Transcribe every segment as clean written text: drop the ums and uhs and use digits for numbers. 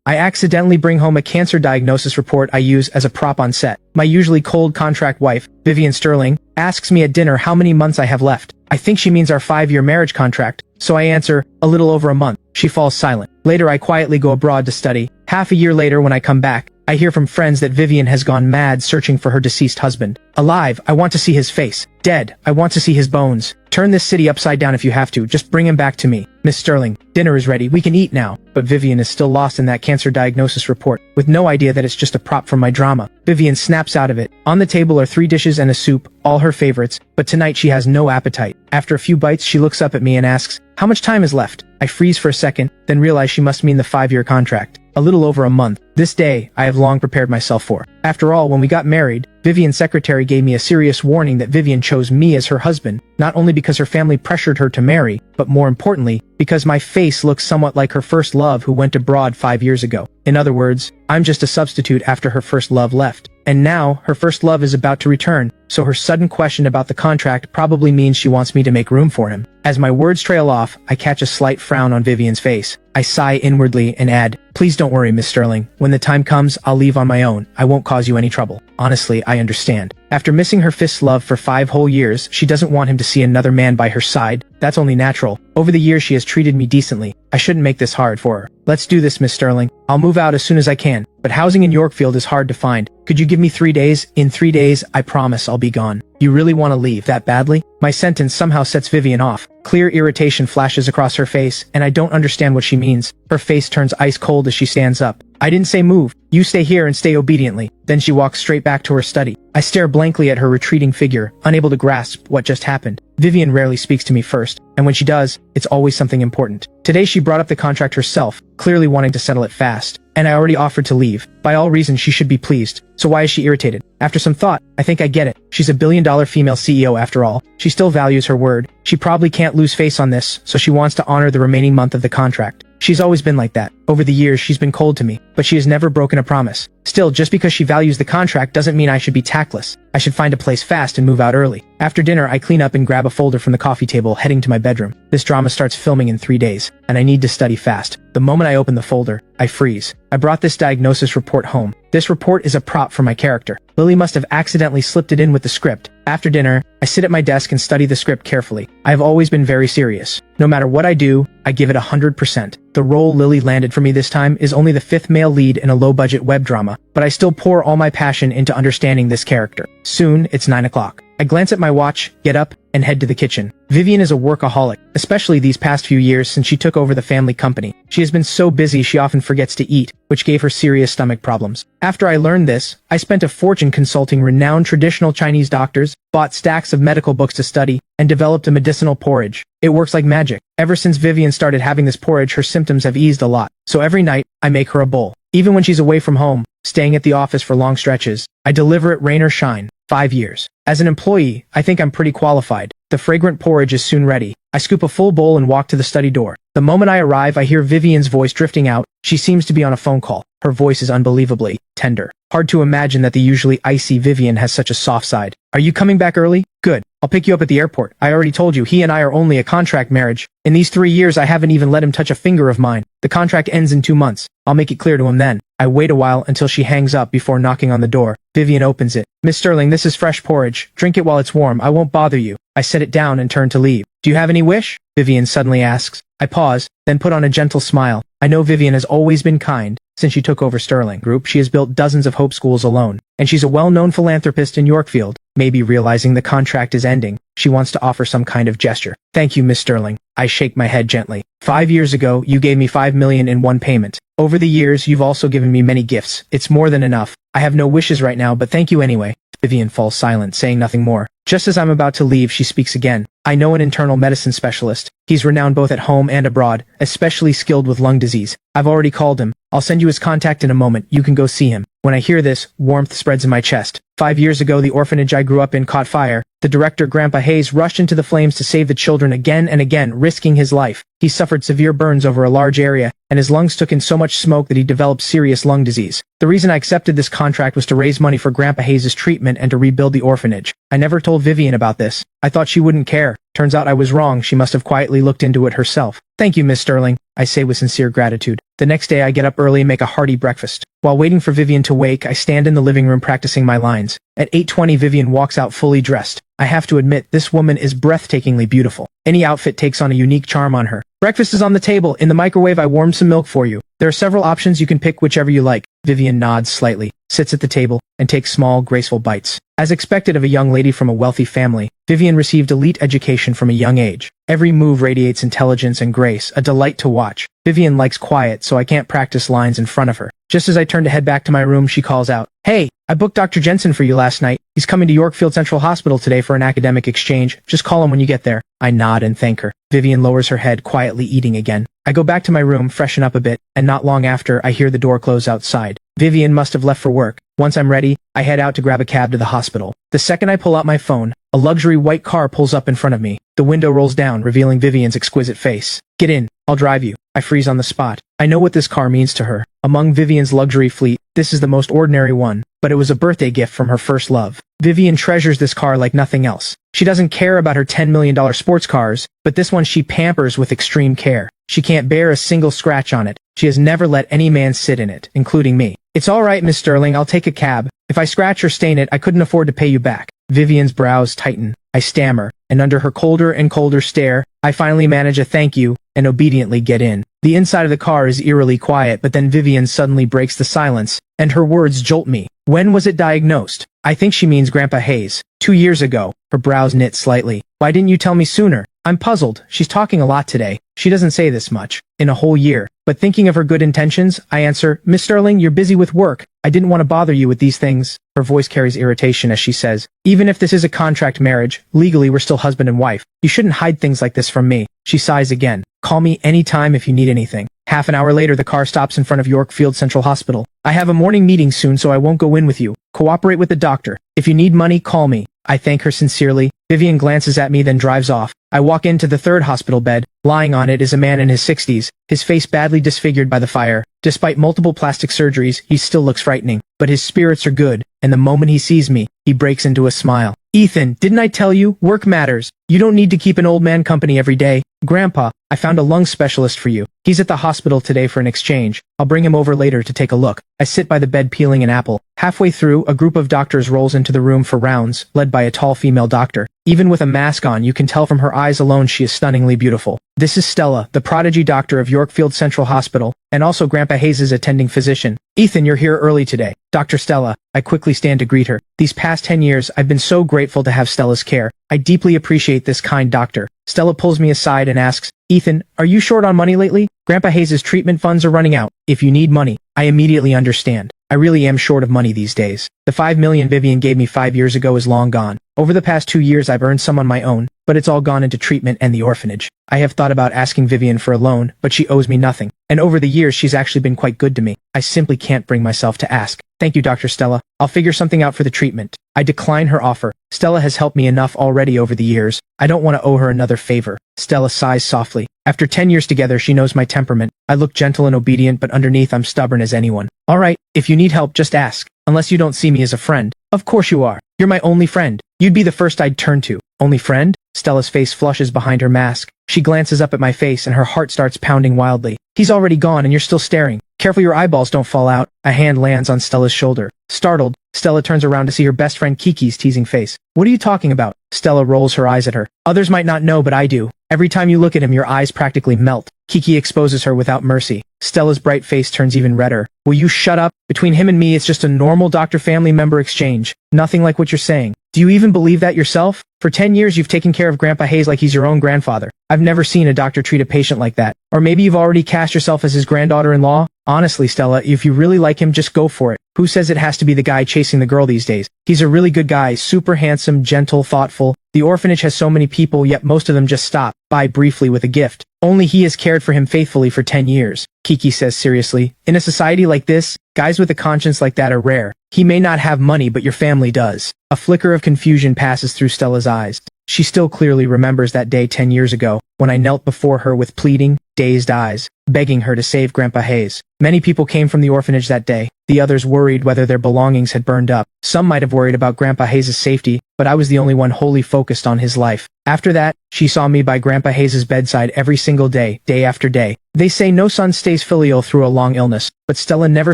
I accidentally bring home a cancer diagnosis report I use as a prop on set. My usually cold contract wife, Vivian Sterling, asks me at dinner how many months I have left. I think she means our 5-year marriage contract, so I answer, a little over a month. She falls silent. Later I quietly go abroad to study. Half a year later when I come back, I hear from friends that Vivian has gone mad searching for her deceased husband. Alive, I want to see his face. Dead, I want to see his bones. Turn this city upside down if you have to, just bring him back to me. Miss Sterling, dinner is ready, we can eat now. But Vivian is still lost in that cancer diagnosis report, with no idea that it's just a prop from my drama. Vivian snaps out of it. On the table are 3 dishes and a soup, all her favorites, but tonight she has no appetite. After a few bites she looks up at me and asks, how much time is left? I freeze for a second, then realize she must mean the 5-year contract. A little over a month. This day, I have long prepared myself for. After all, when we got married, Vivian's secretary gave me a serious warning that Vivian chose me as her husband, not only because her family pressured her to marry, but more importantly, because my face looks somewhat like her first love who went abroad 5 years ago. In other words, I'm just a substitute after her first love left. And now, her first love is about to return, so her sudden question about the contract probably means she wants me to make room for him. As my words trail off, I catch a slight frown on Vivian's face. I sigh inwardly and add, please don't worry, Miss Sterling. When the time comes, I'll leave on my own. I won't cause you any trouble. Honestly, I understand. After missing her fifth love for 5 whole years, she doesn't want him to see another man by her side. That's only natural. Over the years she has treated me decently. I shouldn't make this hard for her. Let's do this, Miss Sterling. I'll move out as soon as I can, but housing in Yorkfield is hard to find. Could you give me 3 days? In 3 days, I promise I'll be gone. You really want to leave that badly? My sentence somehow sets Vivian off. Clear irritation flashes across her face, and I don't understand what she means. Her face turns ice cold as she stands up. I didn't say move. You stay here and stay obediently. Then she walks straight back to her study. I stare blankly at her retreating figure, unable to grasp what just happened. Vivian rarely speaks to me first, and when she does, it's always something important. Today she brought up the contract herself, clearly wanting to settle it fast. And I already offered to leave. By all reasons she should be pleased. So why is she irritated? After some thought, I think I get it. She's a billion-dollar female CEO after all. She still values her word. She probably can't lose face on this, so she wants to honor the remaining month of the contract. She's always been like that. Over the years she's been cold to me, but she has never broken a promise. Still, just because she values the contract doesn't mean I should be tactless. I should find a place fast and move out early. After dinner, I clean up and grab a folder from the coffee table, heading to my bedroom. This drama starts filming in 3 days, and I need to study fast. The moment I open the folder, I freeze. I brought this diagnosis report home. This report is a prop for my character. Lily must have accidentally slipped it in with the script. After dinner, I sit at my desk and study the script carefully. I have always been very serious. No matter what I do, I give it 100%. The role Lily landed for me this time is only the 5th male lead in a low-budget web drama, but I still pour all my passion into understanding this character. Soon, it's 9 o'clock. I glance at my watch, get up, and head to the kitchen. Vivian is a workaholic, especially these past few years since she took over the family company. She has been so busy she often forgets to eat, which gave her serious stomach problems. After I learned this, I spent a fortune consulting renowned traditional Chinese doctors, bought stacks of medical books to study, and developed a medicinal porridge. It works like magic. Ever since Vivian started having this porridge, her symptoms have eased a lot. So every night, I make her a bowl. Even when she's away from home, staying at the office for long stretches, I deliver it rain or shine. 5 years. As an employee, I think I'm pretty qualified. The fragrant porridge is soon ready. I scoop a full bowl and walk to the study door. The moment I arrive, I hear Vivian's voice drifting out. She seems to be on a phone call. Her voice is unbelievably tender. Hard to imagine that the usually icy Vivian has such a soft side. Are you coming back early? Good. I'll pick you up at the airport. I already told you, he and I are only a contract marriage. In these 3 years, I haven't even let him touch a finger of mine. The contract ends in 2 months. I'll make it clear to him then. I wait a while until she hangs up before knocking on the door. Vivian opens it. Miss Sterling, this is fresh porridge. Drink it while it's warm. I won't bother you. I set it down and turn to leave. Do you have any wish? Vivian suddenly asks. I pause, then put on a gentle smile. I know Vivian has always been kind. Since she took over Sterling Group, she has built dozens of Hope schools alone, and she's a well-known philanthropist in Yorkfield. Maybe realizing the contract is ending, she wants to offer some kind of gesture. Thank you, Miss Sterling. I shake my head gently. 5 years ago, you gave me $5 million in one payment. Over the years, you've also given me many gifts. It's more than enough. I have no wishes right now, but thank you anyway. Vivian falls silent, saying nothing more. Just as I'm about to leave, she speaks again. I know an internal medicine specialist. He's renowned both at home and abroad, especially skilled with lung disease. I've already called him. I'll send you his contact in a moment. You can go see him. When I hear this, warmth spreads in my chest. 5 years ago, the orphanage I grew up in caught fire. The director, Grandpa Hayes, rushed into the flames to save the children again and again, risking his life. He suffered severe burns over a large area, and his lungs took in so much smoke that he developed serious lung disease. The reason I accepted this contract was to raise money for Grandpa Hayes' treatment and to rebuild the orphanage. I never told Vivian about this. I thought she wouldn't care. Turns out I was wrong. She must have quietly looked into it herself. Thank you, Miss Sterling. I say with sincere gratitude. The next day I get up early and make a hearty breakfast. While waiting for Vivian to wake, I stand in the living room practicing my lines. At 8:20 Vivian walks out fully dressed. I have to admit, this woman is breathtakingly beautiful. Any outfit takes on a unique charm on her. Breakfast is on the table. In the microwave I warmed some milk for you. There are several options, you can pick whichever you like. Vivian nods slightly, sits at the table, and takes small, graceful bites. As expected of a young lady from a wealthy family, Vivian received elite education from a young age. Every move radiates intelligence and grace, a delight to watch. Vivian likes quiet, so I can't practice lines in front of her. Just as I turn to head back to my room, she calls out, "Hey, I booked Dr. Jensen for you last night. He's coming to Yorkfield Central Hospital today for an academic exchange. Just call him when you get there." I nod and thank her. Vivian lowers her head, quietly eating again. I go back to my room, freshen up a bit, and not long after, I hear the door close outside. Vivian must have left for work. Once I'm ready, I head out to grab a cab to the hospital. The second I pull out my phone, a luxury white car pulls up in front of me. The window rolls down, revealing Vivian's exquisite face. "Get in, I'll drive you." I freeze on the spot. I know what this car means to her. Among Vivian's luxury fleet, this is the most ordinary one, but it was a birthday gift from her first love. Vivian treasures this car like nothing else. She doesn't care about her $10 million sports cars, but this one she pampers with extreme care. She can't bear a single scratch on it. She has never let any man sit in it, including me. "It's all right, Miss Sterling, I'll take a cab. If I scratch or stain it, I couldn't afford to pay you back." Vivian's brows tighten. I stammer, and under her colder and colder stare, I finally manage a thank you, and obediently get in. The inside of the car is eerily quiet, but then Vivian suddenly breaks the silence, and her words jolt me. "When was it diagnosed?" I think she means Grandpa Hayes. 2 years ago. Her brows knit slightly. "Why didn't you tell me sooner?" I'm puzzled. She's talking a lot today. She doesn't say this much. In a whole year. But thinking of her good intentions, I answer, "Miss Sterling, you're busy with work. I didn't want to bother you with these things." Her voice carries irritation as she says, "Even if this is a contract marriage, legally we're still husband and wife. You shouldn't hide things like this from me." She sighs again. "Call me anytime if you need anything." Half an hour later, the car stops in front of Yorkfield Central Hospital. "I have a morning meeting soon, so I won't go in with you. Cooperate with the doctor. If you need money, call me." I thank her sincerely. Vivian glances at me, then drives off. I walk into the third hospital bed. Lying on it is a man in his 60s, his face badly disfigured by the fire. Despite multiple plastic surgeries, he still looks frightening. But his spirits are good, and the moment he sees me, he breaks into a smile. "Ethan, didn't I tell you? Work matters. You don't need to keep an old man company every day." "Grandpa, I found a lung specialist for you. He's at the hospital today for an exchange. I'll bring him over later to take a look." I sit by the bed peeling an apple. Halfway through, a group of doctors rolls into the room for rounds, led by a tall female doctor. Even with a mask on, you can tell from her eyes alone she is stunningly beautiful. This is Stella, the prodigy doctor of Yorkfield Central Hospital, and also Grandpa Hayes' attending physician. "Ethan, you're here early today." "Dr. Stella." I quickly stand to greet her. These past 10 years, I've been so grateful to have Stella's care. I deeply appreciate this kind doctor. Stella pulls me aside and asks, "Ethan, are you short on money lately? Grandpa Hayes' treatment funds are running out. If you need money." I immediately understand. I really am short of money these days. The $5 million Vivian gave me 5 years ago is long gone. Over the past 2 years I've earned some on my own, but it's all gone into treatment and the orphanage. I have thought about asking Vivian for a loan, but she owes me nothing. And over the years she's actually been quite good to me. I simply can't bring myself to ask. "Thank you, Dr. Stella. I'll figure something out for the treatment." I decline her offer. Stella has helped me enough already over the years. I don't want to owe her another favor. Stella sighs softly. After 10 years together, she knows my temperament. I look gentle and obedient, but underneath I'm stubborn as anyone. "All right, if you need help, just ask. Unless you don't see me as a friend." "Of course you are. You're my only friend. You'd be the first I'd turn to." "Only friend?" Stella's face flushes behind her mask. She glances up at my face and her heart starts pounding wildly. "He's already gone and you're still staring. Careful your eyeballs don't fall out." A hand lands on Stella's shoulder. Startled, Stella turns around to see her best friend Kiki's teasing face. "What are you talking about?" Stella rolls her eyes at her. "Others might not know, but I do. Every time you look at him, your eyes practically melt." Kiki exposes her without mercy. Stella's bright face turns even redder. "Will you shut up? Between him and me, it's just a normal doctor-family member exchange. Nothing like what you're saying. Do you even believe that yourself? For 10 years you've taken care of Grandpa Hayes like he's your own grandfather. I've never seen a doctor treat a patient like that. Or maybe you've already cast yourself as his granddaughter-in-law? Honestly, Stella, if you really like him, just go for it. Who says it has to be the guy chasing the girl these days? He's a really good guy, super handsome, gentle, thoughtful. The orphanage has so many people, yet most of them just stop by briefly with a gift. Only he has cared for him faithfully for 10 years. Kiki says seriously. In a society like this, guys with a conscience like that are rare. He may not have money, but your family does. A flicker of confusion passes through Stella's eyes. She still clearly remembers that day 10 years ago, when I knelt before her with pleading, dazed eyes, begging her to save Grandpa Hayes. Many people came from the orphanage that day. The others worried whether their belongings had burned up. Some might have worried about Grandpa Hayes' safety, but I was the only one wholly focused on his life. After that, she saw me by Grandpa Hayes' bedside every single day, day after day. They say no son stays filial through a long illness, but Stella never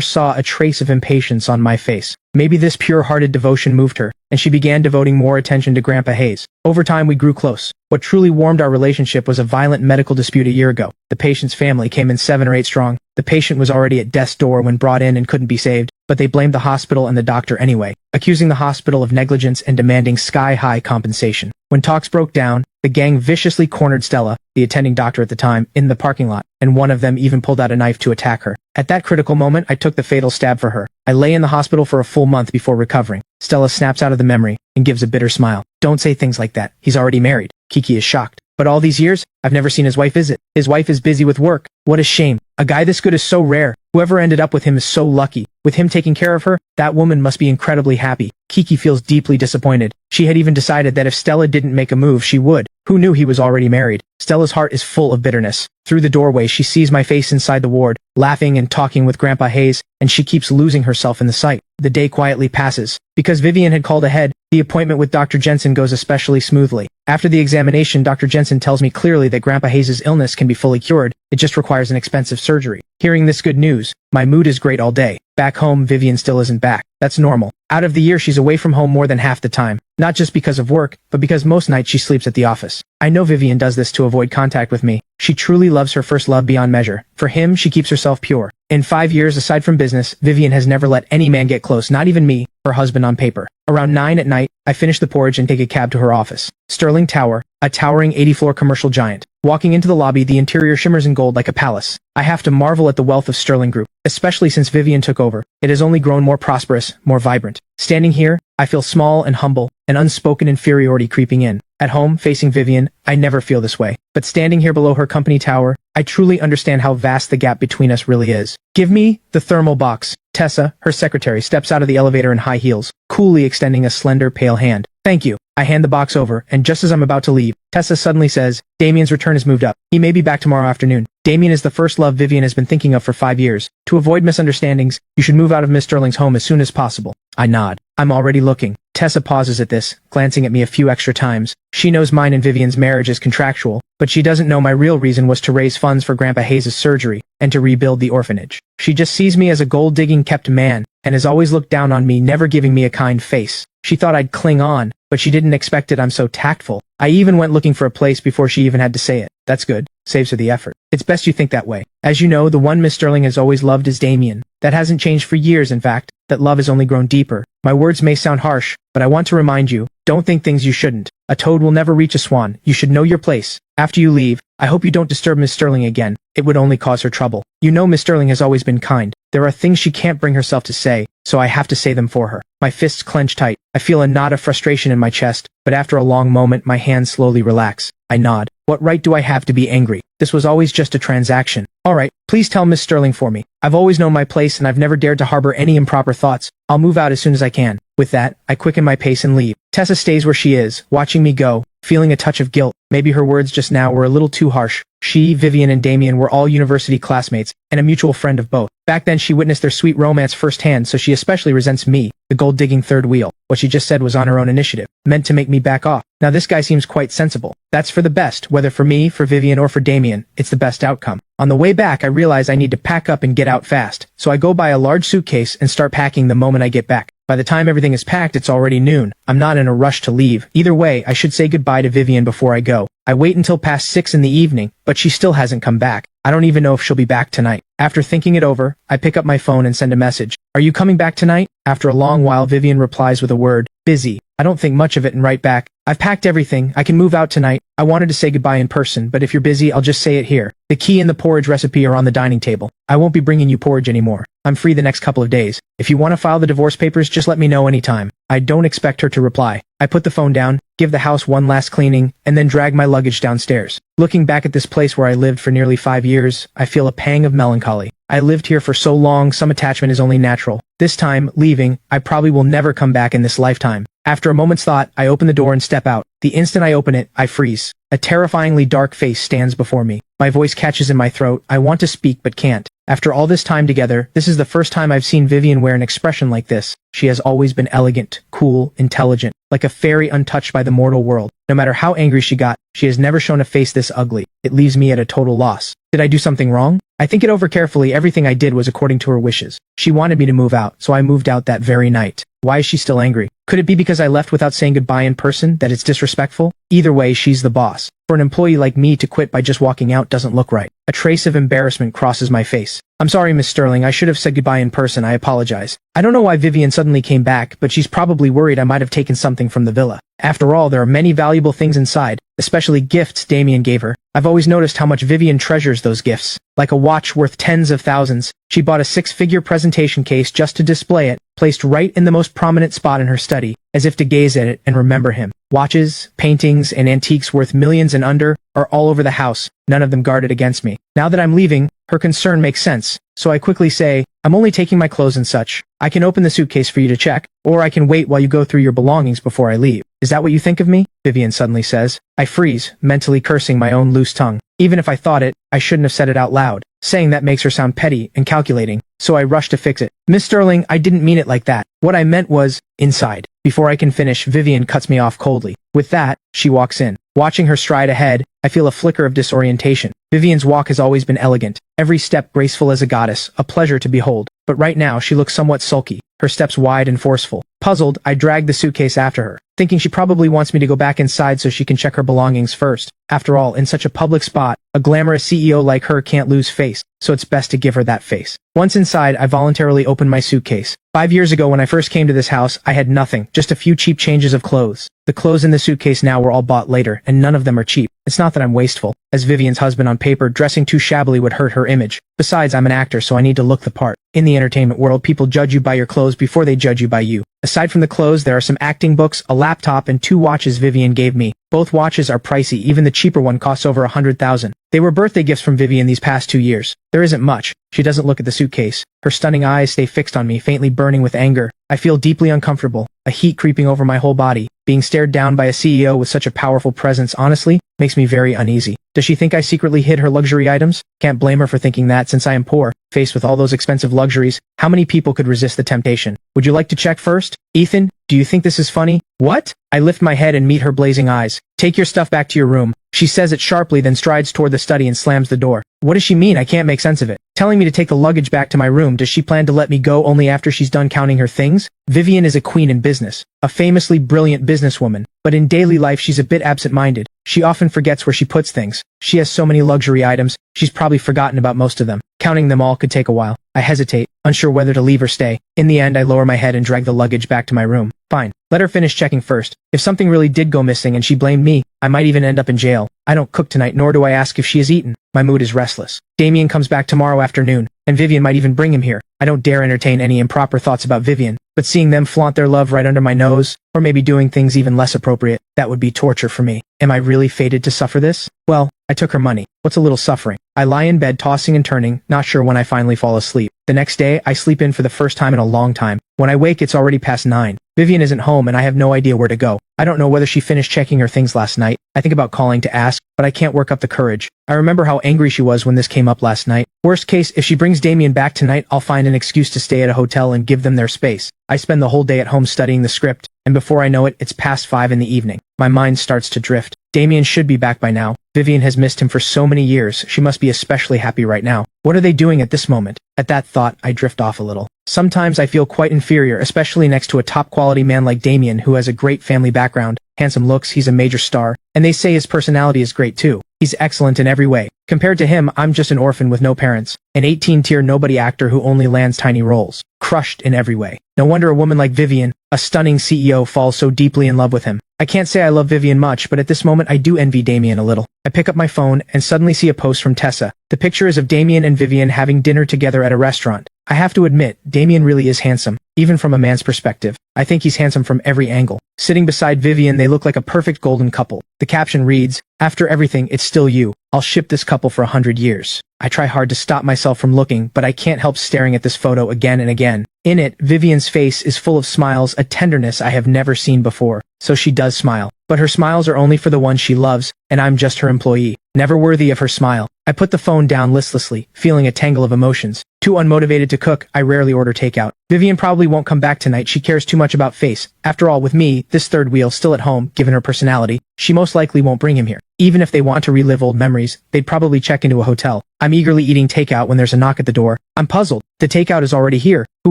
saw a trace of impatience on my face. Maybe this pure-hearted devotion moved her, and she began devoting more attention to Grandpa Hayes. Over time we grew close. What truly warmed our relationship was a violent medical dispute a year ago. The patient's family came in 7 or 8 strong. The patient was already at death's door when brought in and couldn't be saved, but they blamed the hospital and the doctor anyway, accusing the hospital of negligence and demanding sky-high compensation. When talks broke down, the gang viciously cornered Stella, the attending doctor at the time, in the parking lot, and one of them even pulled out a knife to attack her. At that critical moment, I took the fatal stab for her. I lay in the hospital for a full month before recovering. Stella snaps out of the memory and gives a bitter smile. Don't say things like that. He's already married. Kiki is shocked. But all these years, I've never seen his wife visit. His wife is busy with work. What a shame. A guy this good is so rare. Whoever ended up with him is so lucky. With him taking care of her, that woman must be incredibly happy. Kiki feels deeply disappointed. She had even decided that if Stella didn't make a move, she would. Who knew he was already married? Stella's heart is full of bitterness. Through the doorway, she sees my face inside the ward, laughing and talking with Grandpa Hayes, and she keeps losing herself in the sight. The day quietly passes. Because Vivian had called ahead, the appointment with Dr. Jensen goes especially smoothly. After the examination, Dr. Jensen tells me clearly that Grandpa Hayes' illness can be fully cured. It just requires an expensive surgery. Hearing this good news, my mood is great all day. Back home, Vivian still isn't back. That's normal. Out of the year, she's away from home more than half the time. Not just because of work, but because most nights she sleeps at the office. I know Vivian does this to avoid contact with me. She truly loves her first love beyond measure. For him, she keeps herself pure. In 5 years, aside from business, Vivian has never let any man get close, not even me, her husband on paper. Around 9 at night, I finish the porridge and take a cab to her office. Sterling Tower, a towering 80-floor commercial giant. Walking into the lobby, the interior shimmers in gold like a palace. I have to marvel at the wealth of Sterling Group, especially since Vivian took over. It has only grown more prosperous, more vibrant. Standing here, I feel small and humble, an unspoken inferiority creeping in. At home, facing Vivian, I never feel this way. But standing here below her company tower, I truly understand how vast the gap between us really is. Give me the thermal box. Tessa, her secretary, steps out of the elevator in high heels, coolly extending a slender, pale hand. Thank you. I hand the box over, and just as I'm about to leave, Tessa suddenly says, Damien's return has moved up. He may be back tomorrow afternoon. Damien is the first love Vivian has been thinking of for 5 years. To avoid misunderstandings, you should move out of Miss Sterling's home as soon as possible. I nod. I'm already looking. Tessa pauses at this, glancing at me a few extra times. She knows mine and Vivian's marriage is contractual, but she doesn't know my real reason was to raise funds for Grandpa Hayes' surgery and to rebuild the orphanage. She just sees me as a gold-digging kept man, and has always looked down on me, never giving me a kind face. She thought I'd cling on, but she didn't expect it. I'm so tactful. I even went looking for a place before she even had to say it. That's good. Saves her the effort. It's best you think that way. As you know, the one Miss Sterling has always loved is Damien. That hasn't changed for years, in fact. That love has only grown deeper. My words may sound harsh, but I want to remind you, don't think things you shouldn't. A toad will never reach a swan. You should know your place. After you leave, I hope you don't disturb Miss Sterling again. It would only cause her trouble. You know Miss Sterling has always been kind. There are things she can't bring herself to say, so I have to say them for her. My fists clench tight. I feel a knot of frustration in my chest, but after a long moment my hands slowly relax. I nod. What right do I have to be angry? This was always just a transaction. Alright, please tell Miss Sterling for me. I've always known my place and I've never dared to harbor any improper thoughts. I'll move out as soon as I can. With that, I quicken my pace and leave. Tessa stays where she is, watching me go, feeling a touch of guilt. Maybe her words just now were a little too harsh. She, Vivian, and Damien were all university classmates, and a mutual friend of both. Back then she witnessed their sweet romance firsthand, so she especially resents me, the gold-digging third wheel. What she just said was on her own initiative, meant to make me back off. Now this guy seems quite sensible. That's for the best, whether for me, for Vivian, or for Damien, it's the best outcome. On the way back, I realize I need to pack up and get out fast, so I go buy a large suitcase and start packing the moment I get back. By the time everything is packed, it's already noon. I'm not in a rush to leave. Either way, I should say goodbye to Vivian before I go. I wait until past 6 in the evening, but she still hasn't come back. I don't even know if she'll be back tonight. After thinking it over, I pick up my phone and send a message. Are you coming back tonight? After a long while, Vivian replies with a word, busy. I don't think much of it and write back, I've packed everything, I can move out tonight. I wanted to say goodbye in person, but if you're busy, I'll just say it here. The key and the porridge recipe are on the dining table. I won't be bringing you porridge anymore. I'm free the next couple of days. If you want to file the divorce papers, just let me know anytime. I don't expect her to reply. I put the phone down, give the house one last cleaning, and then drag my luggage downstairs. Looking back at this place where I lived for nearly 5 years, I feel a pang of melancholy. I lived here for so long, some attachment is only natural. This time, leaving, I probably will never come back in this lifetime. After a moment's thought, I open the door and step out. The instant I open it, I freeze. A terrifyingly dark face stands before me. My voice catches in my throat. I want to speak but can't. After all this time together, this is the first time I've seen Vivian wear an expression like this. She has always been elegant, cool, intelligent, like a fairy untouched by the mortal world. No matter how angry she got, she has never shown a face this ugly. It leaves me at a total loss. Did I do something wrong? I think it over carefully. Everything I did was according to her wishes. She wanted me to move out, so I moved out that very night. Why is she still angry? Could it be because I left without saying goodbye in person, that it's disrespectful? Either way, she's the boss. For an employee like me to quit by just walking out doesn't look right. A trace of embarrassment crosses my face. I'm sorry, Miss Sterling, I should have said goodbye in person. I apologize. I don't know why Vivian suddenly came back, but she's probably worried I might have taken something from the villa. After all, there are many valuable things inside, especially gifts Damien gave her. I've always noticed how much Vivian treasures those gifts. Like a watch worth tens of thousands, she bought a six-figure presentation case just to display it, placed right in the most prominent spot in her study, as if to gaze at it and remember him. Watches, paintings, and antiques worth millions and under are all over the house, none of them guarded against me. Now that I'm leaving, her concern makes sense, so I quickly say, I'm only taking my clothes and such. I can open the suitcase for you to check, or I can wait while you go through your belongings before I leave. Is that what you think of me? Vivian suddenly says. I freeze, mentally cursing my own loose tongue. Even if I thought it, I shouldn't have said it out loud. Saying that makes her sound petty and calculating, so I rush to fix it. Miss Sterling, I didn't mean it like that. What I meant was, inside. Before I can finish, Vivian cuts me off coldly. With that, she walks in. Watching her stride ahead, I feel a flicker of disorientation. Vivian's walk has always been elegant, every step graceful as a goddess, a pleasure to behold. But right now, she looks somewhat sulky, her steps wide and forceful. Puzzled, I drag the suitcase after her, thinking she probably wants me to go back inside so she can check her belongings first. After all, in such a public spot, a glamorous CEO like her can't lose face, so it's best to give her that face. Once inside, I voluntarily open my suitcase. 5 years ago when I first came to this house, I had nothing, just a few cheap changes of clothes. The clothes in the suitcase now were all bought later, and none of them are cheap. It's not that I'm wasteful. As Vivian's husband on paper, dressing too shabbily would hurt her image. Besides, I'm an actor, so I need to look the part. In the entertainment world, people judge you by your clothes before they judge you by you. Aside from the clothes, there are some acting books, a laptop, and 2 watches Vivian gave me. Both watches are pricey, even the cheaper one costs over $100,000. They were birthday gifts from Vivian these past 2 years. There isn't much. She doesn't look at the suitcase. Her stunning eyes stay fixed on me, faintly burning with anger. I feel deeply uncomfortable, a heat creeping over my whole body. Being stared down by a CEO with such a powerful presence, honestly, makes me very uneasy. Does she think I secretly hid her luxury items? Can't blame her for thinking that, since I am poor. Faced with all those expensive luxuries, how many people could resist the temptation? Would you like to check first? Ethan, do you think this is funny? What? I lift my head and meet her blazing eyes. Take your stuff back to your room. She says it sharply, then strides toward the study and slams the door. What does she mean? I can't make sense of it. Telling me to take the luggage back to my room, does she plan to let me go only after she's done counting her things? Vivian is a queen in business, a famously brilliant businesswoman, but in daily life she's a bit absent-minded. She often forgets where she puts things. She has so many luxury items, she's probably forgotten about most of them. Counting them all could take a while. I hesitate, unsure whether to leave or stay. In the end, I lower my head and drag the luggage back to my room. Fine. Let her finish checking first. If something really did go missing and she blamed me, I might even end up in jail. I don't cook tonight, nor do I ask if she has eaten. My mood is restless. Damien comes back tomorrow afternoon, and Vivian might even bring him here. I don't dare entertain any improper thoughts about Vivian, but seeing them flaunt their love right under my nose, or maybe doing things even less appropriate, that would be torture for me. Am I really fated to suffer this? Well, I took her money. What's a little suffering? I lie in bed tossing and turning, not sure when I finally fall asleep. The next day, I sleep in for the first time in a long time. When I wake, it's already past 9. Vivian isn't home and I have no idea where to go. I don't know whether she finished checking her things last night. I think about calling to ask, but I can't work up the courage. I remember how angry she was when this came up last night. Worst case, if she brings Damien back tonight, I'll find an excuse to stay at a hotel and give them their space. I spend the whole day at home studying the script, and before I know it, it's past 5 in the evening. My mind starts to drift. Damien should be back by now. Vivian has missed him for so many years, she must be especially happy right now. What are they doing at this moment? At that thought, I drift off a little. Sometimes I feel quite inferior, especially next to a top-quality man like Damien who has a great family background, handsome looks, he's a major star, and they say his personality is great too. He's excellent in every way. Compared to him, I'm just an orphan with no parents, an 18-tier nobody actor who only lands tiny roles. Crushed in every way. No wonder a woman like Vivian, a stunning CEO, falls so deeply in love with him. I can't say I love Vivian much, but at this moment I do envy Damien a little. I pick up my phone and suddenly see a post from Tessa. The picture is of Damien and Vivian having dinner together at a restaurant. I have to admit, Damien really is handsome, even from a man's perspective. I think he's handsome from every angle. Sitting beside Vivian, they look like a perfect golden couple. The caption reads, "After everything, it's still you." I'll ship this couple for 100 years. I try hard to stop myself from looking, but I can't help staring at this photo again and again. In it, Vivian's face is full of smiles, a tenderness I have never seen before. So she does smile. But her smiles are only for the one she loves, and I'm just her employee. Never worthy of her smile. I put the phone down listlessly, feeling a tangle of emotions. Too unmotivated to cook, I rarely order takeout. Vivian probably won't come back tonight, she cares too much about face. After all, with me, this third wheel still at home, given her personality, she most likely won't bring him here. Even if they want to relive old memories, they'd probably check into a hotel. I'm eagerly eating takeout when there's a knock at the door. I'm puzzled. The takeout is already here. Who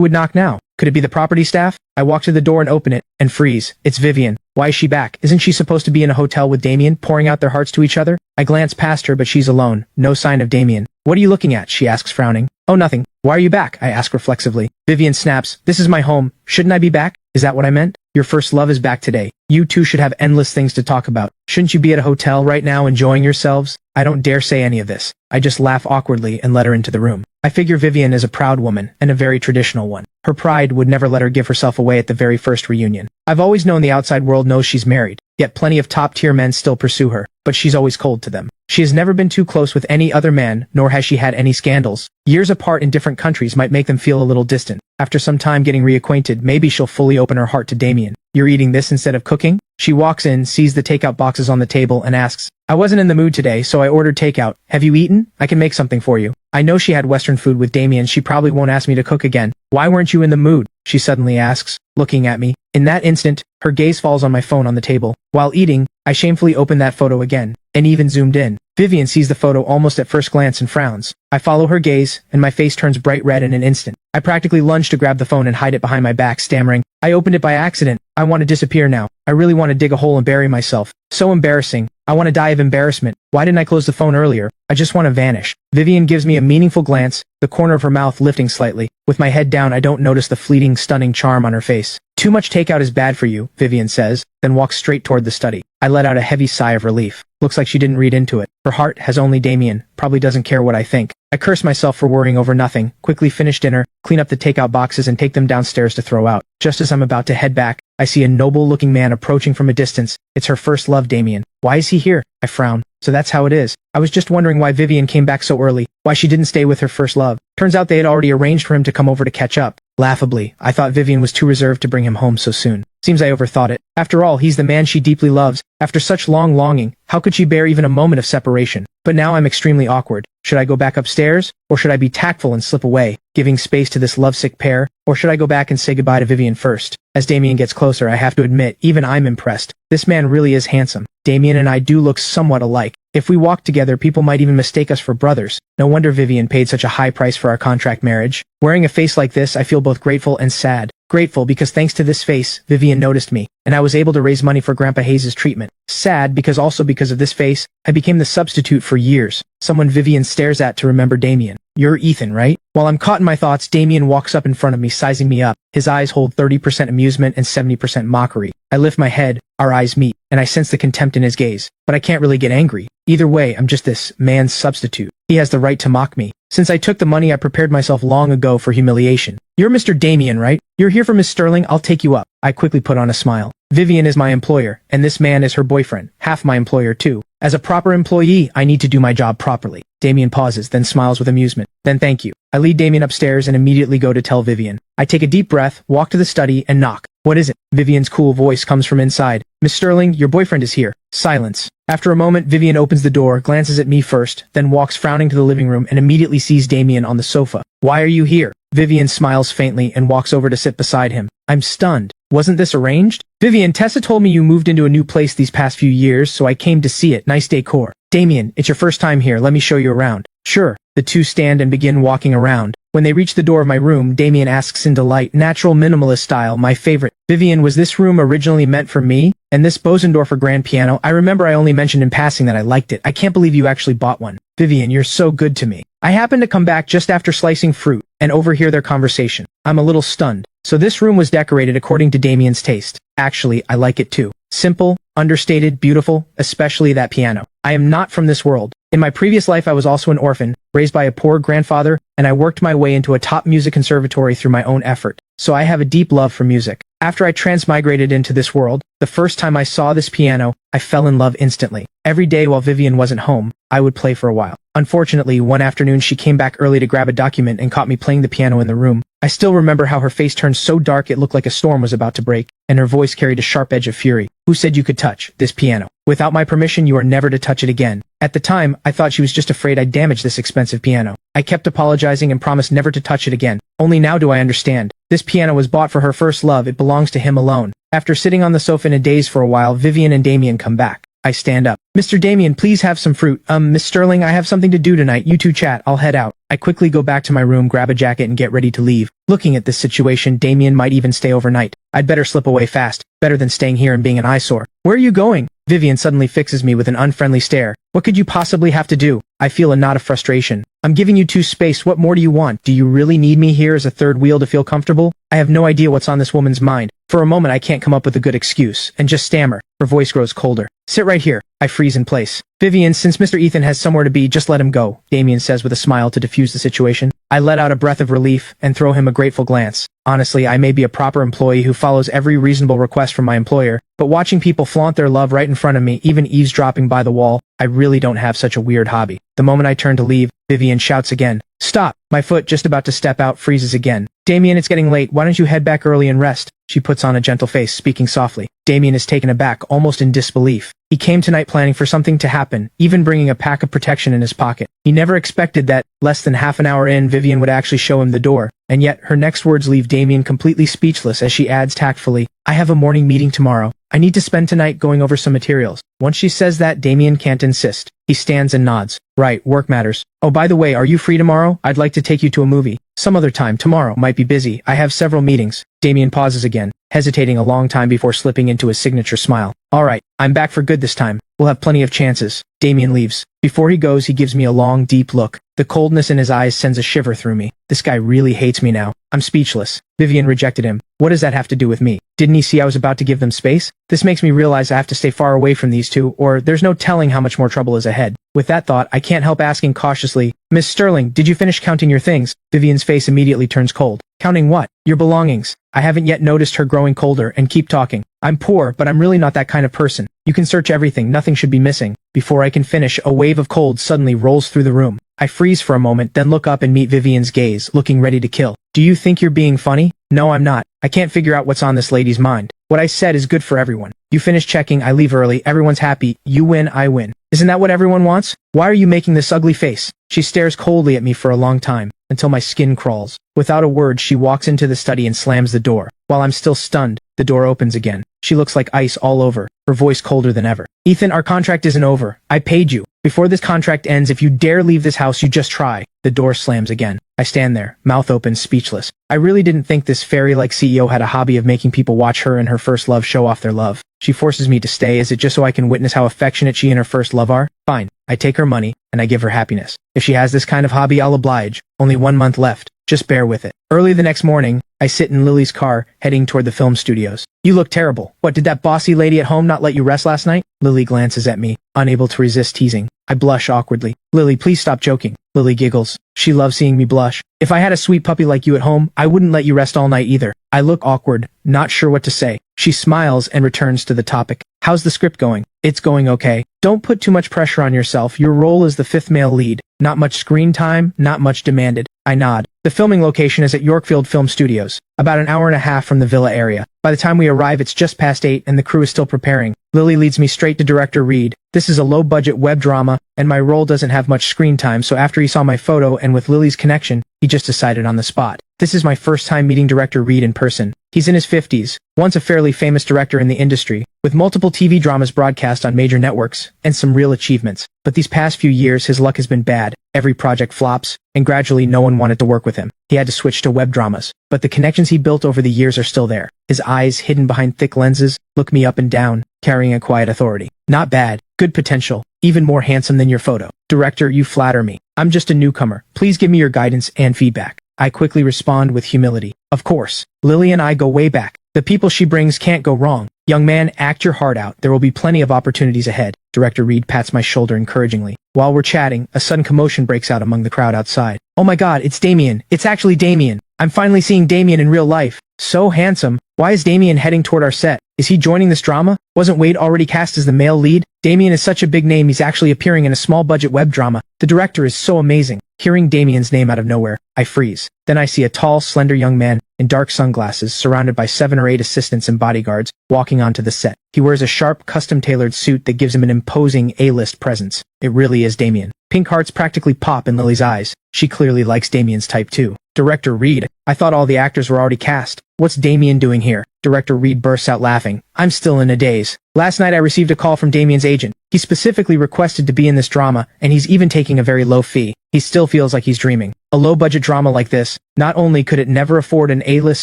would knock now? Could it be the property staff? I walk to the door and open it, and freeze. It's Vivian. Why is she back? Isn't she supposed to be in a hotel with Damien, pouring out their hearts to each other? I glance past her, but she's alone. No sign of Damien. What are you looking at? She asks, frowning. Oh, nothing. Why are you back? I ask reflexively. Vivian snaps. This is my home. Shouldn't I be back? Is that what I meant? Your first love is back today. You two should have endless things to talk about. Shouldn't you be at a hotel right now enjoying yourselves? I don't dare say any of this. I just laugh awkwardly and let her into the room. I figure Vivian is a proud woman, and a very traditional one. Her pride would never let her give herself away at the very first reunion. I've always known the outside world knows she's married, yet plenty of top-tier men still pursue her, but she's always cold to them. She has never been too close with any other man, nor has she had any scandals. Years apart in different countries might make them feel a little distant. After some time getting reacquainted, maybe she'll fully open her heart to Damien. You're eating this instead of cooking? She walks in, sees the takeout boxes on the table, and asks, I wasn't in the mood today, so I ordered takeout. Have you eaten? I can make something for you. I know she had Western food with Damien, she probably won't ask me to cook again. Why weren't you in the mood? She suddenly asks, looking at me. In that instant, her gaze falls on my phone on the table. While eating, I shamefully open that photo again, and even zoomed in. Vivian sees the photo almost at first glance and frowns. I follow her gaze, and my face turns bright red in an instant. I practically lunge to grab the phone and hide it behind my back, stammering, I opened it by accident. I want to disappear now. I really want to dig a hole and bury myself. So embarrassing. I want to die of embarrassment. Why didn't I close the phone earlier? I just want to vanish. Vivian gives me a meaningful glance, the corner of her mouth lifting slightly. With my head down, I don't notice the fleeting, stunning charm on her face. Too much takeout is bad for you, Vivian says, then walks straight toward the study. I let out a heavy sigh of relief. Looks like she didn't read into it. Her heart has only Damien, probably doesn't care what I think. I curse myself for worrying over nothing, quickly finish dinner, clean up the takeout boxes and take them downstairs to throw out. Just as I'm about to head back, I see a noble-looking man approaching from a distance. It's her first love, Damien. Why is he here? I frown. So that's how it is. I was just wondering why Vivian came back so early, why she didn't stay with her first love. Turns out they had already arranged for him to come over to catch up. Laughably, I thought Vivian was too reserved to bring him home so soon. Seems I overthought it. After all, he's the man she deeply loves. After such long longing, how could she bear even a moment of separation? But now I'm extremely awkward. Should I go back upstairs? Or should I be tactful and slip away, giving space to this lovesick pair? Or should I go back and say goodbye to Vivian first? As Damien gets closer, I have to admit, even I'm impressed. This man really is handsome. Damien and I do look somewhat alike. If we walked together, people might even mistake us for brothers. No wonder Vivian paid such a high price for our contract marriage. Wearing a face like this, I feel both grateful and sad. Grateful because thanks to this face, Vivian noticed me, and I was able to raise money for Grandpa Hayes' treatment. Sad because also because of this face, I became the substitute for years. Someone Vivian stares at to remember Damien. You're Ethan, right? While I'm caught in my thoughts, Damien walks up in front of me, sizing me up. His eyes hold 30% amusement and 70% mockery. I lift my head, our eyes meet, and I sense the contempt in his gaze. But I can't really get angry. Either way, I'm just this man's substitute. He has the right to mock me. Since I took the money, I prepared myself long ago for humiliation. You're Mr. Damien, right? You're here for Miss Sterling, I'll take you up. I quickly put on a smile. Vivian is my employer, and this man is her boyfriend, half my employer too. As a proper employee, I need to do my job properly. Damien pauses, then smiles with amusement. Then thank you. I lead Damien upstairs and immediately go to tell Vivian. I take a deep breath, walk to the study, and knock. What is it? Vivian's cool voice comes from inside. Miss Sterling, your boyfriend is here. Silence. After a moment, Vivian opens the door, glances at me first, then walks frowning to the living room and immediately sees Damien on the sofa. Why are you here? Vivian smiles faintly and walks over to sit beside him. I'm stunned. Wasn't this arranged? Vivian, Tessa told me you moved into a new place these past few years, so I came to see it. Nice decor. Damien, it's your first time here. Let me show you around. Sure. The two stand and begin walking around. When they reach the door of my room, Damien asks in delight, natural minimalist style, my favorite. Vivian, was this room originally meant for me? And this Bosendorfer grand piano? I remember I only mentioned in passing that I liked it. I can't believe you actually bought one. Vivian, you're so good to me. I happened to come back just after slicing fruit and overhear their conversation. I'm a little stunned. So this room was decorated according to Damien's taste. Actually, I like it too. Simple, understated, beautiful, especially that piano. I am not from this world. In my previous life, I was also an orphan, raised by a poor grandfather, and I worked my way into a top music conservatory through my own effort. So I have a deep love for music. After I transmigrated into this world, the first time I saw this piano, I fell in love instantly. Every day while Vivian wasn't home, I would play for a while. Unfortunately, one afternoon she came back early to grab a document and caught me playing the piano in the room. I still remember how her face turned so dark it looked like a storm was about to break, and her voice carried a sharp edge of fury. Who said you could touch this piano? Without my permission, you are never to touch it again. At the time, I thought she was just afraid I'd damage this expensive piano. I kept apologizing and promised never to touch it again. Only now do I understand. This piano was bought for her first love, it belongs to him alone. After sitting on the sofa in a daze for a while, Vivian and Damien come back. I stand up. Mr. Damien, please have some fruit. Miss Sterling, I have something to do tonight. You two chat, I'll head out. I quickly go back to my room, grab a jacket and get ready to leave. Looking at this situation, Damien might even stay overnight. I'd better slip away fast. Better than staying here and being an eyesore. Where are you going? Vivian suddenly fixes me with an unfriendly stare. What could you possibly have to do? I feel a knot of frustration. I'm giving you two space, what more do you want? Do you really need me here as a third wheel to feel comfortable? I have no idea what's on this woman's mind. For a moment I can't come up with a good excuse, and just stammer. Her voice grows colder. Sit right here. I freeze in place. Vivian, since Mr. Ethan has somewhere to be, just let him go, Damien says with a smile to diffuse the situation. I let out a breath of relief and throw him a grateful glance. Honestly, I may be a proper employee who follows every reasonable request from my employer, but watching people flaunt their love right in front of me, even eavesdropping by the wall, I really don't have such a weird hobby. The moment I turn to leave, Vivian shouts again. Stop! My foot, just about to step out, freezes again. Damien, it's getting late. Why don't you head back early and rest? She puts on a gentle face, speaking softly. Damien is taken aback, almost in disbelief. He came tonight planning for something to happen, even bringing a pack of protection in his pocket. He never expected that, less than half an hour in, Vivian would actually show him the door. And yet, her next words leave Damien completely speechless as she adds tactfully, I have a morning meeting tomorrow. I need to spend tonight going over some materials. Once she says that, Damien can't insist. He stands and nods. Right, work matters. Oh, by the way, are you free tomorrow? I'd like to take you to a movie. Some other time, tomorrow, might be busy. I have several meetings. Damien pauses again, hesitating a long time before slipping into his signature smile. Alright, I'm back for good this time. We'll have plenty of chances. Damien leaves. Before he goes, he gives me a long, deep look. The coldness in his eyes sends a shiver through me. This guy really hates me now. I'm speechless. Vivian rejected him. What does that have to do with me? Didn't he see I was about to give them space? This makes me realize I have to stay far away from these two, or there's no telling how much more trouble is ahead. With that thought, I can't help asking cautiously, Miss Sterling, did you finish counting your things? Vivian's face immediately turns cold. Counting what? Your belongings. I haven't yet noticed her growing colder, and keep talking. I'm poor, but I'm really not that kind of person. You can search everything, nothing should be missing. Before I can finish, a wave of cold suddenly rolls through the room. I freeze for a moment, then look up and meet Vivian's gaze, looking ready to kill. Do you think you're being funny? No, I'm not. I can't figure out what's on this lady's mind. What I said is good for everyone. You finish checking, I leave early, everyone's happy, you win, I win. Isn't that what everyone wants? Why are you making this ugly face? She stares coldly at me for a long time, until my skin crawls. Without a word, she walks into the study and slams the door. While I'm still stunned, the door opens again. She looks like ice all over, her voice colder than ever. Ethan, our contract isn't over. I paid you. Before this contract ends, if you dare leave this house, you just try. The door slams again. I stand there, mouth open, speechless. I really didn't think this fairy-like CEO had a hobby of making people watch her and her first love show off their love. She forces me to stay. Is it just so I can witness how affectionate she and her first love are? Fine. I take her money, and I give her happiness. If she has this kind of hobby, I'll oblige. Only 1 month left. Just bear with it. Early the next morning, I sit in Lily's car, heading toward the film studios. You look terrible. What, did that bossy lady at home not let you rest last night? Lily glances at me, unable to resist teasing. I blush awkwardly. Lily, please stop joking. Lily giggles. She loves seeing me blush. If I had a sweet puppy like you at home, I wouldn't let you rest all night either. I look awkward, not sure what to say. She smiles and returns to the topic. How's the script going? It's going okay. Don't put too much pressure on yourself. Your role is the fifth male lead. Not much screen time, not much demanded. I nod. The filming location is at Yorkfield Film Studios, about an hour and a half from the villa area. By the time we arrive, it's just past 8 and the crew is still preparing. Lily leads me straight to director Reed. This is a low-budget web drama, and my role doesn't have much screen time, so after he saw my photo and with Lily's connection, he just decided on the spot. This is my first time meeting director Reed in person. He's in his 50s, once a fairly famous director in the industry, with multiple TV dramas broadcast on major networks, and some real achievements. But these past few years, his luck has been bad. Every project flops, and gradually no one wanted to work with him. He had to switch to web dramas. But the connections he built over the years are still there. His eyes, hidden behind thick lenses, look me up and down, carrying a quiet authority. Not bad. Good potential. Even more handsome than your photo. Director, you flatter me. I'm just a newcomer. Please give me your guidance and feedback. I quickly respond with humility. Of course. Lily and I go way back. The people she brings can't go wrong. Young man, act your heart out. There will be plenty of opportunities ahead. Director Reed pats my shoulder encouragingly. While we're chatting, a sudden commotion breaks out among the crowd outside. Oh my god, it's Damien. It's actually Damien. I'm finally seeing Damien in real life. So handsome. Why is Damien heading toward our set? Is he joining this drama? Wasn't Wade already cast as the male lead? Damien is such a big name he's actually appearing in a small-budget web drama. The director is so amazing. Hearing Damien's name out of nowhere, I freeze. Then I see a tall, slender young man in dark sunglasses surrounded by 7 or 8 assistants and bodyguards walking onto the set. He wears a sharp, custom-tailored suit that gives him an imposing A-list presence. It really is Damien. Pink hearts practically pop in Lily's eyes. She clearly likes Damien's type too. Director Reed, I thought all the actors were already cast. What's Damien doing here? Director Reed bursts out laughing. I'm still in a daze. Last night I received a call from Damien's agent. He specifically requested to be in this drama, and he's even taking a very low fee. He still feels like he's dreaming. A low-budget drama like this, not only could it never afford an A-list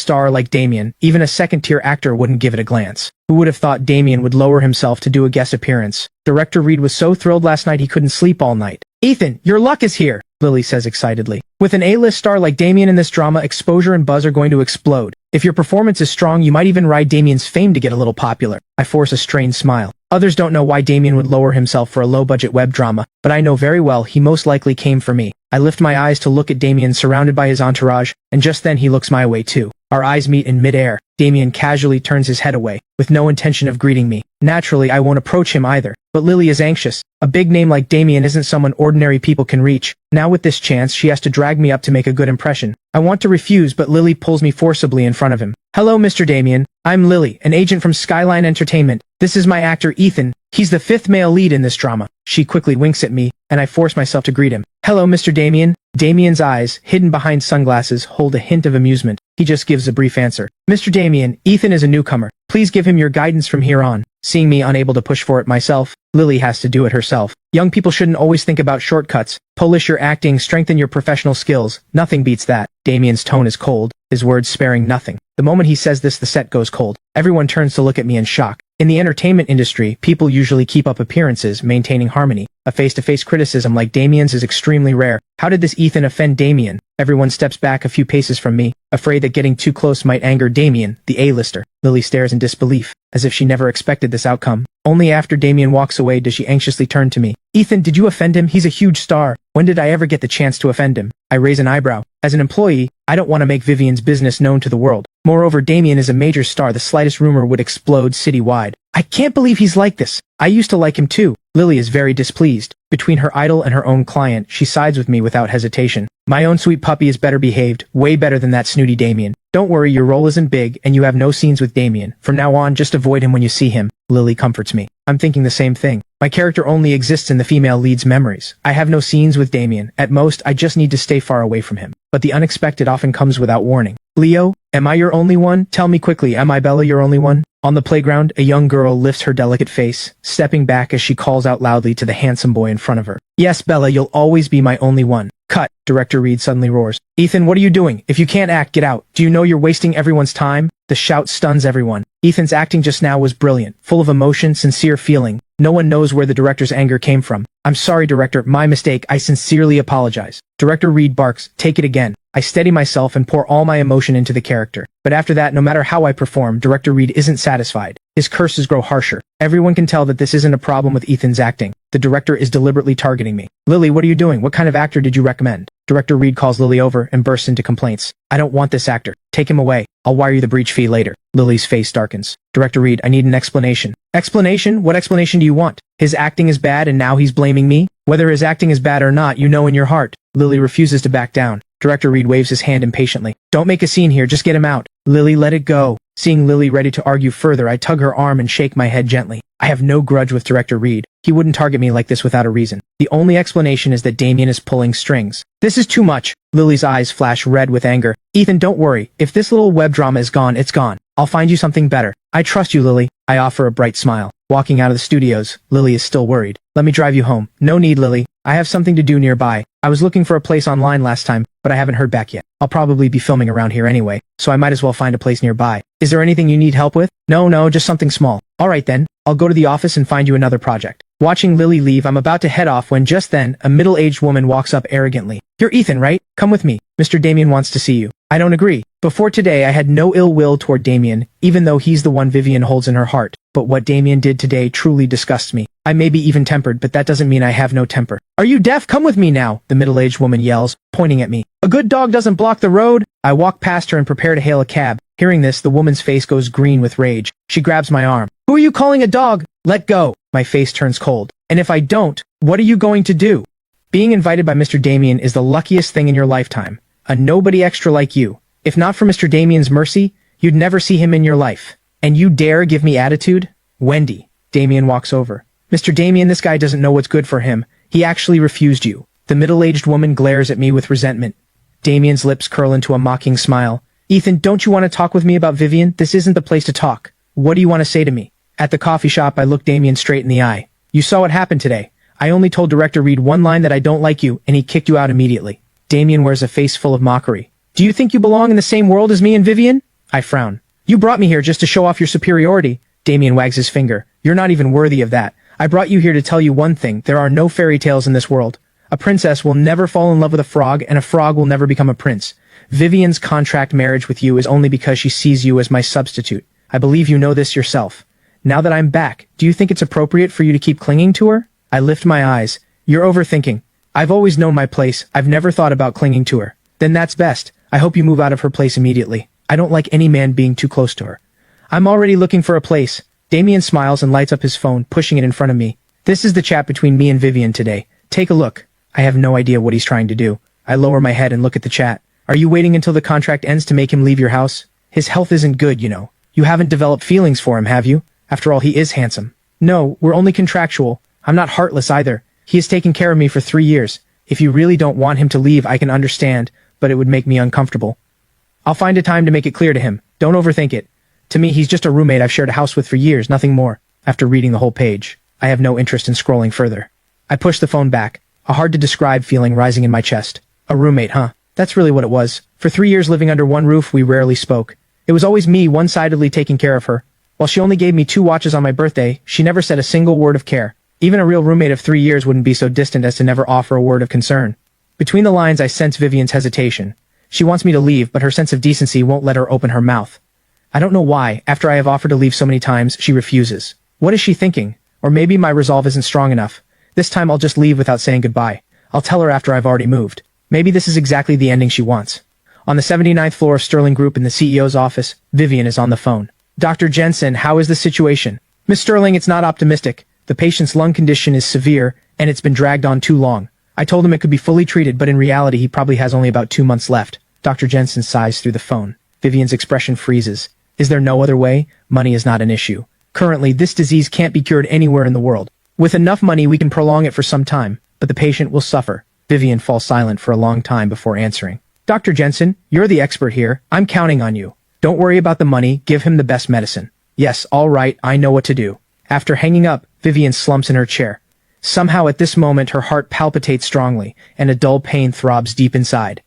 star like Damien, even a second-tier actor wouldn't give it a glance. Who would have thought Damien would lower himself to do a guest appearance? Director Reed was so thrilled last night he couldn't sleep all night. Ethan, your luck is here, Lily says excitedly. With an A-list star like Damien in this drama, exposure and buzz are going to explode. If your performance is strong, you might even ride Damien's fame to get a little popular. I force a strained smile. Others don't know why Damien would lower himself for a low-budget web drama, but I know very well he most likely came for me. I lift my eyes to look at Damien surrounded by his entourage, and just then he looks my way too. Our eyes meet in mid-air. Damien casually turns his head away, with no intention of greeting me. Naturally, I won't approach him either, but Lily is anxious. A big name like Damien isn't someone ordinary people can reach. Now with this chance, she has to drag me up to make a good impression. I want to refuse, but Lily pulls me forcibly in front of him. Hello, Mr. Damien. I'm Lily, an agent from Skyline Entertainment. This is my actor, Ethan. He's the 5th male lead in this drama. She quickly winks at me, and I force myself to greet him. Hello, Mr. Damien. Damien's eyes, hidden behind sunglasses, hold a hint of amusement. He just gives a brief answer. Mr. Damien, Ethan is a newcomer. Please give him your guidance from here on. Seeing me unable to push for it myself, Lily has to do it herself. Young people shouldn't always think about shortcuts. Polish your acting, strengthen your professional skills. Nothing beats that. Damien's tone is cold, his words sparing nothing. The moment he says this, the set goes cold. Everyone turns to look at me in shock. In the entertainment industry, people usually keep up appearances, maintaining harmony. A face-to-face criticism like Damien's is extremely rare. How did this Ethan offend Damien? Everyone steps back a few paces from me, afraid that getting too close might anger Damien, the A-lister. Lily stares in disbelief, as if she never expected this outcome. Only after Damien walks away does she anxiously turn to me. Ethan, did you offend him? He's a huge star. When did I ever get the chance to offend him? I raise an eyebrow. As an employee, I don't want to make Vivian's business known to the world. Moreover, Damien is a major star. The slightest rumor would explode citywide. I can't believe he's like this. I used to like him too. Lily is very displeased. Between her idol and her own client, she sides with me without hesitation. My own sweet puppy is better behaved, way better than that snooty Damien. Don't worry, your role isn't big, and you have no scenes with Damien. From now on, just avoid him when you see him. Lily comforts me. I'm thinking the same thing. My character only exists in the female lead's memories. I have no scenes with Damien. At most, I just need to stay far away from him. But the unexpected often comes without warning. Leo, am I your only one? Tell me quickly, am I Bella your only one? On the playground, a young girl lifts her delicate face, stepping back as she calls out loudly to the handsome boy in front of her. Yes, Bella, you'll always be my only one. Cut, Director Reed suddenly roars. Ethan, what are you doing? If you can't act, get out. Do you know you're wasting everyone's time? The shout stuns everyone. Ethan's acting just now was brilliant, full of emotion, sincere feeling. No one knows where the director's anger came from. I'm sorry, Director, my mistake. I sincerely apologize. Director Reed barks, take it again. I steady myself and pour all my emotion into the character. But after that, no matter how I perform, Director Reed isn't satisfied. His curses grow harsher. Everyone can tell that this isn't a problem with Ethan's acting. The director is deliberately targeting me. Lily, what are you doing? What kind of actor did you recommend? Director Reed calls Lily over and bursts into complaints. I don't want this actor. Take him away. I'll wire you the breach fee later. Lily's face darkens. Director Reed, I need an explanation. Explanation? What explanation do you want? His acting is bad and now he's blaming me? Whether his acting is bad or not, you know in your heart. Lily refuses to back down. Director Reed waves his hand impatiently. Don't make a scene here, just get him out. Lily, let it go. Seeing Lily ready to argue further, I tug her arm and shake my head gently. I have no grudge with Director Reed. He wouldn't target me like this without a reason. The only explanation is that Damien is pulling strings. This is too much. Lily's eyes flash red with anger. Ethan, don't worry. If this little web drama is gone, it's gone. I'll find you something better. I trust you, Lily. I offer a bright smile. Walking out of the studios, Lily is still worried. Let me drive you home. No need, Lily. I have something to do nearby. I was looking for a place online last time, but I haven't heard back yet. I'll probably be filming around here anyway, so I might as well find a place nearby. Is there anything you need help with? No, just something small. Alright then, I'll go to the office and find you another project. Watching Lily leave, I'm about to head off when just then, a middle-aged woman walks up arrogantly. You're Ethan, right? Come with me. Mr. Damien wants to see you. I don't agree. Before today, I had no ill will toward Damien, even though he's the one Vivian holds in her heart. but what Damien did today truly disgusts me. I may be even-tempered, but that doesn't mean I have no temper. Are you deaf? Come with me now, the middle-aged woman yells, pointing at me. A good dog doesn't block the road. I walk past her and prepare to hail a cab. Hearing this, the woman's face goes green with rage. She grabs my arm. Who are you calling a dog? Let go. My face turns cold. And if I don't, what are you going to do? Being invited by Mr. Damien is the luckiest thing in your lifetime. A nobody extra like you. If not for Mr. Damien's mercy, you'd never see him in your life. And you dare give me attitude? Wendy. Damien walks over. Mr. Damien, this guy doesn't know what's good for him. He actually refused you. The middle-aged woman glares at me with resentment. Damien's lips curl into a mocking smile. Ethan, don't you want to talk with me about Vivian? This isn't the place to talk. What do you want to say to me? At the coffee shop, I look Damien straight in the eye. You saw what happened today. I only told Director Reed one line that I don't like you, and he kicked you out immediately. Damien wears a face full of mockery. Do you think you belong in the same world as me and Vivian? I frown. You brought me here just to show off your superiority. Damien wags his finger. You're not even worthy of that. I brought you here to tell you one thing. There are no fairy tales in this world. A princess will never fall in love with a frog, and a frog will never become a prince. Vivian's contract marriage with you is only because she sees you as my substitute. I believe you know this yourself. Now that I'm back, do you think it's appropriate for you to keep clinging to her? I lift my eyes. You're overthinking. I've always known my place. I've never thought about clinging to her. Then that's best. I hope you move out of her place immediately. I don't like any man being too close to her. I'm already looking for a place. Damien smiles and lights up his phone, pushing it in front of me. This is the chat between me and Vivian today. Take a look. I have no idea what he's trying to do. I lower my head and look at the chat. Are you waiting until the contract ends to make him leave your house? His health isn't good, you know. You haven't developed feelings for him, have you? After all, he is handsome. No, we're only contractual. I'm not heartless either. He has taken care of me for 3 years. If you really don't want him to leave, I can understand, but it would make me uncomfortable. I'll find a time to make it clear to him. Don't overthink it. To me, he's just a roommate I've shared a house with for years, nothing more. After reading the whole page, I have no interest in scrolling further. I push the phone back, a hard-to-describe feeling rising in my chest. A roommate, huh? That's really what it was. For 3 years living under one roof, we rarely spoke. It was always me one-sidedly taking care of her. While she only gave me 2 watches on my birthday, she never said a single word of care. Even a real roommate of 3 years wouldn't be so distant as to never offer a word of concern. Between the lines, I sense Vivian's hesitation. She wants me to leave, but her sense of decency won't let her open her mouth. I don't know why, after I have offered to leave so many times, she refuses. What is she thinking? Or maybe my resolve isn't strong enough. This time I'll just leave without saying goodbye. I'll tell her after I've already moved. Maybe this is exactly the ending she wants. On the 79th floor of Sterling Group in the CEO's office, Vivian is on the phone. Dr. Jensen, how is the situation? Miss Sterling, it's not optimistic. The patient's lung condition is severe, and it's been dragged on too long. I told him it could be fully treated, but in reality he probably has only about 2 months left. Dr. Jensen sighs through the phone. Vivian's expression freezes. Is there no other way? Money is not an issue. Currently, this disease can't be cured anywhere in the world. With enough money, we can prolong it for some time, but the patient will suffer. Vivian falls silent for a long time before answering. Dr. Jensen, you're the expert here. I'm counting on you. Don't worry about the money. Give him the best medicine. Yes, all right, I know what to do. After hanging up, Vivian slumps in her chair. Somehow at this moment her heart palpitates strongly, and a dull pain throbs deep inside.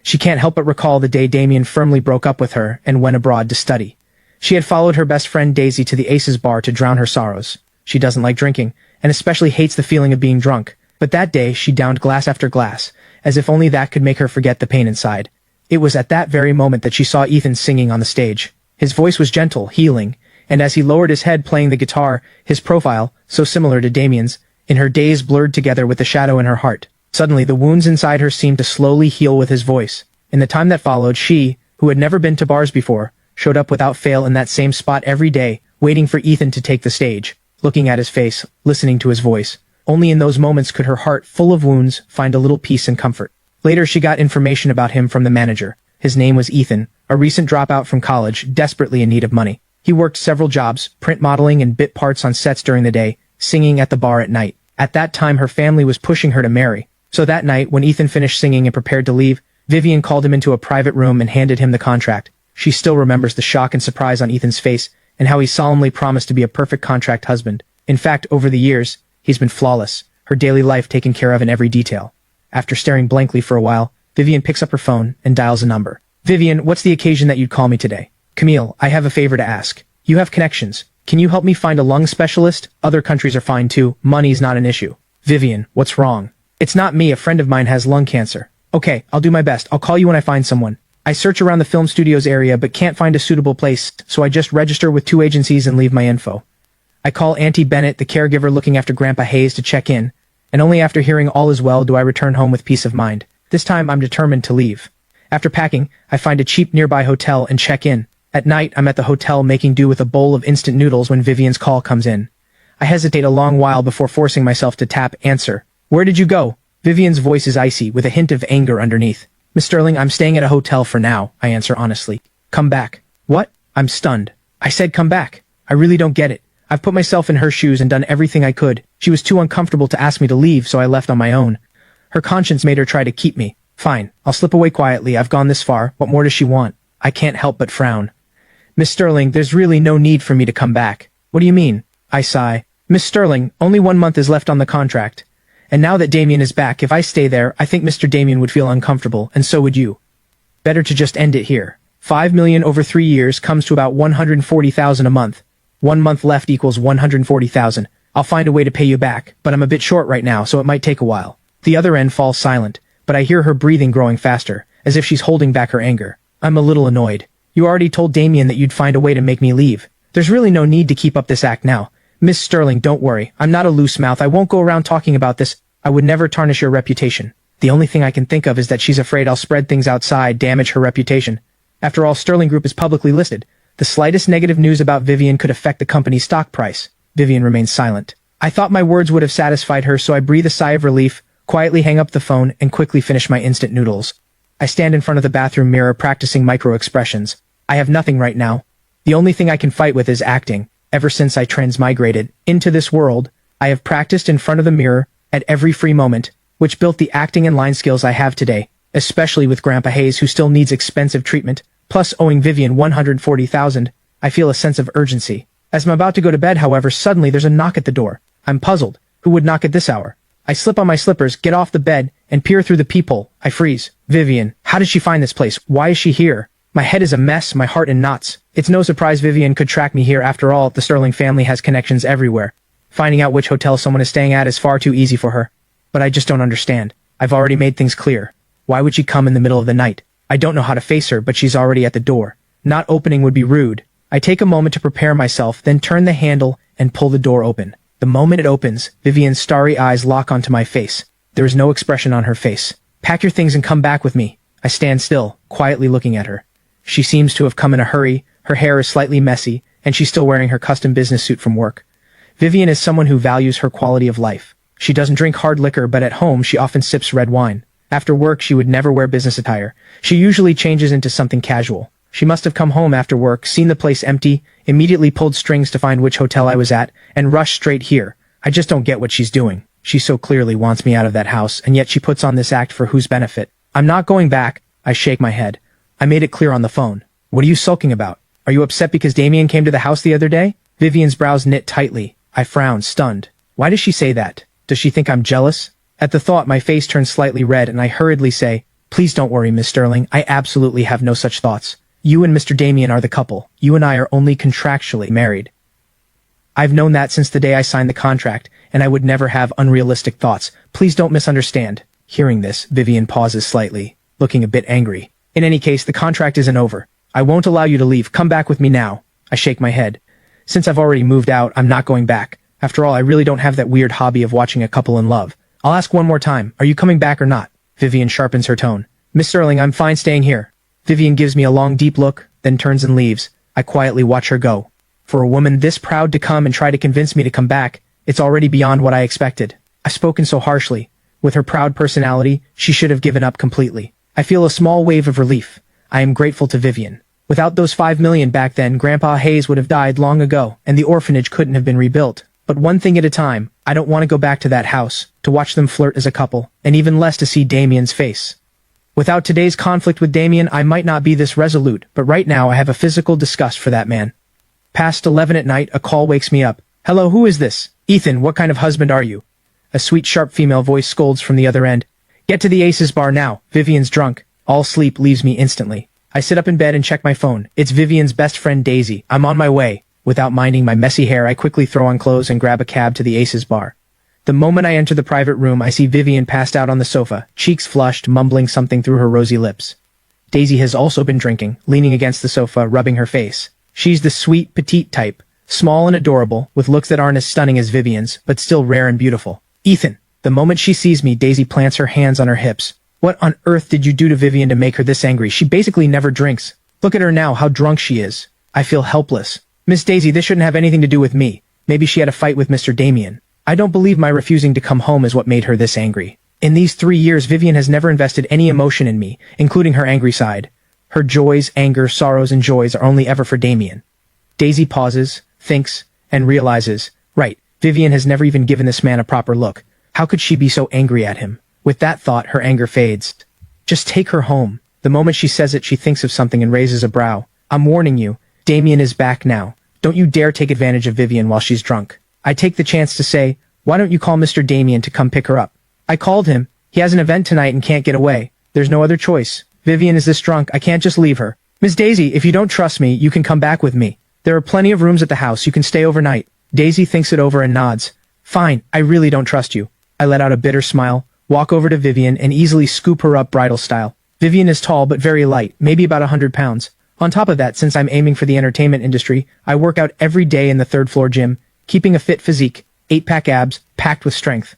She can't help but recall the day Damien firmly broke up with her and went abroad to study. She had followed her best friend Daisy to the Aces bar to drown her sorrows. She doesn't like drinking, and especially hates the feeling of being drunk. But that day she downed glass after glass, as if only that could make her forget the pain inside. It was at that very moment that she saw Ethan singing on the stage. His voice was gentle, healing, and as he lowered his head playing the guitar, his profile, so similar to Damien's, in her daze blurred together with the shadow in her heart. Suddenly, the wounds inside her seemed to slowly heal with his voice. In the time that followed, she, who had never been to bars before, showed up without fail in that same spot every day, waiting for Ethan to take the stage, looking at his face, listening to his voice. Only in those moments could her heart, full of wounds, find a little peace and comfort. Later she got information about him from the manager. His name was Ethan, a recent dropout from college, desperately in need of money. He worked several jobs, print modeling and bit parts on sets during the day, singing at the bar at night. At that time her family was pushing her to marry. So that night, when Ethan finished singing and prepared to leave, Vivian called him into a private room and handed him the contract. She still remembers the shock and surprise on Ethan's face, and how he solemnly promised to be a perfect contract husband. In fact, over the years, he's been flawless, her daily life taken care of in every detail. After staring blankly for a while, Vivian picks up her phone and dials a number. Vivian, what's the occasion that you'd call me today? Camille, I have a favor to ask. You have connections. Can you help me find a lung specialist? Other countries are fine too. Money's not an issue. Vivian, what's wrong? It's not me, a friend of mine has lung cancer. Okay, I'll do my best. I'll call you when I find someone. I search around the film studios area but can't find a suitable place, so I just register with 2 agencies and leave my info. I call Auntie Bennett, the caregiver looking after Grandpa Hayes, to check in, and only after hearing all is well do I return home with peace of mind. This time I'm determined to leave. After packing, I find a cheap nearby hotel and check in. At night, I'm at the hotel making do with a bowl of instant noodles when Vivian's call comes in. I hesitate a long while before forcing myself to tap answer. "Where did you go?" Vivian's voice is icy, with a hint of anger underneath. "Miss Sterling, I'm staying at a hotel for now," I answer honestly. "Come back." "What?" I'm stunned. I said come back. I really don't get it. I've put myself in her shoes and done everything I could. She was too uncomfortable to ask me to leave, so I left on my own. Her conscience made her try to keep me. Fine, I'll slip away quietly. I've gone this far. What more does she want? I can't help but frown. "Miss Sterling, there's really no need for me to come back." "What do you mean?" I sigh. "Miss Sterling, only 1 month is left on the contract. And now that Damien is back, if I stay there, I think Mr. Damien would feel uncomfortable, and so would you. Better to just end it here. 5 million over 3 years comes to about 140,000 a month. 1 month left equals 140,000. I'll find a way to pay you back, but I'm a bit short right now, so it might take a while." The other end falls silent, but I hear her breathing growing faster, as if she's holding back her anger. I'm a little annoyed. "You already told Damien that you'd find a way to make me leave. There's really no need to keep up this act now. Miss Sterling, don't worry. I'm not a loose mouth. I won't go around talking about this. I would never tarnish your reputation. The only thing I can think of is that she's afraid I'll spread things outside, damage her reputation. After all, Sterling Group is publicly listed. The slightest negative news about Vivian could affect the company's stock price." Vivian remains silent. I thought my words would have satisfied her, so I breathe a sigh of relief, quietly hang up the phone, and quickly finish my instant noodles. I stand in front of the bathroom mirror practicing micro-expressions. I have nothing right now. The only thing I can fight with is acting. Ever since I transmigrated into this world, I have practiced in front of the mirror at every free moment, which built the acting and line skills I have today, especially with Grandpa Hayes, who still needs expensive treatment, plus owing Vivian 140,000. I feel a sense of urgency. As I'm about to go to bed, however, suddenly there's a knock at the door. I'm puzzled. Who would knock at this hour? I slip on my slippers, get off the bed, and peer through the peephole. I freeze. Vivian. How did she find this place? Why is she here? My head is a mess, my heart in knots. It's no surprise Vivian could track me here. After all, the Sterling family has connections everywhere. Finding out which hotel someone is staying at is far too easy for her. But I just don't understand. I've already made things clear. Why would she come in the middle of the night? I don't know how to face her, but she's already at the door. Not opening would be rude. I take a moment to prepare myself, then turn the handle and pull the door open. The moment it opens, Vivian's starry eyes lock onto my face. There is no expression on her face. "Pack your things and come back with me." I stand still, quietly looking at her. She seems to have come in a hurry. Her hair is slightly messy, and she's still wearing her custom business suit from work. Vivian is someone who values her quality of life. She doesn't drink hard liquor, but at home she often sips red wine. After work, she would never wear business attire. She usually changes into something casual. She must have come home after work, seen the place empty, immediately pulled strings to find which hotel I was at, and rushed straight here. I just don't get what she's doing. She so clearly wants me out of that house, and yet she puts on this act for whose benefit? I'm not going back. I shake my head. I made it clear on the phone. What are you sulking about? Are you upset because Damien came to the house the other day? Vivian's brows knit tightly. I frown, stunned. Why does she say that? Does she think I'm jealous? At the thought, my face turns slightly red, and I hurriedly say, "Please don't worry, Miss Sterling. I absolutely have no such thoughts. You and Mr. Damien are the couple. You and I are only contractually married. I've known that since the day I signed the contract, and I would never have unrealistic thoughts. Please don't misunderstand." Hearing this, Vivian pauses slightly, looking a bit angry. "In any case, the contract isn't over. I won't allow you to leave. Come back with me now." I shake my head. Since I've already moved out, I'm not going back. After all, I really don't have that weird hobby of watching a couple in love. I'll ask one more time. Are you coming back or not? Vivian sharpens her tone. "Miss Sterling, I'm fine staying here." Vivian gives me a long, deep look, then turns and leaves. I quietly watch her go. For a woman this proud to come and try to convince me to come back, it's already beyond what I expected. I've spoken so harshly. With her proud personality, she should have given up completely. I feel a small wave of relief. I am grateful to Vivian. Without those 5 million back then, Grandpa Hayes would have died long ago, and the orphanage couldn't have been rebuilt. But one thing at a time. I don't want to go back to that house, to watch them flirt as a couple, and even less to see Damien's face. Without today's conflict with Damien, I might not be this resolute, but right now I have a physical disgust for that man. Past 11 at night, a call wakes me up. "Hello, who is this?" "Ethan, what kind of husband are you?" A sweet, sharp female voice scolds from the other end. "Get to the Aces bar now. Vivian's drunk." All sleep leaves me instantly. I sit up in bed and check my phone. It's Vivian's best friend Daisy. I'm on my way. Without minding my messy hair, I quickly throw on clothes and grab a cab to the Aces bar. The moment I enter the private room, I see Vivian passed out on the sofa, cheeks flushed, mumbling something through her rosy lips. Daisy has also been drinking, leaning against the sofa, rubbing her face. She's the sweet, petite type, small and adorable, with looks that aren't as stunning as Vivian's, but still rare and beautiful. Ethan. The moment she sees me, Daisy plants her hands on her hips. What on earth did you do to Vivian to make her this angry? She basically never drinks. Look at her now, how drunk she is. I feel helpless. Miss Daisy, this shouldn't have anything to do with me. Maybe she had a fight with Mr. Damien. I don't believe my refusing to come home is what made her this angry. In these 3 years, Vivian has never invested any emotion in me, including her angry side. Her joys, anger, sorrows, and joys are only ever for Damien. Daisy pauses, thinks, and realizes, right, Vivian has never even given this man a proper look. How could she be so angry at him? With that thought, her anger fades. Just take her home. The moment she says it, she thinks of something and raises a brow. I'm warning you, Damien is back now. Don't you dare take advantage of Vivian while she's drunk. I take the chance to say, why don't you call Mr. Damien to come pick her up? I called him. He has an event tonight and can't get away. There's no other choice. Vivian is this drunk, I can't just leave her. Miss Daisy, if you don't trust me, you can come back with me. There are plenty of rooms at the house, you can stay overnight. Daisy thinks it over and nods. Fine, I really don't trust you. I let out a bitter smile, walk over to Vivian, and easily scoop her up bridal style. Vivian is tall but very light, maybe about 100 pounds. On top of that, since I'm aiming for the entertainment industry, I work out every day in the third-floor gym, keeping a fit physique, 8-pack abs, packed with strength.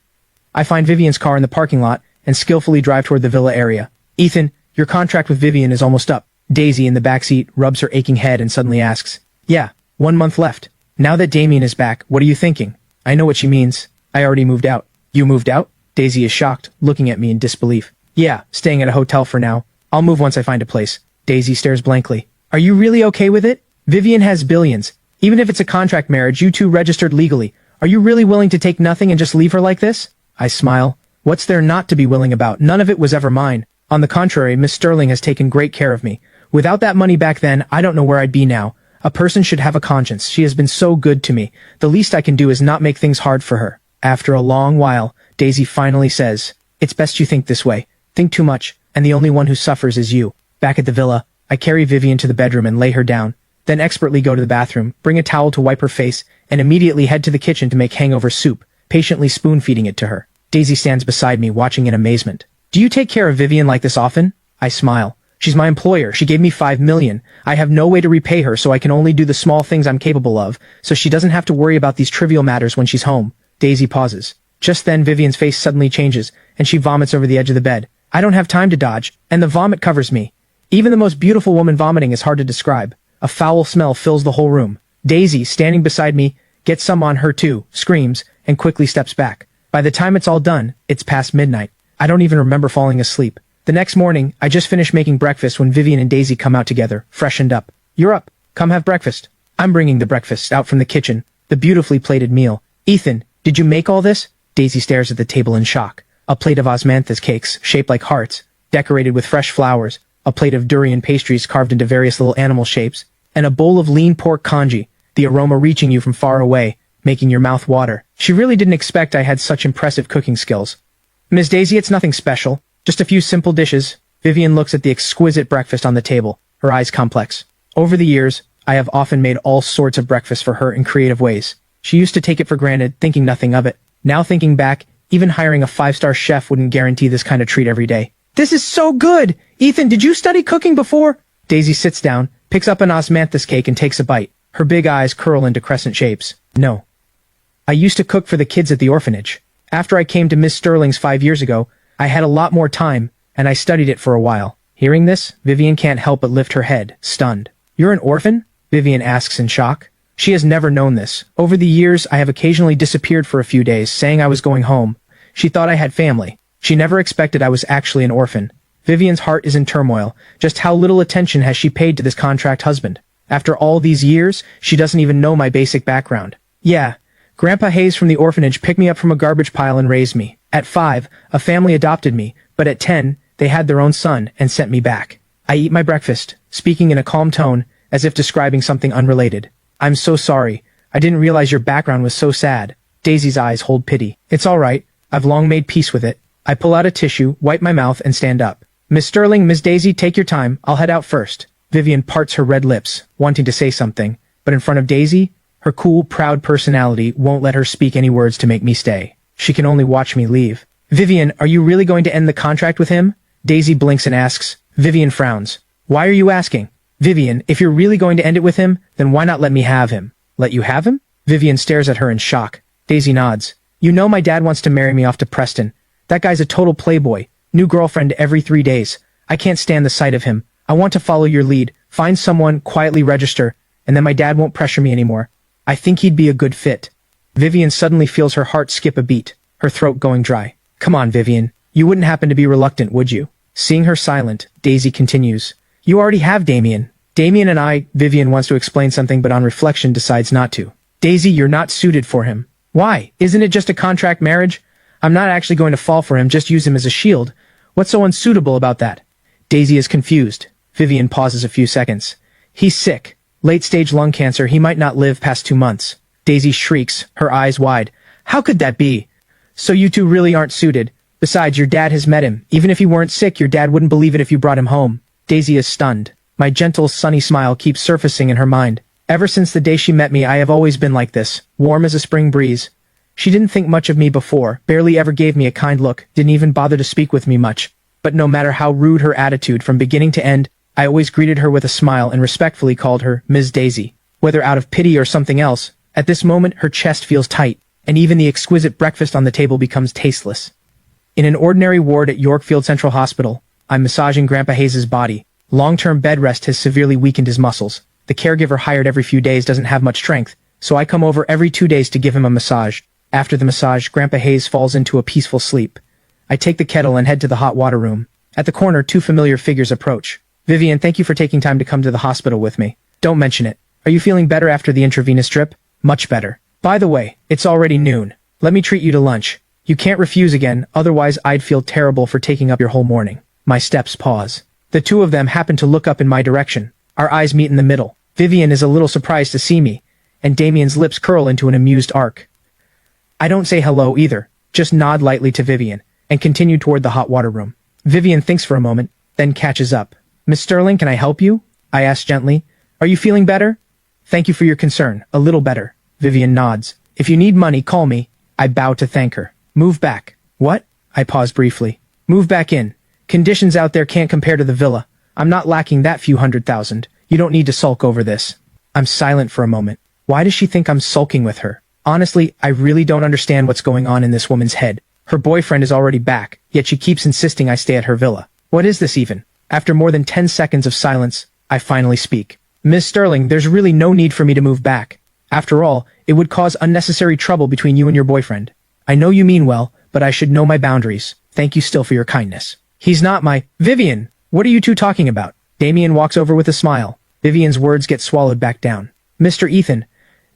I find Vivian's car in the parking lot and skillfully drive toward the villa area. Ethan, your contract with Vivian is almost up. Daisy, in the backseat, rubs her aching head and suddenly asks, yeah, 1 month left. Now that Damien is back, what are you thinking? I know what she means. I already moved out. You moved out? Daisy is shocked, looking at me in disbelief. Yeah, staying at a hotel for now. I'll move once I find a place. Daisy stares blankly. Are you really okay with it? Vivian has billions. Even if it's a contract marriage, you two registered legally. Are you really willing to take nothing and just leave her like this? I smile. What's there not to be willing about? None of it was ever mine. On the contrary, Miss Sterling has taken great care of me. Without that money back then, I don't know where I'd be now. A person should have a conscience. She has been so good to me. The least I can do is not make things hard for her. After a long while, Daisy finally says, it's best you think this way. Think too much, and the only one who suffers is you. Back at the villa, I carry Vivian to the bedroom and lay her down, then expertly go to the bathroom, bring a towel to wipe her face, and immediately head to the kitchen to make hangover soup, patiently spoon-feeding it to her. Daisy stands beside me, watching in amazement. Do you take care of Vivian like this often? I smile. She's my employer. She gave me $5 million. I have no way to repay her, so I can only do the small things I'm capable of, so she doesn't have to worry about these trivial matters when she's home. Daisy pauses. Just then, Vivian's face suddenly changes, and she vomits over the edge of the bed. I don't have time to dodge, and the vomit covers me. Even the most beautiful woman vomiting is hard to describe. A foul smell fills the whole room. Daisy, standing beside me, gets some on her too, screams, and quickly steps back. By the time it's all done, it's past midnight. I don't even remember falling asleep. The next morning, I just finished making breakfast when Vivian and Daisy come out together, freshened up. You're up. Come have breakfast. I'm bringing the breakfast out from the kitchen, the beautifully plated meal. Ethan, did you make all this? Daisy stares at the table in shock. A plate of osmanthus cakes, shaped like hearts, decorated with fresh flowers, a plate of durian pastries carved into various little animal shapes, and a bowl of lean pork congee, the aroma reaching you from far away, making your mouth water. She really didn't expect I had such impressive cooking skills. Miss Daisy, it's nothing special. Just a few simple dishes. Vivian looks at the exquisite breakfast on the table, her eyes complex. Over the years, I have often made all sorts of breakfast for her in creative ways. She used to take it for granted, thinking nothing of it. Now thinking back, even hiring a 5-star chef wouldn't guarantee this kind of treat every day. This is so good! Ethan, did you study cooking before? Daisy sits down, picks up an osmanthus cake and takes a bite. Her big eyes curl into crescent shapes. No. I used to cook for the kids at the orphanage. After I came to Miss Sterling's 5 years ago, I had a lot more time, and I studied it for a while. Hearing this, Vivian can't help but lift her head, stunned. You're an orphan? Vivian asks in shock. She has never known this. Over the years, I have occasionally disappeared for a few days, saying I was going home. She thought I had family. She never expected I was actually an orphan. Vivian's heart is in turmoil. Just how little attention has she paid to this contract husband? After all these years, she doesn't even know my basic background. Yeah, Grandpa Hayes from the orphanage picked me up from a garbage pile and raised me. At 5, a family adopted me, but at 10, they had their own son and sent me back. I eat my breakfast, speaking in a calm tone, as if describing something unrelated. I'm so sorry. I didn't realize your background was so sad. Daisy's eyes hold pity. It's all right. I've long made peace with it. I pull out a tissue, wipe my mouth, and stand up. Miss Sterling, Miss Daisy, take your time. I'll head out first. Vivian parts her red lips, wanting to say something, but in front of Daisy, her cool, proud personality won't let her speak any words to make me stay. She can only watch me leave. Vivian, are you really going to end the contract with him? Daisy blinks and asks. Vivian frowns. Why are you asking? Vivian, if you're really going to end it with him, then why not let me have him? Let you have him? Vivian stares at her in shock. Daisy nods. You know my dad wants to marry me off to Preston. That guy's a total playboy. New girlfriend every 3 days. I can't stand the sight of him. I want to follow your lead, find someone, quietly register, and then my dad won't pressure me anymore. I think he'd be a good fit. Vivian suddenly feels her heart skip a beat, her throat going dry. Come on, Vivian. You wouldn't happen to be reluctant, would you? Seeing her silent, Daisy continues. You already have Damien. Damien and I, Vivian wants to explain something but on reflection decides not to. Daisy, you're not suited for him. Why? Isn't it just a contract marriage? I'm not actually going to fall for him, just use him as a shield. What's so unsuitable about that? Daisy is confused. Vivian pauses a few seconds. He's sick. Late-stage lung cancer, he might not live past 2 months. Daisy shrieks, her eyes wide. How could that be? So you two really aren't suited. Besides, your dad has met him. Even if he weren't sick, your dad wouldn't believe it if you brought him home. Daisy is stunned. My gentle, sunny smile keeps surfacing in her mind. Ever since the day she met me, I have always been like this, warm as a spring breeze. She didn't think much of me before, barely ever gave me a kind look, didn't even bother to speak with me much. But no matter how rude her attitude from beginning to end, I always greeted her with a smile and respectfully called her Ms. Daisy. Whether out of pity or something else, at this moment her chest feels tight, and even the exquisite breakfast on the table becomes tasteless. In an ordinary ward at Yorkfield Central Hospital, I'm massaging Grandpa Hayes' body. Long-term bed rest has severely weakened his muscles. The caregiver hired every few days doesn't have much strength, so I come over every 2 days to give him a massage. After the massage, Grandpa Hayes falls into a peaceful sleep. I take the kettle and head to the hot water room. At the corner, 2 familiar figures approach. Vivian, thank you for taking time to come to the hospital with me. Don't mention it. Are you feeling better after the intravenous drip? Much better. By the way, it's already noon. Let me treat you to lunch. You can't refuse again, otherwise I'd feel terrible for taking up your whole morning. My steps pause. The 2 of them happen to look up in my direction. Our eyes meet in the middle. Vivian is a little surprised to see me, and Damien's lips curl into an amused arc. I don't say hello either, just nod lightly to Vivian, and continue toward the hot water room. Vivian thinks for a moment, then catches up. Miss Sterling, can I help you? I ask gently. Are you feeling better? Thank you for your concern, a little better. Vivian nods. If you need money, call me. I bow to thank her. Move back. What? I pause briefly. Move back in. Conditions out there can't compare to the villa. I'm not lacking that few $100,000. You don't need to sulk over this. I'm silent for a moment. Why does she think I'm sulking with her? Honestly, I really don't understand what's going on in this woman's head. Her boyfriend is already back, yet she keeps insisting I stay at her villa. What is this even? After more than 10 seconds of silence, I finally speak. Miss Sterling, there's really no need for me to move back. After all, it would cause unnecessary trouble between you and your boyfriend. I know you mean well, but I should know my boundaries. Thank you still for your kindness. He's not my— Vivian, what are you two talking about? Damien walks over with a smile. Vivian's words get swallowed back down. Mr. Ethan,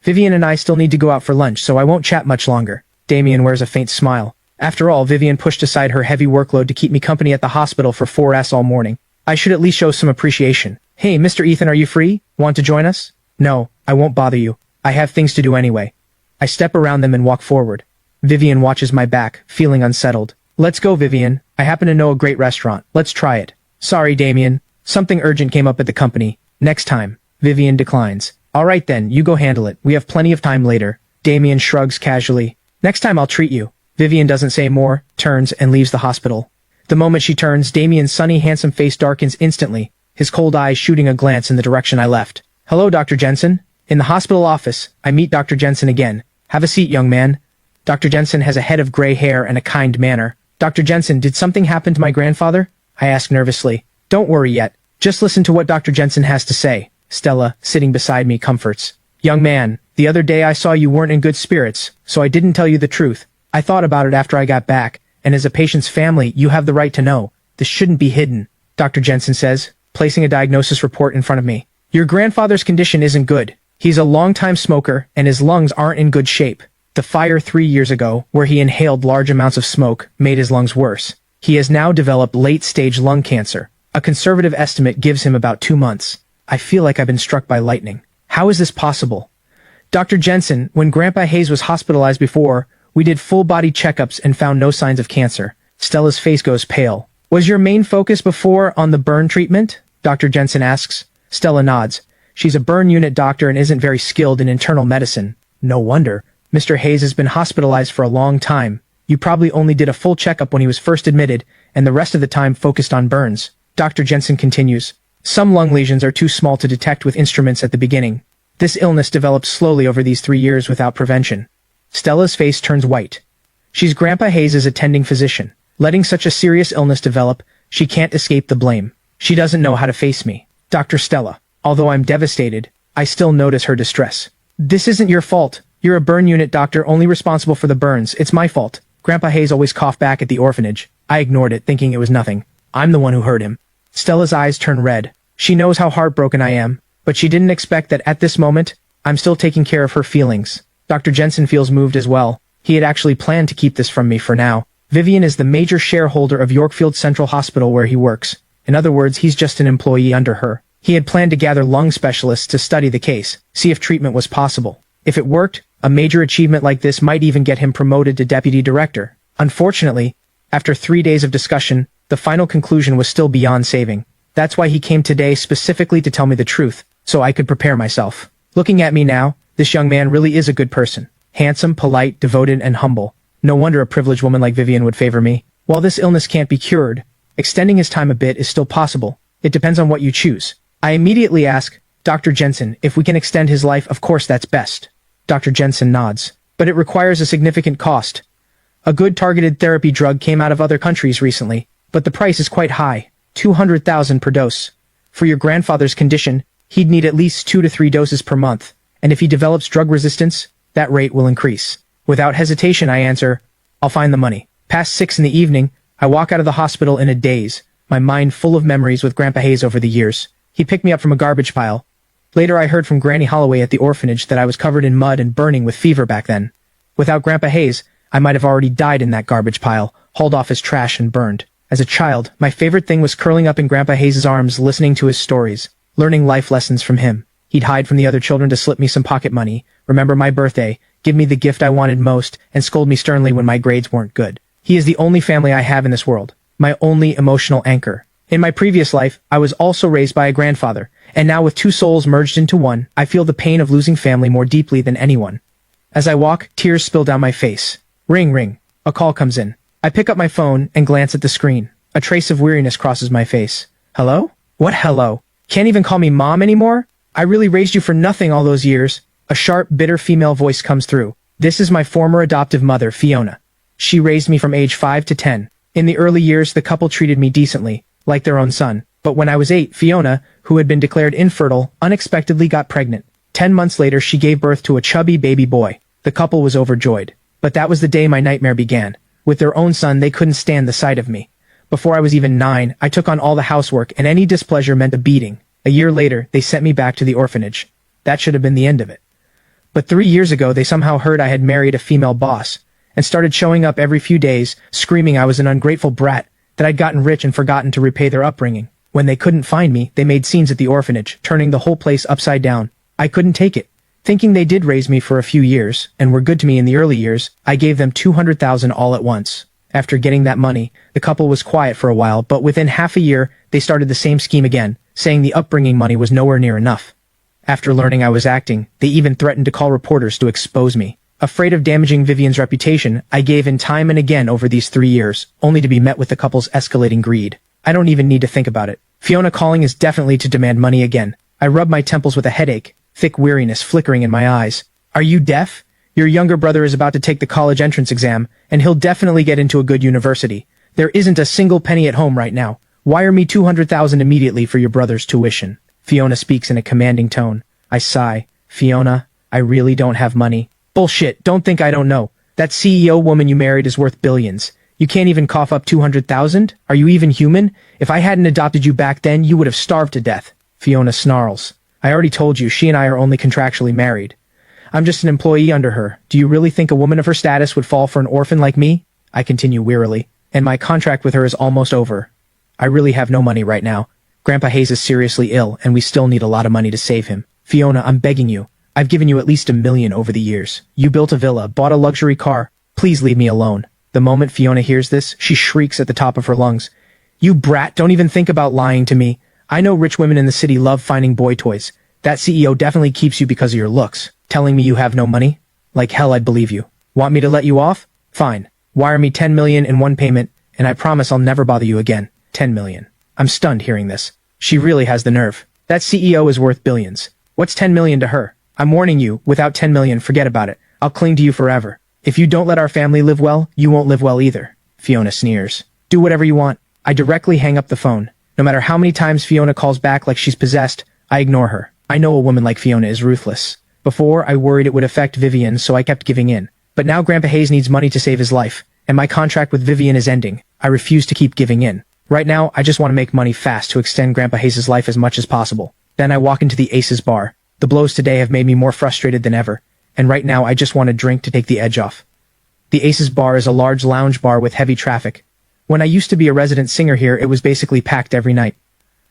Vivian and I still need to go out for lunch, so I won't chat much longer. Damien wears a faint smile. After all, Vivian pushed aside her heavy workload to keep me company at the hospital for 4S all morning. I should at least show some appreciation. Hey, Mr. Ethan, are you free? Want to join us? No, I won't bother you. I have things to do anyway. I step around them and walk forward. Vivian watches my back, feeling unsettled. Let's go, Vivian. I happen to know a great restaurant. Let's try it. Sorry, Damien. Something urgent came up at the company. Next time. Vivian declines. All right then, you go handle it. We have plenty of time later. Damien shrugs casually. Next time I'll treat you. Vivian doesn't say more, turns, and leaves the hospital. The moment she turns, Damien's sunny, handsome face darkens instantly, his cold eyes shooting a glance in the direction I left. Hello, Dr. Jensen. In the hospital office, I meet Dr. Jensen again. Have a seat, young man. Dr. Jensen has a head of gray hair and a kind manner. Dr. Jensen, did something happen to my grandfather? I ask nervously. Don't worry yet. Just listen to what Dr. Jensen has to say. Stella, sitting beside me, comforts. Young man, the other day I saw you weren't in good spirits, so I didn't tell you the truth. I thought about it after I got back, and as a patient's family, you have the right to know. This shouldn't be hidden, Dr. Jensen says, placing a diagnosis report in front of me. Your grandfather's condition isn't good. He's a long-time smoker, and his lungs aren't in good shape. The fire 3 years ago, where he inhaled large amounts of smoke, made his lungs worse. He has now developed late-stage lung cancer. A conservative estimate gives him about 2 months. I feel like I've been struck by lightning. How is this possible? Dr. Jensen, when Grandpa Hayes was hospitalized before, we did full-body checkups and found no signs of cancer. Stella's face goes pale. Was your main focus before on the burn treatment? Dr. Jensen asks. Stella nods. She's a burn unit doctor and isn't very skilled in internal medicine. No wonder. Mr. Hayes has been hospitalized for a long time. You probably only did a full checkup when he was first admitted, and the rest of the time focused on burns. Dr. Jensen continues. Some lung lesions are too small to detect with instruments at the beginning. This illness developed slowly over these 3 years without prevention. Stella's face turns white. She's Grandpa Hayes' attending physician. Letting such a serious illness develop, she can't escape the blame. She doesn't know how to face me. Dr. Stella. Although I'm devastated, I still notice her distress. This isn't your fault. You're a burn unit doctor only responsible for the burns. It's my fault. Grandpa Hayes always coughed back at the orphanage. I ignored it, thinking it was nothing. I'm the one who hurt him. Stella's eyes turn red. She knows how heartbroken I am, but she didn't expect that at this moment, I'm still taking care of her feelings. Dr. Jensen feels moved as well. He had actually planned to keep this from me for now. Vivian is the major shareholder of Yorkfield Central Hospital where he works. In other words, he's just an employee under her. He had planned to gather lung specialists to study the case, see if treatment was possible. If it worked, a major achievement like this might even get him promoted to deputy director. Unfortunately, after 3 days of discussion, the final conclusion was still beyond saving. That's why he came today specifically to tell me the truth, so I could prepare myself. Looking at me now, this young man really is a good person. Handsome, polite, devoted, and humble. No wonder a privileged woman like Vivian would favor me. While this illness can't be cured, extending his time a bit is still possible. It depends on what you choose. I immediately ask, Dr. Jensen, if we can extend his life, of course that's best. Dr. Jensen nods. But it requires a significant cost. A good targeted therapy drug came out of other countries recently, but the price is quite high. 200,000 per dose. For your grandfather's condition, he'd need at least 2 to 3 doses per month, and if he develops drug resistance, that rate will increase. Without hesitation, I answer, I'll find the money. Past 6 in the evening, I walk out of the hospital in a daze, my mind full of memories with Grandpa Hayes over the years. He picked me up from a garbage pile. Later I heard from Granny Holloway at the orphanage that I was covered in mud and burning with fever back then. Without Grandpa Hayes, I might have already died in that garbage pile, hauled off as trash and burned. As a child, my favorite thing was curling up in Grandpa Hayes' arms listening to his stories, learning life lessons from him. He'd hide from the other children to slip me some pocket money, remember my birthday, give me the gift I wanted most, and scold me sternly when my grades weren't good. He is the only family I have in this world, my only emotional anchor. In my previous life, I was also raised by a grandfather, and now with 2 souls merged into one, I feel the pain of losing family more deeply than anyone. As I walk, tears spill down my face. Ring, ring. A call comes in. I pick up my phone and glance at the screen. A trace of weariness crosses my face. Hello? What hello? Can't even call me mom anymore? I really raised you for nothing all those years. A sharp, bitter female voice comes through. This is my former adoptive mother, Fiona. She raised me from age 5 to 10. In the early years, the couple treated me decently, like their own son. But when I was 8, Fiona, who had been declared infertile, unexpectedly got pregnant. 10 months later, she gave birth to a chubby baby boy. The couple was overjoyed. But that was the day my nightmare began. With their own son, they couldn't stand the sight of me. Before I was even 9, I took on all the housework, and any displeasure meant a beating. A year later, they sent me back to the orphanage. That should have been the end of it. But 3 years ago, they somehow heard I had married a female boss, and started showing up every few days, screaming I was an ungrateful brat, that I'd gotten rich and forgotten to repay their upbringing. When they couldn't find me, they made scenes at the orphanage, turning the whole place upside down. I couldn't take it. Thinking they did raise me for a few years, and were good to me in the early years, I gave them 200,000 all at once. After getting that money, the couple was quiet for a while, but within half a year, they started the same scheme again, saying the upbringing money was nowhere near enough. After learning I was acting, they even threatened to call reporters to expose me. Afraid of damaging Vivian's reputation, I gave in time and again over these 3 years, only to be met with the couple's escalating greed. I don't even need to think about it. Fiona calling is definitely to demand money again. I rub my temples with a headache, thick weariness flickering in my eyes. Are you deaf? Your younger brother is about to take the college entrance exam, and he'll definitely get into a good university. There isn't a single penny at home right now. Wire me 200,000 immediately for your brother's tuition. Fiona speaks in a commanding tone. I sigh. Fiona, I really don't have money. Bullshit, don't think I don't know. That CEO woman you married is worth billions. You can't even cough up 200,000? Are you even human? If I hadn't adopted you back then, you would have starved to death. Fiona snarls. I already told you, she and I are only contractually married. I'm just an employee under her. Do you really think a woman of her status would fall for an orphan like me? I continue wearily. And my contract with her is almost over. I really have no money right now. Grandpa Hayes is seriously ill, and we still need a lot of money to save him. Fiona, I'm begging you. I've given you at least $1 million over the years. You built a villa, bought a luxury car. Please leave me alone. The moment Fiona hears this, she shrieks at the top of her lungs. You brat, don't even think about lying to me. I know rich women in the city love finding boy toys. That CEO definitely keeps you because of your looks. Telling me you have no money? Like hell I'd believe you. Want me to let you off? Fine. Wire me 10 million in one payment, and I promise I'll never bother you again. 10 million. I'm stunned hearing this. She really has the nerve. That CEO is worth billions. What's 10 million to her? I'm warning you, without 10 million, forget about it. I'll cling to you forever. If you don't let our family live well, you won't live well either. Fiona sneers. Do whatever you want. I directly hang up the phone. No matter how many times Fiona calls back like she's possessed, I ignore her. I know a woman like Fiona is ruthless. Before, I worried it would affect Vivian, so I kept giving in. But now Grandpa Hayes needs money to save his life, and my contract with Vivian is ending. I refuse to keep giving in. Right now, I just want to make money fast to extend Grandpa Hayes' life as much as possible. Then I walk into the Aces bar. The blows today have made me more frustrated than ever, and right now I just want a drink to take the edge off. The Aces bar is a large lounge bar with heavy traffic. When I used to be a resident singer here, it was basically packed every night.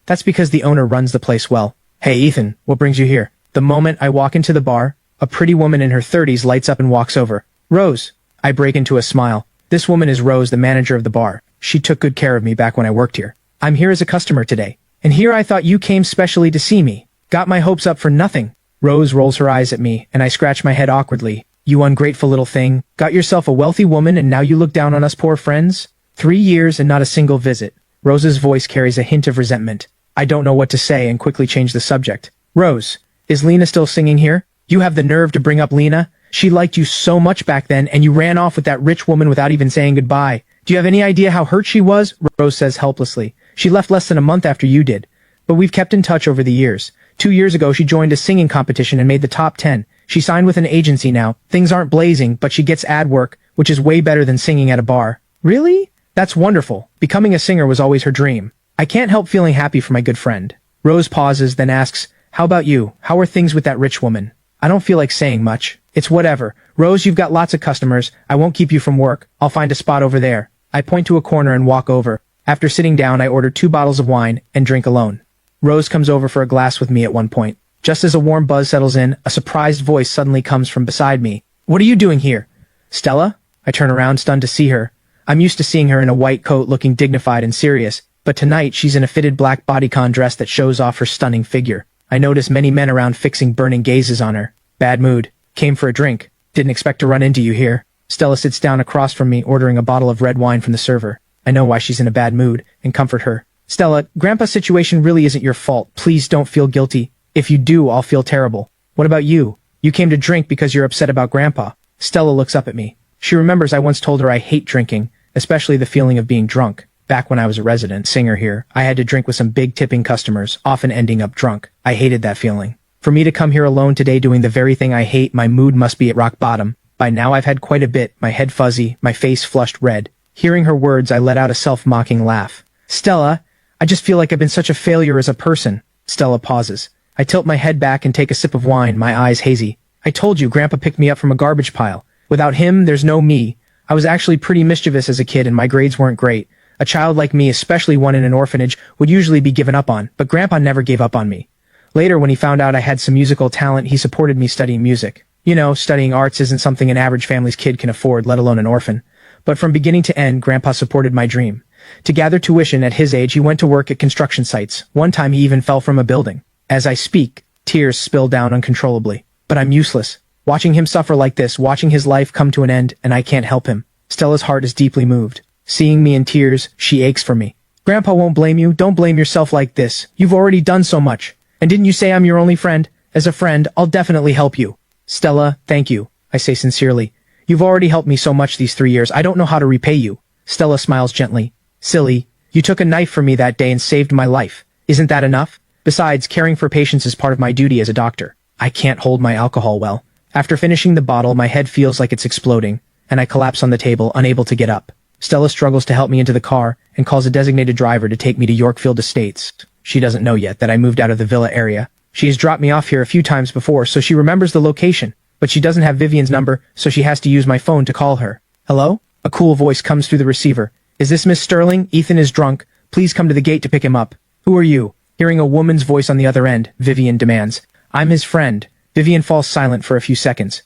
That's because the owner runs the place well. Hey Ethan, what brings you here? The moment I walk into the bar, a pretty woman in her 30s lights up and walks over. Rose. I break into a smile. This woman is Rose, the manager of the bar. She took good care of me back when I worked here. I'm here as a customer today. And here I thought you came specially to see me. Got my hopes up for nothing. Rose rolls her eyes at me, and I scratch my head awkwardly. You ungrateful little thing. Got yourself a wealthy woman and now you look down on us poor friends? 3 years and not a single visit. Rose's voice carries a hint of resentment. I don't know what to say and quickly change the subject. Rose, is Lena still singing here? You have the nerve to bring up Lena? She liked you so much back then and you ran off with that rich woman without even saying goodbye. Do you have any idea how hurt she was? Rose says helplessly. She left less than a month after you did. But we've kept in touch over the years. 2 years ago she joined a singing competition and made the top 10. She signed with an agency now. Things aren't blazing, but she gets ad work, which is way better than singing at a bar. Really? That's wonderful. Becoming a singer was always her dream. I can't help feeling happy for my good friend. Rose pauses, then asks, how about you? How are things with that rich woman? I don't feel like saying much. It's whatever. Rose, you've got lots of customers. I won't keep you from work. I'll find a spot over there. I point to a corner and walk over. After sitting down, I order 2 bottles of wine and drink alone. Rose comes over for a glass with me at one point. Just as a warm buzz settles in, a surprised voice suddenly comes from beside me. What are you doing here? Stella? I turn around, stunned to see her. I'm used to seeing her in a white coat looking dignified and serious, but tonight she's in a fitted black bodycon dress that shows off her stunning figure. I notice many men around fixing burning gazes on her. Bad mood. Came for a drink. Didn't expect to run into you here. Stella sits down across from me, ordering a bottle of red wine from the server. I know why she's in a bad mood, and comfort her. Stella, Grandpa's situation really isn't your fault. Please don't feel guilty. If you do, I'll feel terrible. What about you? You came to drink because you're upset about Grandpa. Stella looks up at me. She remembers I once told her I hate drinking, especially the feeling of being drunk. Back when I was a resident singer here, I had to drink with some big tipping customers, often ending up drunk. I hated that feeling. For me to come here alone today doing the very thing I hate, my mood must be at rock bottom. By now I've had quite a bit, my head fuzzy, my face flushed red. Hearing her words, I let out a self-mocking laugh. Stella, I just feel like I've been such a failure as a person. Stella pauses. I tilt my head back and take a sip of wine, my eyes hazy. I told you, Grandpa picked me up from a garbage pile. Without him, there's no me. I was actually pretty mischievous as a kid and my grades weren't great. A child like me, especially one in an orphanage, would usually be given up on, but Grandpa never gave up on me. Later, when he found out I had some musical talent, he supported me studying music. You know, studying arts isn't something an average family's kid can afford, let alone an orphan. But from beginning to end, Grandpa supported my dream. To gather tuition at his age, he went to work at construction sites. One time he even fell from a building. As I speak, tears spill down uncontrollably. But I'm useless. Watching him suffer like this, watching his life come to an end, and I can't help him. Stella's heart is deeply moved. Seeing me in tears, she aches for me. Grandpa won't blame you. Don't blame yourself like this. You've already done so much. And didn't you say I'm your only friend? As a friend, I'll definitely help you. Stella, thank you, I say sincerely. You've already helped me so much these 3 years. I don't know how to repay you. Stella smiles gently. Silly, you took a knife for me that day and saved my life. Isn't that enough? Besides, caring for patients is part of my duty as a doctor. I can't hold my alcohol well. After finishing the bottle, my head feels like it's exploding, and I collapse on the table, unable to get up. Stella struggles to help me into the car and calls a designated driver to take me to Yorkfield Estates. She doesn't know yet that I moved out of the villa area. She has dropped me off here a few times before, so she remembers the location, but she doesn't have Vivian's number, so she has to use my phone to call her. Hello? A cool voice comes through the receiver. Is this Miss Sterling? Ethan is drunk. Please come to the gate to pick him up. Who are you? Hearing a woman's voice on the other end, Vivian demands. I'm his friend. Vivian falls silent for a few seconds.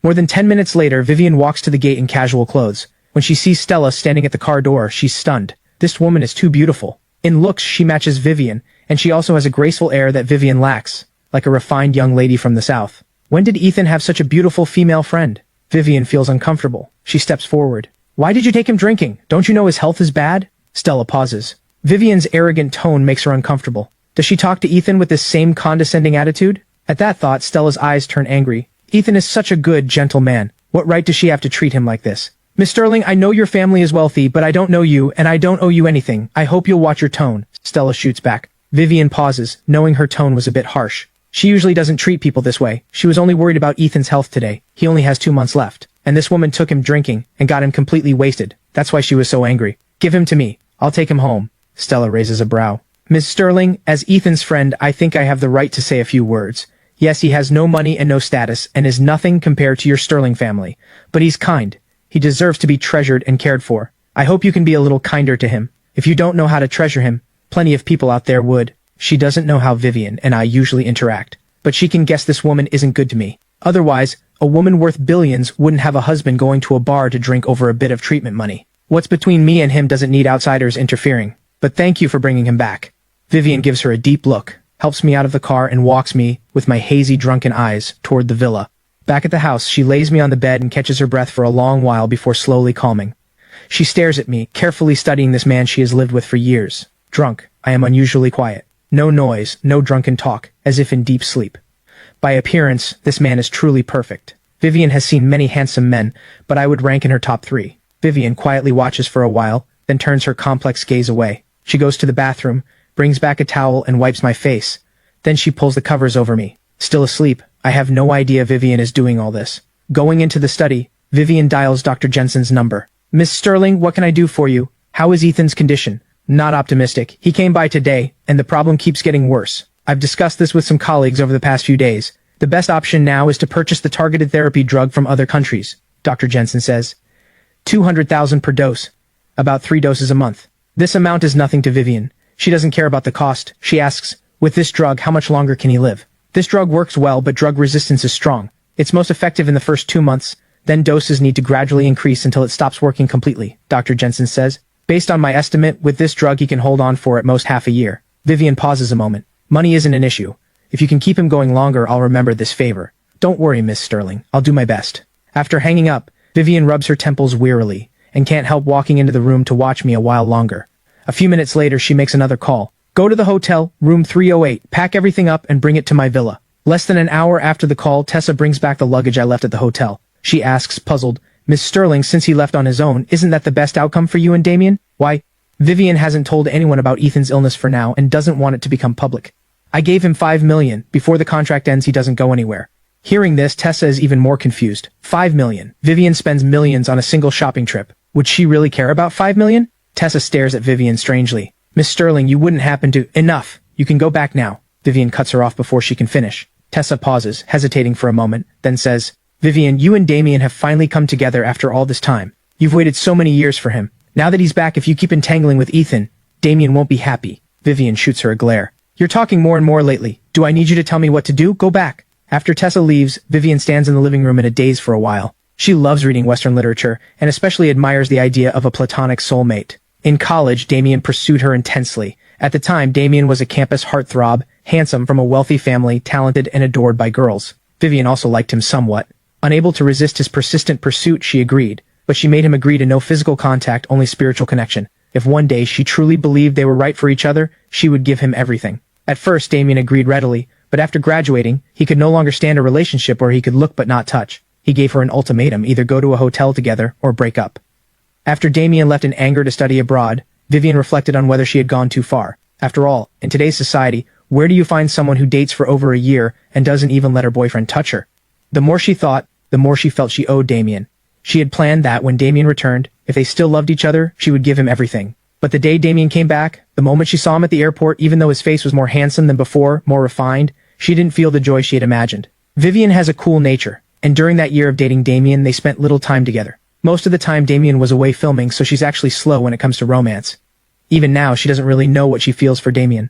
More than 10 minutes later, Vivian walks to the gate in casual clothes. When she sees Stella standing at the car door, she's stunned. This woman is too beautiful. In looks, she matches Vivian, and she also has a graceful air that Vivian lacks, like a refined young lady from the South. When did Ethan have such a beautiful female friend? Vivian feels uncomfortable. She steps forward. Why did you take him drinking? Don't you know his health is bad? Stella pauses. Vivian's arrogant tone makes her uncomfortable. Does she talk to Ethan with this same condescending attitude? At that thought, Stella's eyes turn angry. Ethan is such a good, gentle man. What right does she have to treat him like this? Miss Sterling, I know your family is wealthy, but I don't know you, and I don't owe you anything. I hope you'll watch your tone, Stella shoots back. Vivian pauses, knowing her tone was a bit harsh. She usually doesn't treat people this way. She was only worried about Ethan's health today. He only has 2 months left. And this woman took him drinking and got him completely wasted. That's why she was so angry. Give him to me. I'll take him home. Stella raises a brow. Miss Sterling, as Ethan's friend, I think I have the right to say a few words. Yes, he has no money and no status, and is nothing compared to your Sterling family. But he's kind. He deserves to be treasured and cared for. I hope you can be a little kinder to him. If you don't know how to treasure him, plenty of people out there would. She doesn't know how Vivian and I usually interact. But she can guess this woman isn't good to me. Otherwise, a woman worth billions wouldn't have a husband going to a bar to drink over a bit of treatment money. What's between me and him doesn't need outsiders interfering. But thank you for bringing him back. Vivian gives her a deep look, helps me out of the car and walks me, with my hazy drunken eyes, toward the villa. Back at the house, she lays me on the bed and catches her breath for a long while before slowly calming. She stares at me, carefully studying this man she has lived with for years. Drunk, I am unusually quiet. No noise, no drunken talk, as if in deep sleep. By appearance, this man is truly perfect. Vivian has seen many handsome men, but I would rank in her top 3. Vivian quietly watches for a while, then turns her complex gaze away. She goes to the bathroom, brings back a towel and wipes my face. Then she pulls the covers over me. Still asleep, I have no idea Vivian is doing all this. Going into the study, Vivian dials Dr. Jensen's number. Miss Sterling, what can I do for you? How is Ethan's condition? Not optimistic. He came by today, and the problem keeps getting worse. I've discussed this with some colleagues over the past few days. The best option now is to purchase the targeted therapy drug from other countries, Dr. Jensen says. 200,000 per dose. About 3 doses a month. This amount is nothing to Vivian. She doesn't care about the cost. She asks, with this drug, how much longer can he live? This drug works well, but drug resistance is strong. It's most effective in the first 2 months, then doses need to gradually increase until it stops working completely, Dr. Jensen says. Based on my estimate, with this drug he can hold on for at most half a year. Vivian pauses a moment. Money isn't an issue. If you can keep him going longer, I'll remember this favor. Don't worry, Miss Sterling. I'll do my best. After hanging up, Vivian rubs her temples wearily, and can't help walking into the room to watch me a while longer. A few minutes later, she makes another call. Go to the hotel, room 308, pack everything up and bring it to my villa. Less than an hour after the call, Tessa brings back the luggage I left at the hotel. She asks, puzzled, Miss Sterling, since he left on his own, isn't that the best outcome for you and Damien? Why? Vivian hasn't told anyone about Ethan's illness for now and doesn't want it to become public. I gave him $5 million. Before the contract ends, he doesn't go anywhere. Hearing this, Tessa is even more confused. $5 million. Vivian spends millions on a single shopping trip. Would she really care about $5 million? Tessa stares at Vivian strangely. Miss Sterling, you wouldn't happen to— Enough. You can go back now. Vivian cuts her off before she can finish. Tessa pauses, hesitating for a moment, then says, Vivian, you and Damien have finally come together after all this time. You've waited so many years for him. Now that he's back, if you keep entangling with Ethan, Damien won't be happy. Vivian shoots her a glare. You're talking more and more lately. Do I need you to tell me what to do? Go back. After Tessa leaves, Vivian stands in the living room in a daze for a while. She loves reading Western literature, and especially admires the idea of a platonic soulmate. In college, Damien pursued her intensely. At the time, Damien was a campus heartthrob, handsome, from a wealthy family, talented and adored by girls. Vivian also liked him somewhat. Unable to resist his persistent pursuit, she agreed, but she made him agree to no physical contact, only spiritual connection. If one day she truly believed they were right for each other, she would give him everything. At first, Damien agreed readily, but after graduating, he could no longer stand a relationship where he could look but not touch. He gave her an ultimatum, either go to a hotel together or break up. After Damien left in anger to study abroad, Vivian reflected on whether she had gone too far. After all, in today's society, where do you find someone who dates for over a year and doesn't even let her boyfriend touch her? The more she thought, the more she felt she owed Damien. She had planned that when Damien returned, if they still loved each other, she would give him everything. But the day Damien came back, the moment she saw him at the airport, even though his face was more handsome than before, more refined, she didn't feel the joy she had imagined. Vivian has a cool nature, and during that year of dating Damien, they spent little time together. Most of the time Damien was away filming, so she's actually slow when it comes to romance. Even now, she doesn't really know what she feels for Damien.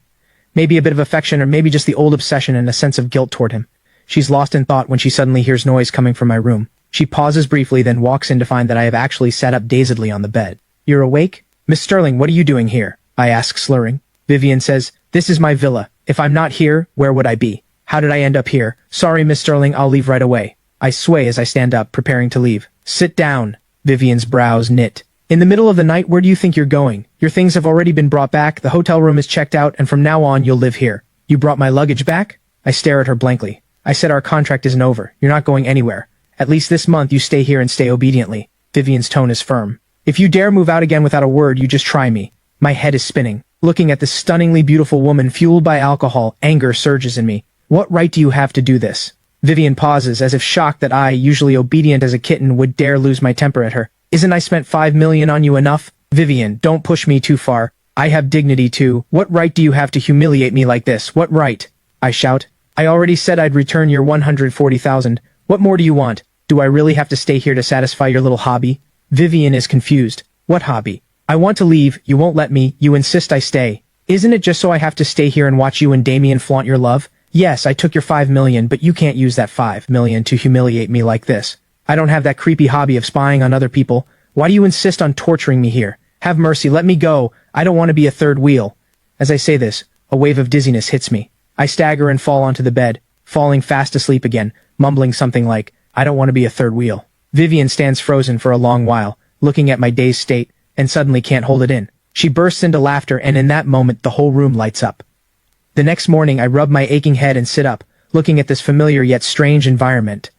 Maybe a bit of affection, or maybe just the old obsession and a sense of guilt toward him. She's lost in thought when she suddenly hears noise coming from my room. She pauses briefly, then walks in to find that I have actually sat up dazedly on the bed. You're awake? Miss Sterling, what are you doing here? I ask, slurring. Vivian says, this is my villa. If I'm not here, where would I be? How did I end up here? Sorry, Miss Sterling, I'll leave right away. I sway as I stand up, preparing to leave. Sit down. Vivian's brows knit. In the middle of the night, where do you think you're going? Your things have already been brought back, the hotel room is checked out, and from now on you'll live here. You brought my luggage back? I stare at her blankly. I said our contract isn't over. You're not going anywhere. At least this month you stay here and stay obediently. Vivian's tone is firm. If you dare move out again without a word, you just try me. My head is spinning. Looking at this stunningly beautiful woman fueled by alcohol, anger surges in me. What right do you have to do this? Vivian pauses, as if shocked that I, usually obedient as a kitten, would dare lose my temper at her. Isn't I spent 5 million on you enough? Vivian, don't push me too far. I have dignity too. What right do you have to humiliate me like this? What right? I shout. I already said I'd return your 140,000. What more do you want? Do I really have to stay here to satisfy your little hobby? Vivian is confused. What hobby? I want to leave, you won't let me, you insist I stay. Isn't it just so I have to stay here and watch you and Damien flaunt your love? Yes, I took your 5 million, but you can't use that 5 million to humiliate me like this. I don't have that creepy hobby of spying on other people. Why do you insist on torturing me here? Have mercy, let me go. I don't want to be a third wheel. As I say this, a wave of dizziness hits me. I stagger and fall onto the bed, falling fast asleep again, mumbling something like, I don't want to be a third wheel. Vivian stands frozen for a long while, looking at my dazed state, and suddenly can't hold it in. She bursts into laughter, and in that moment the whole room lights up. The next morning I rub my aching head and sit up, looking at this familiar yet strange environment.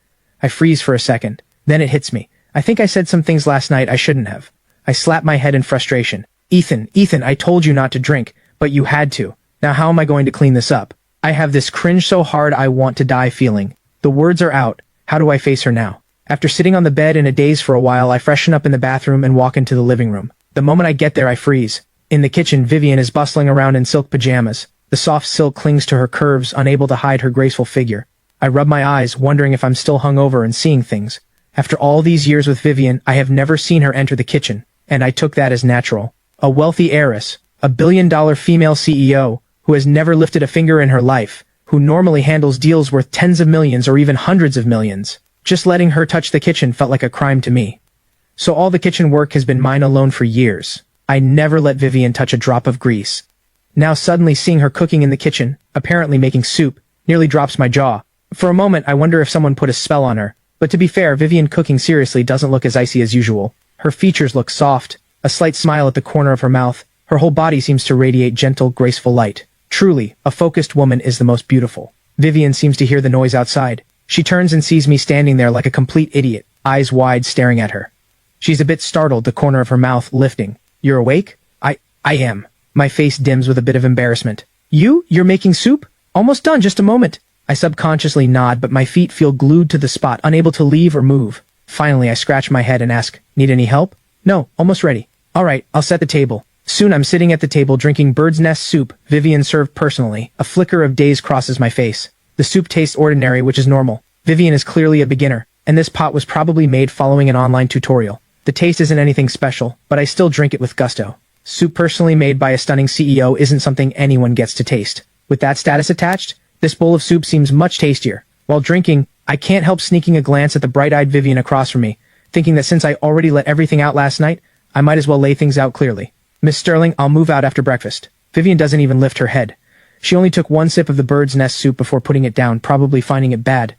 I freeze for a second. Then it hits me. I think I said some things last night I shouldn't have. I slap my head in frustration. Ethan, I told you not to drink, but you had to. Now how am I going to clean this up? I have this cringe so hard I want to die feeling. The words are out. How do I face her now? After sitting on the bed in a daze for a while, I freshen up in the bathroom and walk into the living room. The moment I get there, I freeze. In the kitchen, Vivian is bustling around in silk pajamas. The soft silk clings to her curves, unable to hide her graceful figure. I rub my eyes, wondering if I'm still hungover and seeing things. After all these years with Vivian, I have never seen her enter the kitchen, and I took that as natural. A wealthy heiress, a billion-dollar female CEO, who has never lifted a finger in her life, who normally handles deals worth tens of millions or even hundreds of millions. Just letting her touch the kitchen felt like a crime to me. So all the kitchen work has been mine alone for years. I never let Vivian touch a drop of grease. Now suddenly seeing her cooking in the kitchen, apparently making soup, nearly drops my jaw. For a moment I wonder if someone put a spell on her. But to be fair, Vivian cooking seriously doesn't look as icy as usual. Her features look soft, a slight smile at the corner of her mouth. Her whole body seems to radiate gentle, graceful light. Truly, a focused woman is the most beautiful. Vivian seems to hear the noise outside. She turns and sees me standing there like a complete idiot, eyes wide staring at her. She's a bit startled, the corner of her mouth lifting. You're awake? I am. My face dims with a bit of embarrassment. You're making soup? Almost done, just a moment. I subconsciously nod, but my feet feel glued to the spot, unable to leave or move. Finally, I scratch my head and ask, need any help? No, almost ready. All right, I'll set the table. Soon I'm sitting at the table drinking bird's nest soup, Vivian served personally. A flicker of daze crosses my face. The soup tastes ordinary, which is normal. Vivian is clearly a beginner, and this pot was probably made following an online tutorial. The taste isn't anything special, but I still drink it with gusto. Soup personally made by a stunning CEO isn't something anyone gets to taste. With that status attached, this bowl of soup seems much tastier. While drinking, I can't help sneaking a glance at the bright-eyed Vivian across from me, thinking that since I already let everything out last night, I might as well lay things out clearly. Miss Sterling, I'll move out after breakfast. Vivian doesn't even lift her head. She only took one sip of the bird's nest soup before putting it down, probably finding it bad.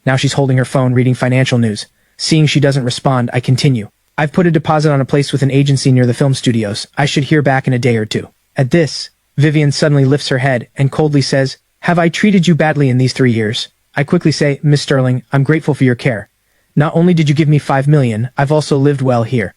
Now she's holding her phone reading financial news. Seeing she doesn't respond, I continue. I've put a deposit on a place with an agency near the film studios. I should hear back in a day or two. At this, Vivian suddenly lifts her head and coldly says, have I treated you badly in these 3 years? I quickly say, Miss Sterling, I'm grateful for your care. Not only did you give me 5 million, I've also lived well here.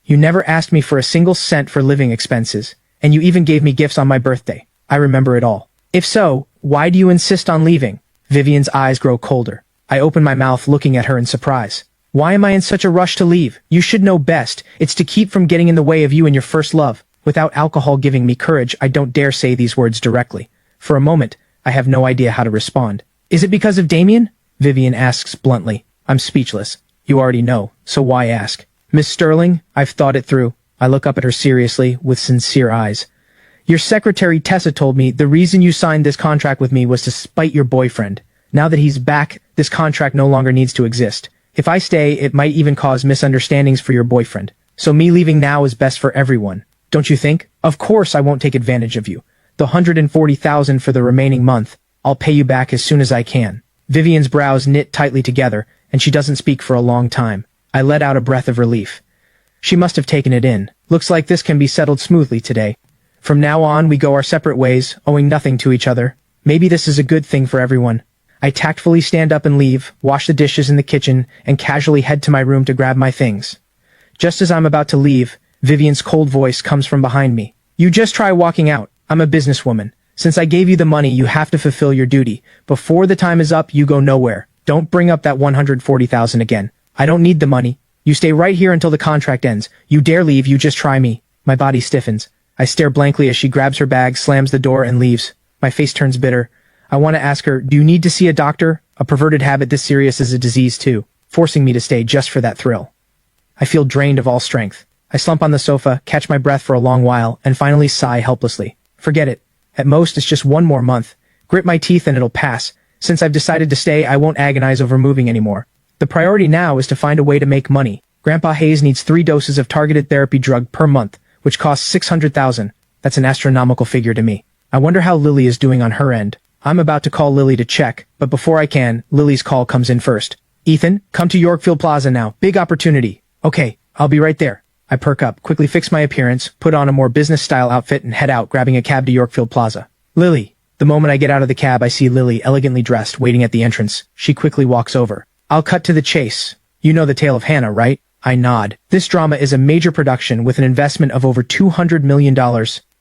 You never asked me for a single cent for living expenses, and you even gave me gifts on my birthday. I remember it all. If so, why do you insist on leaving? Vivian's eyes grow colder. I open my mouth looking at her in surprise. Why am I in such a rush to leave? You should know best. It's to keep from getting in the way of you and your first love. Without alcohol giving me courage, I don't dare say these words directly. For a moment, I have no idea how to respond. Is it because of Damien? Vivian asks bluntly. I'm speechless. You already know, so why ask? Miss Sterling, I've thought it through. I look up at her seriously, with sincere eyes. Your secretary Tessa told me the reason you signed this contract with me was to spite your boyfriend. Now that he's back, this contract no longer needs to exist. If I stay, it might even cause misunderstandings for your boyfriend. So me leaving now is best for everyone. Don't you think? Of course I won't take advantage of you. The 140,000 for the remaining month, I'll pay you back as soon as I can. Vivian's brows knit tightly together, and she doesn't speak for a long time. I let out a breath of relief. She must have taken it in. Looks like this can be settled smoothly today. From now on, we go our separate ways, owing nothing to each other. Maybe this is a good thing for everyone. I tactfully stand up and leave, wash the dishes in the kitchen, and casually head to my room to grab my things. Just as I'm about to leave, Vivian's cold voice comes from behind me. You just try walking out. I'm a businesswoman. Since I gave you the money, you have to fulfill your duty. Before the time is up, you go nowhere. Don't bring up that 140,000 again. I don't need the money. You stay right here until the contract ends. You dare leave, you just try me. My body stiffens. I stare blankly as she grabs her bag, slams the door, and leaves. My face turns bitter. I want to ask her, do you need to see a doctor? A perverted habit this serious is a disease too, forcing me to stay just for that thrill. I feel drained of all strength. I slump on the sofa, catch my breath for a long while, and finally sigh helplessly. Forget it. At most, it's just one more month. Grit my teeth and it'll pass. Since I've decided to stay, I won't agonize over moving anymore. The priority now is to find a way to make money. Grandpa Hayes needs 3 doses of targeted therapy drug per month, which costs 600,000. That's an astronomical figure to me. I wonder how Lily is doing on her end. I'm about to call Lily to check, but before I can, Lily's call comes in first. Ethan, come to Yorkfield Plaza now. Big opportunity. Okay, I'll be right there. I perk up, quickly fix my appearance, put on a more business-style outfit and head out, grabbing a cab to Yorkfield Plaza. Lily. The moment I get out of the cab, I see Lily, elegantly dressed, waiting at the entrance. She quickly walks over. I'll cut to the chase. You know the tale of Hannah, right? I nod. This drama is a major production with an investment of over $200 million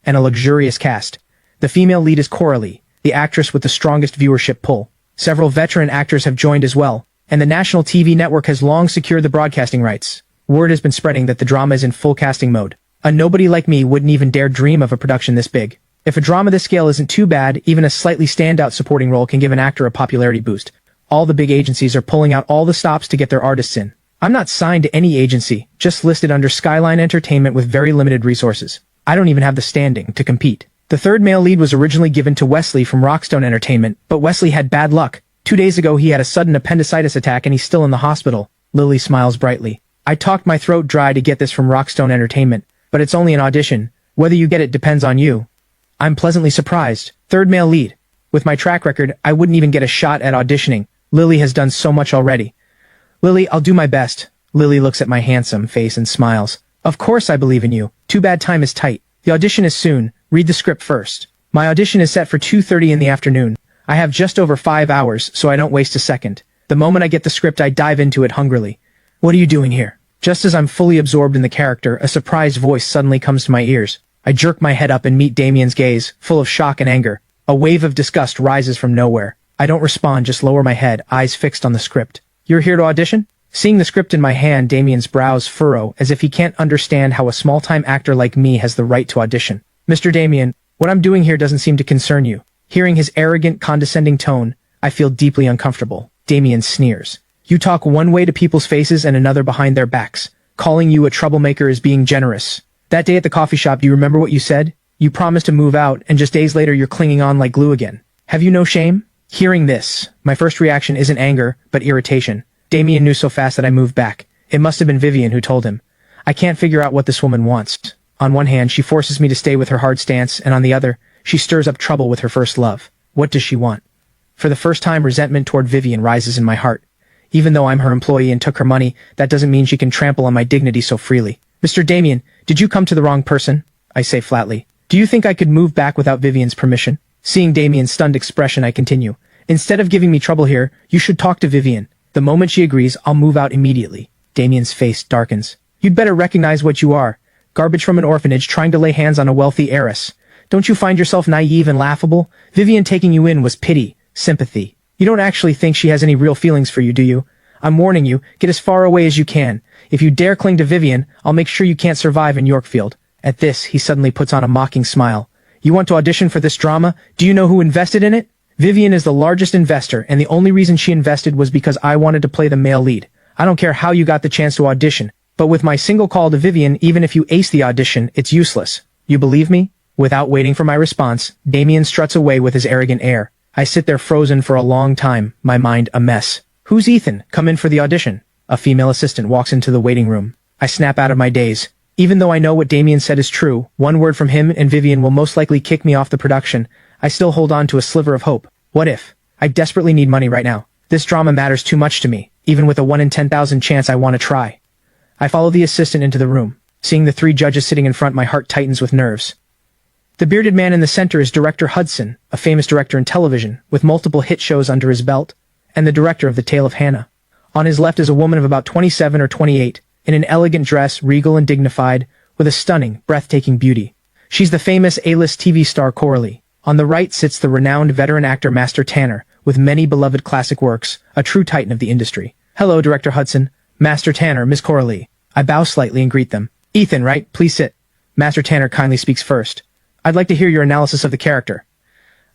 and a luxurious cast. The female lead is Coralie, the actress with the strongest viewership pull. Several veteran actors have joined as well, and the national TV network has long secured the broadcasting rights. Word has been spreading that the drama is in full casting mode. A nobody like me wouldn't even dare dream of a production this big. If a drama this scale isn't too bad, even a slightly standout supporting role can give an actor a popularity boost. All the big agencies are pulling out all the stops to get their artists in. I'm not signed to any agency, just listed under Skyline Entertainment with very limited resources. I don't even have the standing to compete. The third male lead was originally given to Wesley from Rockstone Entertainment, but Wesley had bad luck. 2 days ago he had a sudden appendicitis attack and he's still in the hospital. Lily smiles brightly. I talked my throat dry to get this from Rockstone Entertainment, but it's only an audition. Whether you get it depends on you. I'm pleasantly surprised. Third male lead. With my track record, I wouldn't even get a shot at auditioning. Lily has done so much already. Lily, I'll do my best. Lily looks at my handsome face and smiles. Of course I believe in you. Too bad time is tight. The audition is soon. Read the script first. My audition is set for 2:30 in the afternoon. I have just over 5 hours, so I don't waste a second. The moment I get the script, I dive into it hungrily. What are you doing here? Just as I'm fully absorbed in the character, a surprised voice suddenly comes to my ears. I jerk my head up and meet Damien's gaze, full of shock and anger. A wave of disgust rises from nowhere. I don't respond, just lower my head, eyes fixed on the script. You're here to audition? Seeing the script in my hand, Damien's brows furrow, as if he can't understand how a small-time actor like me has the right to audition. Mr. Damien, what I'm doing here doesn't seem to concern you. Hearing his arrogant, condescending tone, I feel deeply uncomfortable. Damien sneers. You talk one way to people's faces and another behind their backs. Calling you a troublemaker is being generous. That day at the coffee shop, do you remember what you said? You promised to move out, and just days later you're clinging on like glue again. Have you no shame? Hearing this, my first reaction isn't anger, but irritation. Damien knew so fast that I moved back. It must have been Vivian who told him. I can't figure out what this woman wants. On one hand, she forces me to stay with her hard stance, and on the other, she stirs up trouble with her first love. What does she want? For the first time, resentment toward Vivian rises in my heart. Even though I'm her employee and took her money, that doesn't mean she can trample on my dignity so freely. Mr. Damien, did you come to the wrong person? I say flatly. Do you think I could move back without Vivian's permission? Seeing Damien's stunned expression, I continue. Instead of giving me trouble here, you should talk to Vivian. The moment she agrees, I'll move out immediately. Damien's face darkens. You'd better recognize what you are. Garbage from an orphanage trying to lay hands on a wealthy heiress. Don't you find yourself naive and laughable? Vivian taking you in was pity, sympathy. You don't actually think she has any real feelings for you, do you? I'm warning you, get as far away as you can. If you dare cling to Vivian, I'll make sure you can't survive in Yorkfield. At this, he suddenly puts on a mocking smile. You want to audition for this drama? Do you know who invested in it? Vivian is the largest investor, and the only reason she invested was because I wanted to play the male lead. I don't care how you got the chance to audition, but with my single call to Vivian, even if you ace the audition, it's useless. You believe me? Without waiting for my response, Damien struts away with his arrogant air. I sit there frozen for a long time, my mind a mess. Who's Ethan? Come in for the audition. A female assistant walks into the waiting room. I snap out of my daze. Even though I know what Damien said is true, one word from him and Vivian will most likely kick me off the production. I still hold on to a sliver of hope. What if? I desperately need money right now. This drama matters too much to me. Even with a 1 in 10,000 chance, I want to try. I follow the assistant into the room. Seeing the 3 judges sitting in front, my heart tightens with nerves. The bearded man in the center is Director Hudson, a famous director in television, with multiple hit shows under his belt, and the director of The Tale of Hannah. On his left is a woman of about 27 or 28, in an elegant dress, regal and dignified, with a stunning, breathtaking beauty. She's the famous A-list TV star Coralie. On the right sits the renowned veteran actor Master Tanner, with many beloved classic works, a true titan of the industry. Hello, Director Hudson, Master Tanner, Miss Coralie. I bow slightly and greet them. Ethan, right? Please sit. Master Tanner kindly speaks first. I'd like to hear your analysis of the character.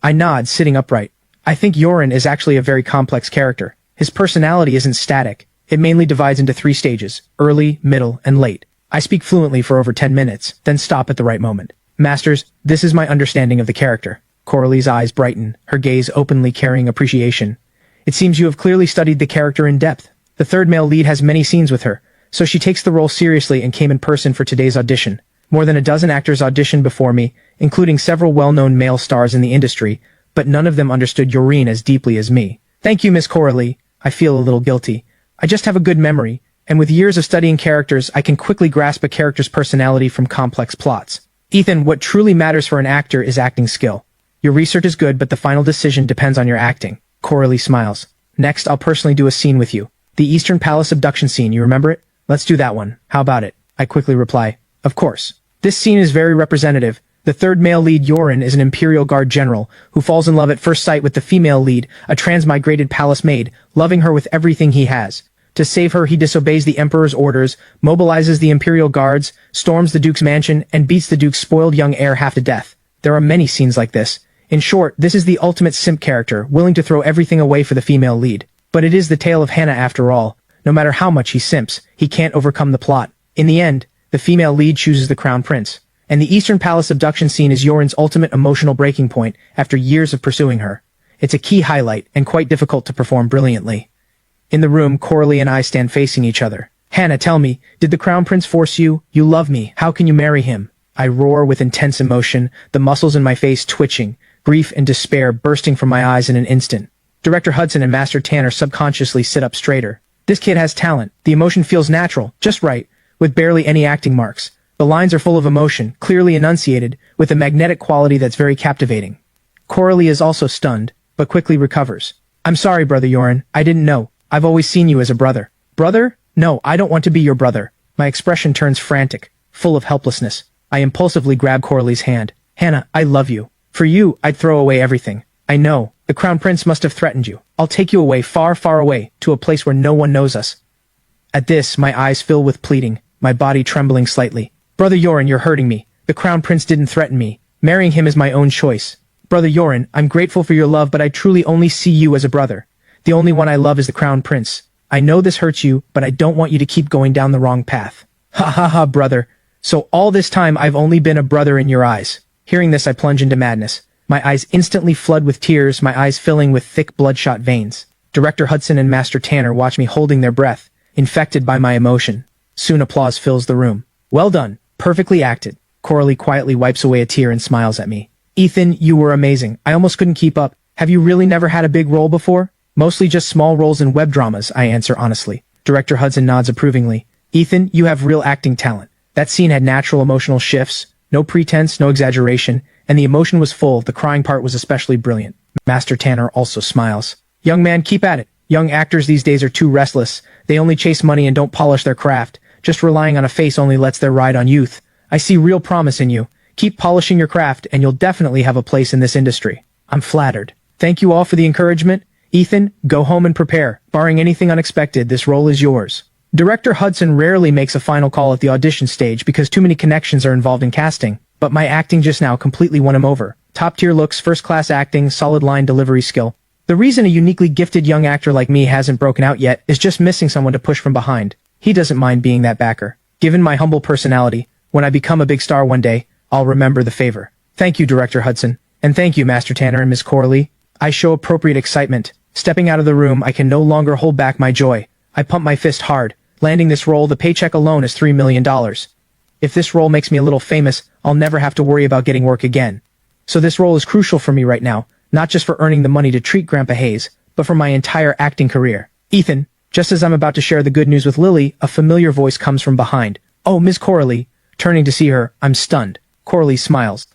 I nod, sitting upright. I think Yorin is actually a very complex character. His personality isn't static. It mainly divides into 3 stages, early, middle, and late. I speak fluently for over 10 minutes, then stop at the right moment. Masters, this is my understanding of the character. Coralie's eyes brighten, her gaze openly carrying appreciation. It seems you have clearly studied the character in depth. The third male lead has many scenes with her, so she takes the role seriously and came in person for today's audition. More than a dozen actors auditioned before me, including several well-known male stars in the industry, but none of them understood Yorin as deeply as me. Thank you, Miss Coralie. I feel a little guilty. I just have a good memory, and with years of studying characters, I can quickly grasp a character's personality from complex plots. Ethan, what truly matters for an actor is acting skill. Your research is good, but the final decision depends on your acting. Coralie smiles. Next, I'll personally do a scene with you. The Eastern Palace abduction scene, you remember it? Let's do that one. How about it? I quickly reply. Of course. This scene is very representative. The third male lead, Yorin, is an Imperial Guard general who falls in love at first sight with the female lead, a transmigrated palace maid, loving her with everything he has. To save her, he disobeys the Emperor's orders, mobilizes the Imperial Guards, storms the Duke's mansion, and beats the Duke's spoiled young heir half to death. There are many scenes like this. In short, this is the ultimate simp character, willing to throw everything away for the female lead. But it is the tale of Hannah after all. No matter how much he simps, he can't overcome the plot. In the end, the female lead chooses the Crown Prince. And the Eastern Palace abduction scene is Yorin's ultimate emotional breaking point after years of pursuing her. It's a key highlight, and quite difficult to perform brilliantly. In the room, Coralie and I stand facing each other. Hannah, tell me, did the Crown Prince force you? You love me. How can you marry him? I roar with intense emotion, the muscles in my face twitching, grief and despair bursting from my eyes in an instant. Director Hudson and Master Tanner subconsciously sit up straighter. This kid has talent. The emotion feels natural, just right, with barely any acting marks. The lines are full of emotion, clearly enunciated, with a magnetic quality that's very captivating. Coralie is also stunned, but quickly recovers. I'm sorry, Brother Yorin. I didn't know. I've always seen you as a brother. Brother? No, I don't want to be your brother. My expression turns frantic, full of helplessness. I impulsively grab Coralie's hand. Hannah, I love you. For you, I'd throw away everything. I know. The Crown Prince must have threatened you. I'll take you away, far, far away, to a place where no one knows us. At this, my eyes fill with pleading, my body trembling slightly. Brother Yorin, you're hurting me. The Crown Prince didn't threaten me. Marrying him is my own choice. Brother Yorin, I'm grateful for your love, but I truly only see you as a brother. The only one I love is the Crown Prince. I know this hurts you, but I don't want you to keep going down the wrong path. Ha ha ha, brother. So all this time I've only been a brother in your eyes. Hearing this, I plunge into madness. My eyes instantly flood with tears, my eyes filling with thick bloodshot veins. Director Hudson and Master Tanner watch me holding their breath, infected by my emotion. Soon applause fills the room. Well done. Perfectly acted. Coralie quietly wipes away a tear and smiles at me. Ethan, you were amazing. I almost couldn't keep up. Have you really never had a big role before? Mostly just small roles in web dramas, I answer honestly. Director Hudson nods approvingly. Ethan, you have real acting talent. That scene had natural emotional shifts, no pretense, no exaggeration, and the emotion was full. The crying part was especially brilliant. Master Tanner also smiles. Young man, keep at it. Young actors these days are too restless. They only chase money and don't polish their craft. Just relying on a face only lets their ride on youth. I see real promise in you. Keep polishing your craft and you'll definitely have a place in this industry. I'm flattered. Thank you all for the encouragement. Ethan, go home and prepare. Barring anything unexpected, this role is yours. Director Hudson rarely makes a final call at the audition stage because too many connections are involved in casting, but my acting just now completely won him over. Top-tier looks, first-class acting, solid line delivery skill. The reason a uniquely gifted young actor like me hasn't broken out yet is just missing someone to push from behind. He doesn't mind being that backer. Given my humble personality, when I become a big star one day, I'll remember the favor. Thank you, Director Hudson. And thank you, Master Tanner and Miss Coralie. I show appropriate excitement. Stepping out of the room, I can no longer hold back my joy. I pump my fist hard. Landing this role, the paycheck alone is $3 million. If this role makes me a little famous, I'll never have to worry about getting work again. So this role is crucial for me right now, not just for earning the money to treat Grandpa Hayes, but for my entire acting career. Ethan, just as I'm about to share the good news with Lily, a familiar voice comes from behind. Oh, Miss Coralie. Turning to see her, I'm stunned. Coralie smiles.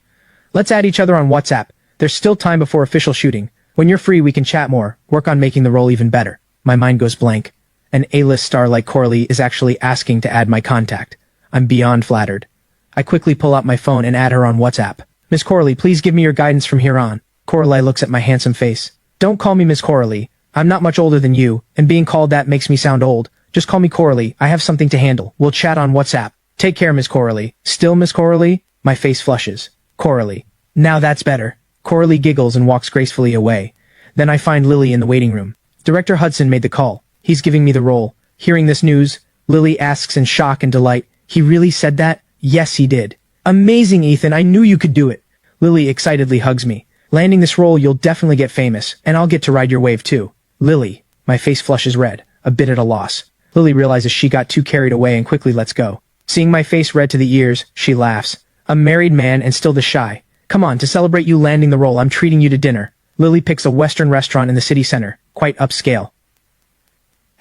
Let's add each other on WhatsApp. There's still time before official shooting. When you're free, we can chat more, work on making the role even better. My mind goes blank. An A-list star like Coralie is actually asking to add my contact. I'm beyond flattered. I quickly pull out my phone and add her on WhatsApp. Miss Coralie, please give me your guidance from here on. Coralie looks at my handsome face. Don't call me Miss Coralie. I'm not much older than you, and being called that makes me sound old. Just call me Coralie. I have something to handle. We'll chat on WhatsApp. Take care, Miss Coralie. Still Miss Coralie? My face flushes. Coralie. Now that's better. Coralie giggles and walks gracefully away. Then I find Lily in the waiting room. Director Hudson made the call. He's giving me the role. Hearing this news, Lily asks in shock and delight, "He really said that?" "Yes, he did." "Amazing, Ethan. I knew you could do it." Lily excitedly hugs me. "Landing this role, you'll definitely get famous, and I'll get to ride your wave too." Lily. My face flushes red, a bit at a loss. Lily realizes she got too carried away and quickly lets go. Seeing my face red to the ears, she laughs. "A married man and still this shy. Come on, to celebrate you landing the role, I'm treating you to dinner." Lily picks a Western restaurant in the city center, quite upscale.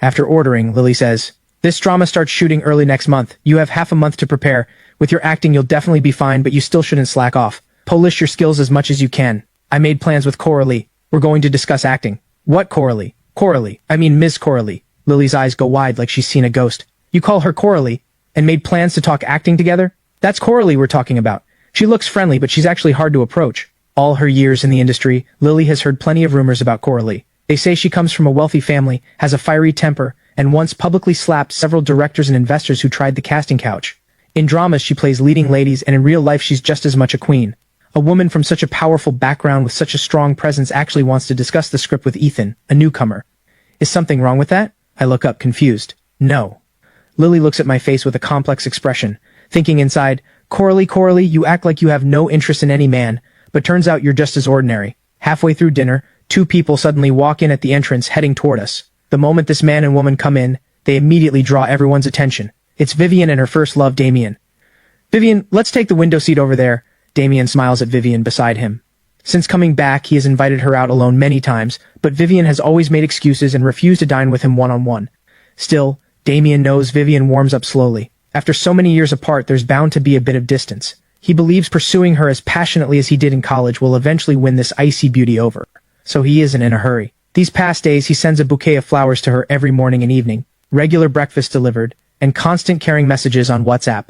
After ordering, Lily says, "This drama starts shooting early next month. You have half a month to prepare. With your acting, you'll definitely be fine, but you still shouldn't slack off. Polish your skills as much as you can. I made plans with Coralie. We're going to discuss acting." "What Coralie?" "Coralie. I mean Ms. Coralie." Lily's eyes go wide like she's seen a ghost. "You call her Coralie? And made plans to talk acting together? That's Coralie we're talking about. She looks friendly, but she's actually hard to approach." All her years in the industry, Lily has heard plenty of rumors about Coralie. They say she comes from a wealthy family, has a fiery temper, and once publicly slapped several directors and investors who tried the casting couch. In dramas, she plays leading ladies, and in real life, she's just as much a queen. A woman from such a powerful background with such a strong presence actually wants to discuss the script with Ethan, a newcomer. Is something wrong with that? I look up, confused. No. Lily looks at my face with a complex expression, thinking inside, Coralie, you act like you have no interest in any man, but turns out you're just as ordinary." Halfway through dinner, two people suddenly walk in at the entrance heading toward us. The moment this man and woman come in, they immediately draw everyone's attention. It's Vivian and her first love, Damien. "Vivian, let's take the window seat over there." Damien smiles at Vivian beside him. Since coming back, he has invited her out alone many times, but Vivian has always made excuses and refused to dine with him one-on-one. Still, Damien knows Vivian warms up slowly. After so many years apart, there's bound to be a bit of distance. He believes pursuing her as passionately as he did in college will eventually win this icy beauty over. So he isn't in a hurry. These past days, he sends a bouquet of flowers to her every morning and evening, regular breakfast delivered, and constant caring messages on WhatsApp.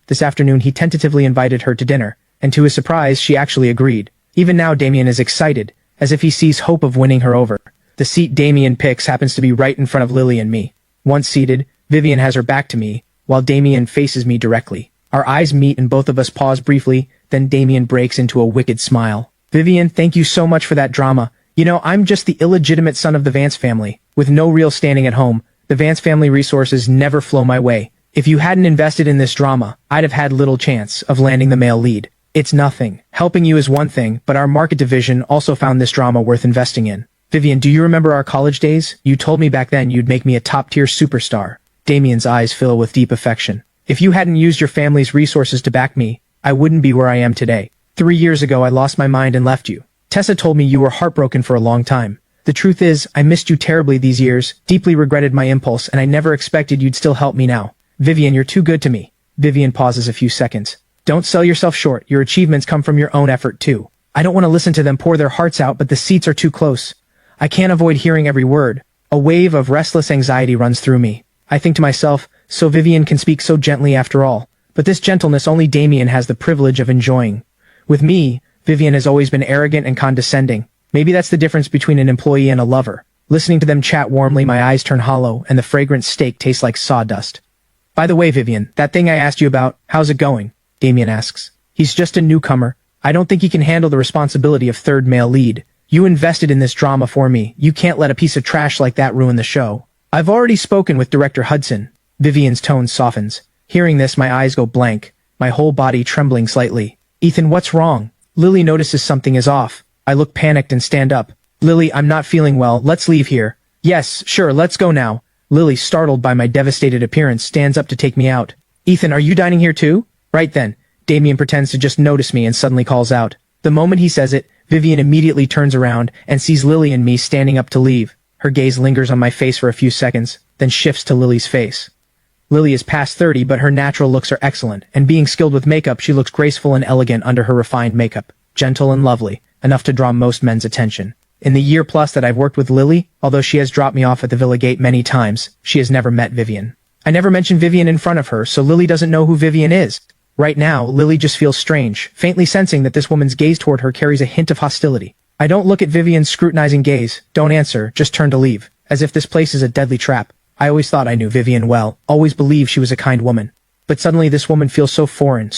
This afternoon, he tentatively invited her to dinner, and to his surprise, she actually agreed. Even now, Damien is excited, as if he sees hope of winning her over. The seat Damien picks happens to be right in front of Lily and me. Once seated, Vivian has her back to me, while Damien faces me directly. Our eyes meet and both of us pause briefly, then Damien breaks into a wicked smile. "Vivian, thank you so much for that drama. You know, I'm just the illegitimate son of the Vance family, with no real standing at home. The Vance family resources never flow my way. If you hadn't invested in this drama, I'd have had little chance of landing the male lead. It's nothing. Helping you is one thing, but our market division also found this drama worth investing in. Vivian, do you remember our college days? You told me back then you'd make me a top-tier superstar." Damien's eyes fill with deep affection. "If you hadn't used your family's resources to back me, I wouldn't be where I am today. 3 years ago, I lost my mind and left you. Tessa told me you were heartbroken for a long time. The truth is, I missed you terribly these years, deeply regretted my impulse, and I never expected you'd still help me now. Vivian, you're too good to me." Vivian pauses a few seconds. "Don't sell yourself short. Your achievements come from your own effort, too. I don't want to listen to them pour their hearts out, but the seats are too close. I can't avoid hearing every word. A wave of restless anxiety runs through me. I think to myself, so Vivian can speak so gently after all. But this gentleness only Damien has the privilege of enjoying. With me, Vivian has always been arrogant and condescending. Maybe that's the difference between an employee and a lover. Listening to them chat warmly, my eyes turn hollow, and the fragrant steak tastes like sawdust. By the way, Vivian, that thing I asked you about, how's it going? Damien asks. He's just a newcomer. I don't think he can handle the responsibility of third male lead. You invested in this drama for me. You can't let a piece of trash like that ruin the show. I've already spoken with Director Hudson. Vivian's tone softens. Hearing this, my eyes go blank, my whole body trembling slightly. Ethan, what's wrong? Lily notices something is off. I look panicked and stand up. Lily, I'm not feeling well. Let's leave here. Yes, sure, let's go now. Lily, startled by my devastated appearance, stands up to take me out. Ethan, are you dining here too? Right then, Damien pretends to just notice me and suddenly calls out. The moment he says it, Vivian immediately turns around and sees Lily and me standing up to leave. Her gaze lingers on my face for a few seconds, then shifts to Lily's face. Lily is past 30, but her natural looks are excellent, and being skilled with makeup, she looks graceful and elegant under her refined makeup. gentle and lovely, enough to draw most men's attention. In the year plus that I've worked with Lily, although she has dropped me off at the Villa Gate many times, she has never met Vivian. I never mention Vivian in front of her, so Lily doesn't know who Vivian is. Right now, Lily just feels strange, faintly sensing that this woman's gaze toward her carries a hint of hostility. I don't look at Vivian's scrutinizing gaze, don't answer, just turn to leave, as if this place is a deadly trap. I always thought I knew Vivian well, always believed she was a kind woman. But suddenly this woman feels so foreign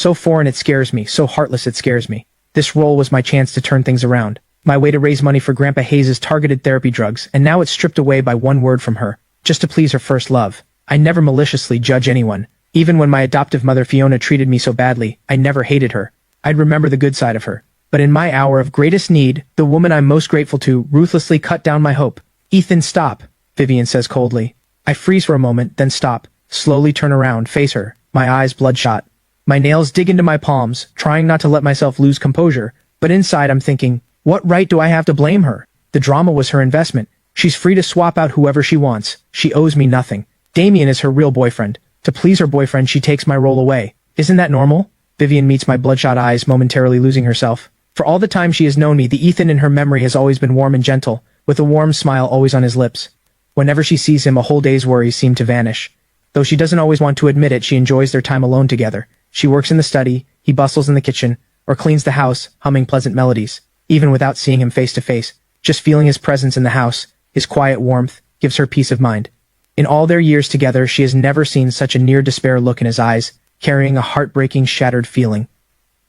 it scares me, so heartless it scares me. This role was my chance to turn things around. My way to raise money for Grandpa Hayes' targeted therapy drugs, and now it's stripped away by one word from her, just to please her first love. I never maliciously judge anyone. Even when my adoptive mother Fiona treated me so badly, I never hated her. I'd remember the good side of her. But in my hour of greatest need, the woman I'm most grateful to ruthlessly cut down my hope. Ethan, stop, Vivian says coldly. I freeze for a moment, then stop, slowly turn around, face her, my eyes bloodshot. My nails dig into my palms, trying not to let myself lose composure, but inside I'm thinking, what right do I have to blame her? The drama was her investment. She's free to swap out whoever she wants. She owes me nothing. Damien is her real boyfriend. To please her boyfriend, she takes my role away. Isn't that normal? Vivian meets my bloodshot eyes, momentarily losing herself. For all the time she has known me, the Ethan in her memory has always been warm and gentle, with a warm smile always on his lips. Whenever she sees him, a whole day's worries seem to vanish. Though she doesn't always want to admit it, she enjoys their time alone together. She works in the study, he bustles in the kitchen, or cleans the house, humming pleasant melodies. Even without seeing him face to face, just feeling his presence in the house, his quiet warmth, gives her peace of mind. In all their years together, she has never seen such a near-despair look in his eyes, carrying a heartbreaking, shattered feeling.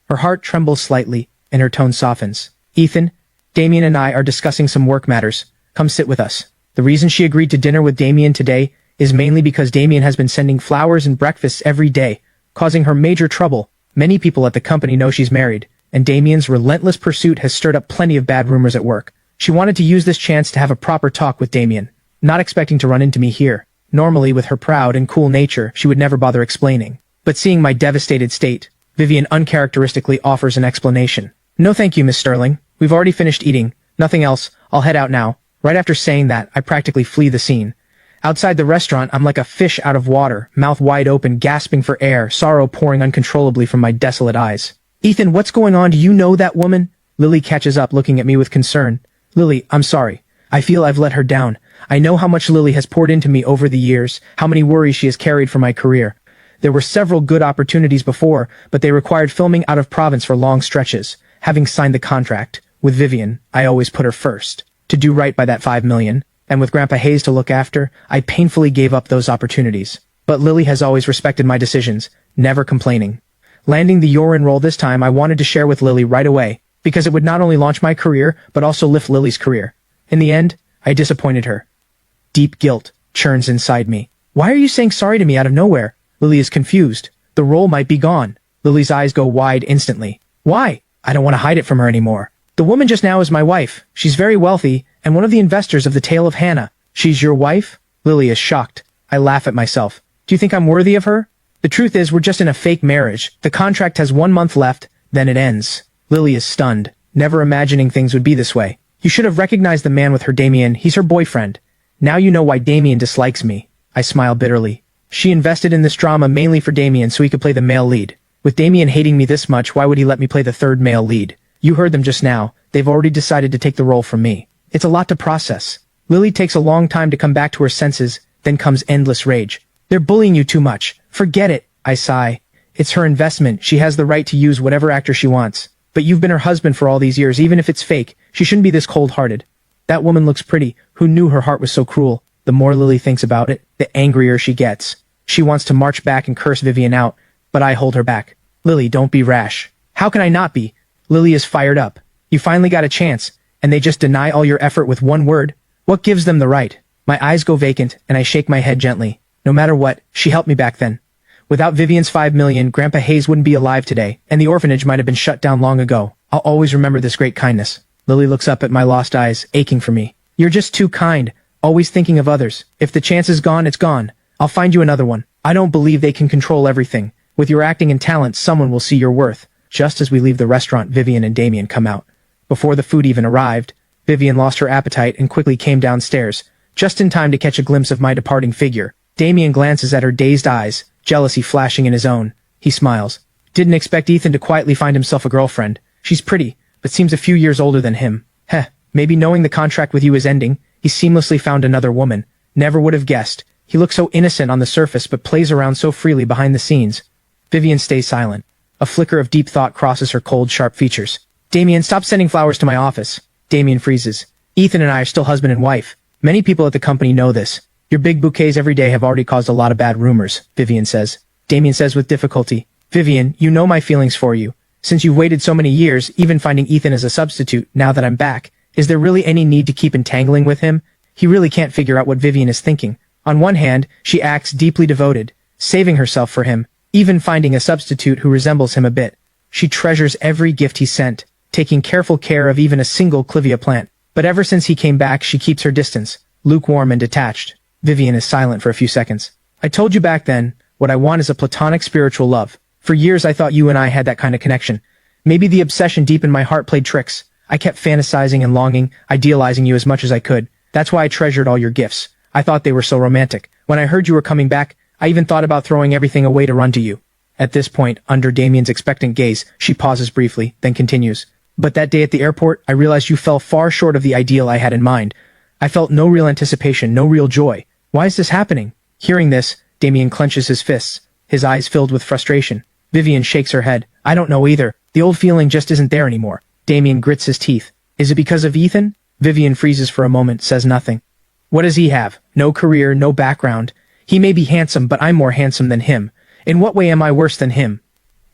Her heart trembles slightly, and her tone softens. Ethan, Damien and I are discussing some work matters. Come sit with us. The reason she agreed to dinner with Damien today is mainly because Damien has been sending flowers and breakfasts every day, causing her major trouble. Many people at the company know she's married, and Damien's relentless pursuit has stirred up plenty of bad rumors at work. She wanted to use this chance to have a proper talk with Damien, not expecting to run into me here. Normally, with her proud and cool nature, she would never bother explaining. But seeing my devastated state, Vivian uncharacteristically offers an explanation. No thank you, Miss Sterling. We've already finished eating. Nothing else. I'll head out now. Right after saying that, I practically flee the scene. Outside the restaurant, I'm like a fish out of water, mouth wide open, gasping for air, sorrow pouring uncontrollably from my desolate eyes. Ethan, what's going on? Do you know that woman? Lily catches up, looking at me with concern. Lily, I'm sorry. I feel I've let her down. I know how much Lily has poured into me over the years, how many worries she has carried for my career. There were several good opportunities before, but they required filming out of province for long stretches. Having signed the contract with Vivian, I always put her first, to do right by that 5 million, and with Grandpa Hayes to look after, I painfully gave up those opportunities. But Lily has always respected my decisions, never complaining. Landing the Yorin role this time, I wanted to share with Lily right away, because it would not only launch my career, but also lift Lily's career. In the end, I disappointed her. Deep guilt churns inside me. Why are you saying sorry to me out of nowhere? Lily is confused. The role might be gone. Lily's eyes go wide instantly. Why? I don't want to hide it from her anymore. The woman just now is my wife. She's very wealthy, and one of the investors of the Tale of Hannah. She's your wife? Lily is shocked. I laugh at myself. Do you think I'm worthy of her? The truth is, we're just in a fake marriage. The contract has 1 month left, then it ends. Lily is stunned, never imagining things would be this way. You should have recognized the man with her, Damien. He's her boyfriend. Now you know why Damien dislikes me. I smile bitterly. She invested in this drama mainly for Damien so he could play the male lead. With Damien hating me this much, why would he let me play the third male lead? You heard them just now. They've already decided to take the role from me. It's a lot to process. Lily takes a long time to come back to her senses, then comes endless rage. They're bullying you too much. Forget it, I sigh. It's her investment. She has the right to use whatever actor she wants. But you've been her husband for all these years. Even if it's fake, she shouldn't be this cold-hearted. That woman looks pretty. Who knew her heart was so cruel? The more Lily thinks about it, the angrier she gets. She wants to march back and curse Vivian out, but I hold her back. Lily, don't be rash. How can I not be? Lily is fired up. You finally got a chance, and they just deny all your effort with one word? What gives them the right? My eyes go vacant, and I shake my head gently. No matter what, she helped me back then. Without Vivian's 5 million, Grandpa Hayes wouldn't be alive today, and the orphanage might have been shut down long ago. I'll always remember this great kindness. Lily looks up at my lost eyes, aching for me. You're just too kind, always thinking of others. If the chance is gone, it's gone. I'll find you another one. I don't believe they can control everything. With your acting and talent, someone will see your worth. Just as we leave the restaurant, Vivian and Damien come out. Before the food even arrived, Vivian lost her appetite and quickly came downstairs, just in time to catch a glimpse of my departing figure. Damien glances at her dazed eyes, jealousy flashing in his own. He smiles. Didn't expect Ethan to quietly find himself a girlfriend. She's pretty, but seems a few years older than him. Heh, maybe knowing the contract with you is ending, he seamlessly found another woman. Never would have guessed. He looks so innocent on the surface but plays around so freely behind the scenes. Vivian stays silent. A flicker of deep thought crosses her cold, sharp features. Damien, stop sending flowers to my office. Damien freezes. Ethan and I are still husband and wife. Many people at the company know this. Your big bouquets every day have already caused a lot of bad rumors, Vivian says. Damien says with difficulty. Vivian, you know my feelings for you. Since you've waited so many years, even finding Ethan as a substitute, now that I'm back, is there really any need to keep entangling with him? He really can't figure out what Vivian is thinking. On one hand, she acts deeply devoted, saving herself for him, even finding a substitute who resembles him a bit. She treasures every gift he sent, taking careful care of even a single clivia plant. But ever since he came back, she keeps her distance, lukewarm and detached. Vivian is silent for a few seconds. I told you back then, what I want is a platonic spiritual love. For years I thought you and I had that kind of connection. Maybe the obsession deep in my heart played tricks. I kept fantasizing and longing, idealizing you as much as I could. That's why I treasured all your gifts. I thought they were so romantic. When I heard you were coming back, I even thought about throwing everything away to run to you. At this point, under Damien's expectant gaze, she pauses briefly, then continues. But that day at the airport, I realized you fell far short of the ideal I had in mind. I felt no real anticipation, no real joy. Why is this happening? Hearing this, Damien clenches his fists, his eyes filled with frustration. Vivian shakes her head. I don't know either. The old feeling just isn't there anymore. Damien grits his teeth. Is it because of Ethan? Vivian freezes for a moment, says nothing. What does he have? No career, no background. He may be handsome, but I'm more handsome than him. In what way am I worse than him?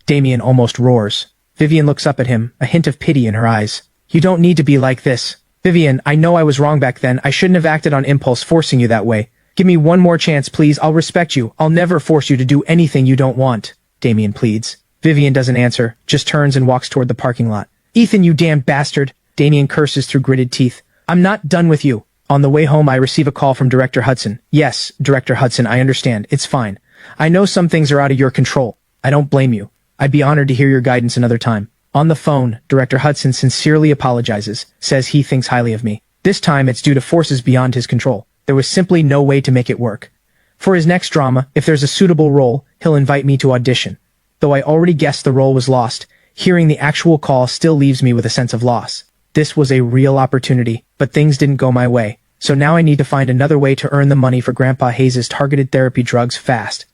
Damien almost roars. Vivian looks up at him, a hint of pity in her eyes. You don't need to be like this. Vivian, I know I was wrong back then. I shouldn't have acted on impulse forcing you that way. Give me one more chance, please. I'll respect you. I'll never force you to do anything you don't want. Damien pleads. Vivian doesn't answer, just turns and walks toward the parking lot. Ethan, you damned bastard. Damien curses through gritted teeth. I'm not done with you. On the way home, I receive a call from Director Hudson. Yes, Director Hudson, I understand. It's fine. I know some things are out of your control. I don't blame you. I'd be honored to hear your guidance another time. On the phone, Director Hudson sincerely apologizes, says he thinks highly of me. This time it's due to forces beyond his control. There was simply no way to make it work. For his next drama, if there's a suitable role, he'll invite me to audition. Though I already guessed the role was lost, hearing the actual call still leaves me with a sense of loss. This was a real opportunity, but things didn't go my way. So now I need to find another way to earn the money for Grandpa Hayes' targeted therapy drugs fast.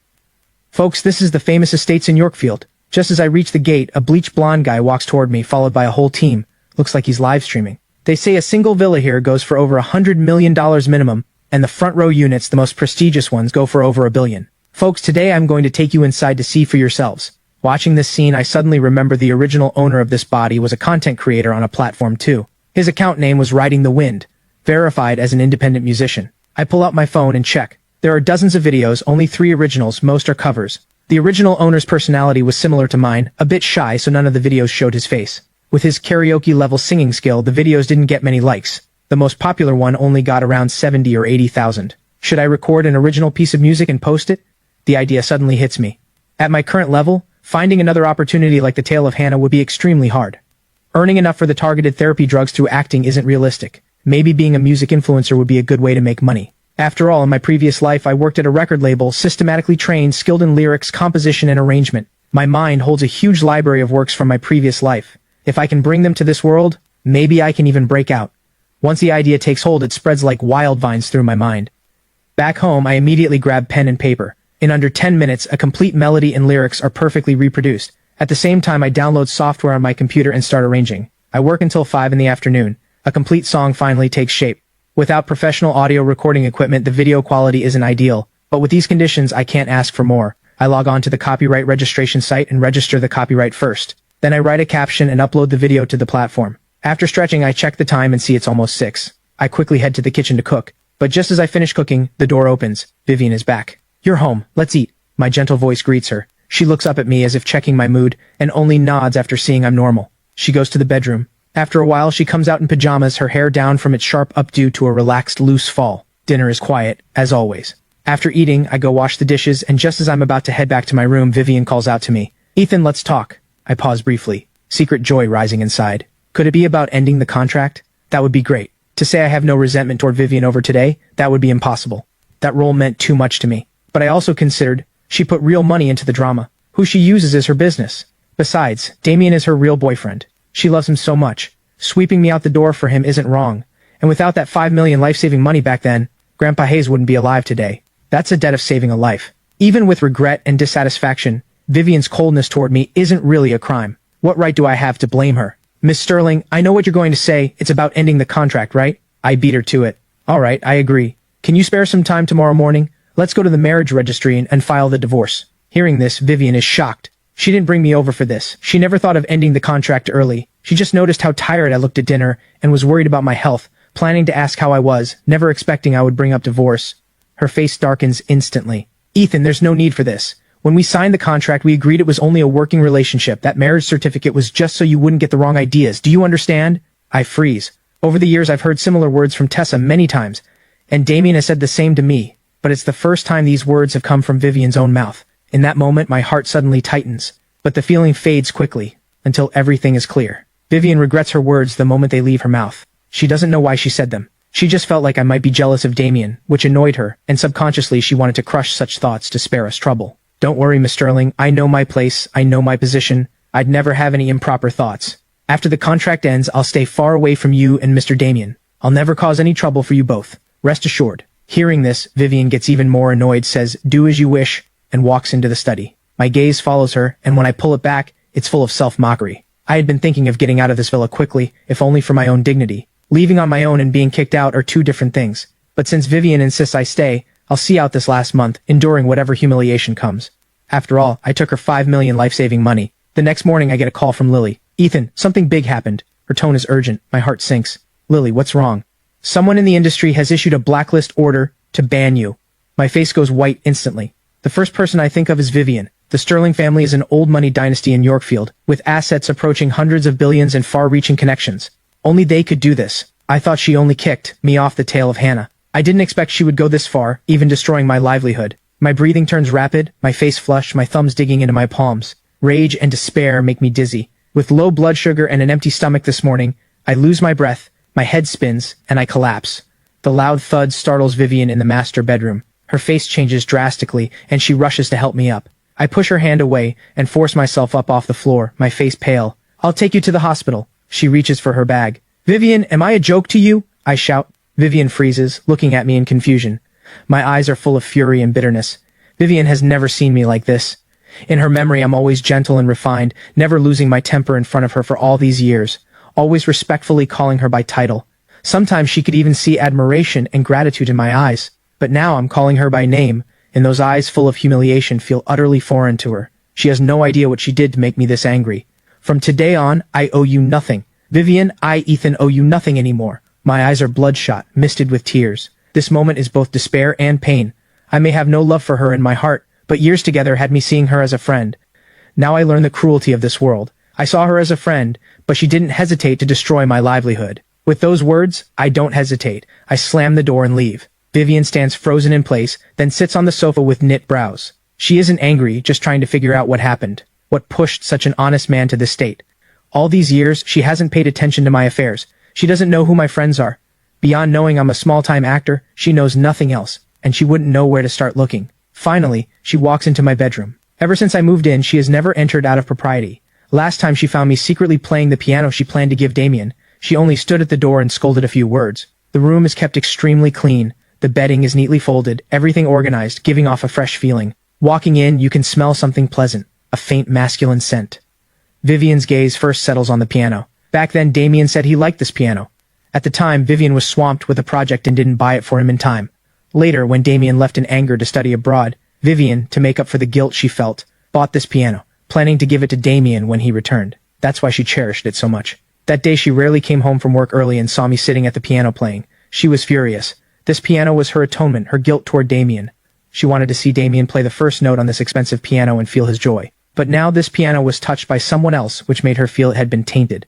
Folks, this is the famous estates in Yorkfield. Just as I reach the gate, a bleached blonde guy walks toward me, followed by a whole team. Looks like he's live streaming. They say a single villa here goes for over $100 million minimum, and the front row units, the most prestigious ones, go for over $1 billion. Folks, today I'm going to take you inside to see for yourselves. Watching this scene, I suddenly remember the original owner of this body was a content creator on a platform too. His account name was Riding the Wind, verified as an independent musician. I pull out my phone and check. There are dozens of videos, only 3 originals, most are covers. The original owner's personality was similar to mine, a bit shy, so none of the videos showed his face. With his karaoke-level singing skill, the videos didn't get many likes. The most popular one only got around 70 or 80,000. Should I record an original piece of music and post it? The idea suddenly hits me. At my current level, finding another opportunity like the tale of Hannah would be extremely hard. Earning enough for the targeted therapy drugs through acting isn't realistic. Maybe being a music influencer would be a good way to make money. After all, in my previous life, I worked at a record label, systematically trained, skilled in lyrics, composition, and arrangement. My mind holds a huge library of works from my previous life. If I can bring them to this world, maybe I can even break out. Once the idea takes hold, it spreads like wildvines through my mind. Back home, I immediately grab pen and paper. In under 10 minutes, a complete melody and lyrics are perfectly reproduced. At the same time, I download software on my computer and start arranging. I work until 5 in the afternoon. A complete song finally takes shape. Without professional audio recording equipment, the video quality isn't ideal, but with these conditions, I can't ask for more. I log on to the copyright registration site and register the copyright first. Then I write a caption and upload the video to the platform. After stretching, I check the time and see it's almost 6. I quickly head to the kitchen to cook. But just as I finish cooking, the door opens. Vivian is back. You're home. Let's eat. My gentle voice greets her. She looks up at me as if checking my mood, and only nods after seeing I'm normal. She goes to the bedroom. After a while, she comes out in pajamas, her hair down from its sharp updo to a relaxed, loose fall. Dinner is quiet, as always. After eating, I go wash the dishes, and just as I'm about to head back to my room, Vivian calls out to me. Ethan, let's talk. I pause briefly, secret joy rising inside. Could it be about ending the contract? That would be great. To say I have no resentment toward Vivian over today, that would be impossible. That role meant too much to me. But I also considered, she put real money into the drama. Who she uses is her business. Besides, Damien is her real boyfriend. She loves him so much. Sweeping me out the door for him isn't wrong. And without that 5 million life-saving money back then, Grandpa Hayes wouldn't be alive today. That's a debt of saving a life. Even with regret and dissatisfaction, Vivian's coldness toward me isn't really a crime. What right do I have to blame her? Miss Sterling, I know what you're going to say. It's about ending the contract, right? I beat her to it. Alright, I agree. Can you spare some time tomorrow morning? Let's go to the marriage registry and file the divorce. Hearing this, Vivian is shocked. She didn't bring me over for this. She never thought of ending the contract early. She just noticed how tired I looked at dinner and was worried about my health, planning to ask how I was, never expecting I would bring up divorce. Her face darkens instantly. Ethan, there's no need for this. When we signed the contract, we agreed it was only a working relationship. That marriage certificate was just so you wouldn't get the wrong ideas. Do you understand? I freeze. Over the years, I've heard similar words from Tessa many times, and Damien has said the same to me, but it's the first time these words have come from Vivian's own mouth. In that moment, my heart suddenly tightens, but the feeling fades quickly, until everything is clear. Vivian regrets her words the moment they leave her mouth. She doesn't know why she said them. She just felt like I might be jealous of Damien, which annoyed her, and subconsciously she wanted to crush such thoughts to spare us trouble. Don't worry, Miss Sterling, I know my place, I know my position. I'd never have any improper thoughts. After the contract ends, I'll stay far away from you and Mr. Damien. I'll never cause any trouble for you both. Rest assured. Hearing this, Vivian gets even more annoyed, says, do as you wish, and walks into the study. My gaze follows her, and when I pull it back, it's full of self-mockery. I had been thinking of getting out of this villa quickly, if only for my own dignity. Leaving on my own and being kicked out are two different things. But since Vivian insists I stay, I'll see out this last month, enduring whatever humiliation comes. After all, I took her 5 million life-saving money. The next morning I get a call from Lily. Ethan, something big happened. Her tone is urgent. My heart sinks. Lily, what's wrong? Someone in the industry has issued a blacklist order to ban you. My face goes white instantly. The first person I think of is Vivian. The Sterling family is an old money dynasty in Yorkfield, with assets approaching hundreds of billions and far-reaching connections. Only they could do this. I thought she only kicked me off the tail of Hannah. I didn't expect she would go this far, even destroying my livelihood. My breathing turns rapid, my face flushed, my thumbs digging into my palms. Rage and despair make me dizzy. With low blood sugar and an empty stomach this morning, I lose my breath, my head spins, and I collapse. The loud thud startles Vivian in the master bedroom. Her face changes drastically, and she rushes to help me up. I push her hand away and force myself up off the floor, my face pale. I'll take you to the hospital. She reaches for her bag. Vivian, am I a joke to you? I shout. Vivian freezes, looking at me in confusion. My eyes are full of fury and bitterness. Vivian has never seen me like this. In her memory, I'm always gentle and refined, never losing my temper in front of her for all these years, always respectfully calling her by title. Sometimes she could even see admiration and gratitude in my eyes. But now I'm calling her by name, and those eyes full of humiliation feel utterly foreign to her. She has no idea what she did to make me this angry. From today on, I owe you nothing. Vivian, I, Ethan, owe you nothing anymore. My eyes are bloodshot, misted with tears. This moment is both despair and pain. I may have no love for her in my heart, but years together had me seeing her as a friend. Now I learn the cruelty of this world. I saw her as a friend, but she didn't hesitate to destroy my livelihood. With those words, I don't hesitate. I slam the door and leave. Vivian stands frozen in place, then sits on the sofa with knit brows. She isn't angry, just trying to figure out what happened. What pushed such an honest man to this state? All these years, she hasn't paid attention to my affairs. She doesn't know who my friends are. Beyond knowing I'm a small-time actor, she knows nothing else, and she wouldn't know where to start looking. Finally, she walks into my bedroom. Ever since I moved in, she has never entered out of propriety. Last time she found me secretly playing the piano she planned to give Damien, she only stood at the door and scolded a few words. The room is kept extremely clean. The bedding is neatly folded, everything organized, giving off a fresh feeling. Walking in, you can smell something pleasant, a faint masculine scent. Vivian's gaze first settles on the piano. Back then, Damien said he liked this piano. At the time, Vivian was swamped with a project and didn't buy it for him in time. Later, when Damien left in anger to study abroad, Vivian, to make up for the guilt she felt, bought this piano, planning to give it to Damien when he returned. That's why she cherished it so much. That day she rarely came home from work early and saw me sitting at the piano playing. She was furious. This piano was her atonement, her guilt toward Damien. She wanted to see Damien play the first note on this expensive piano and feel his joy. But now this piano was touched by someone else, which made her feel it had been tainted.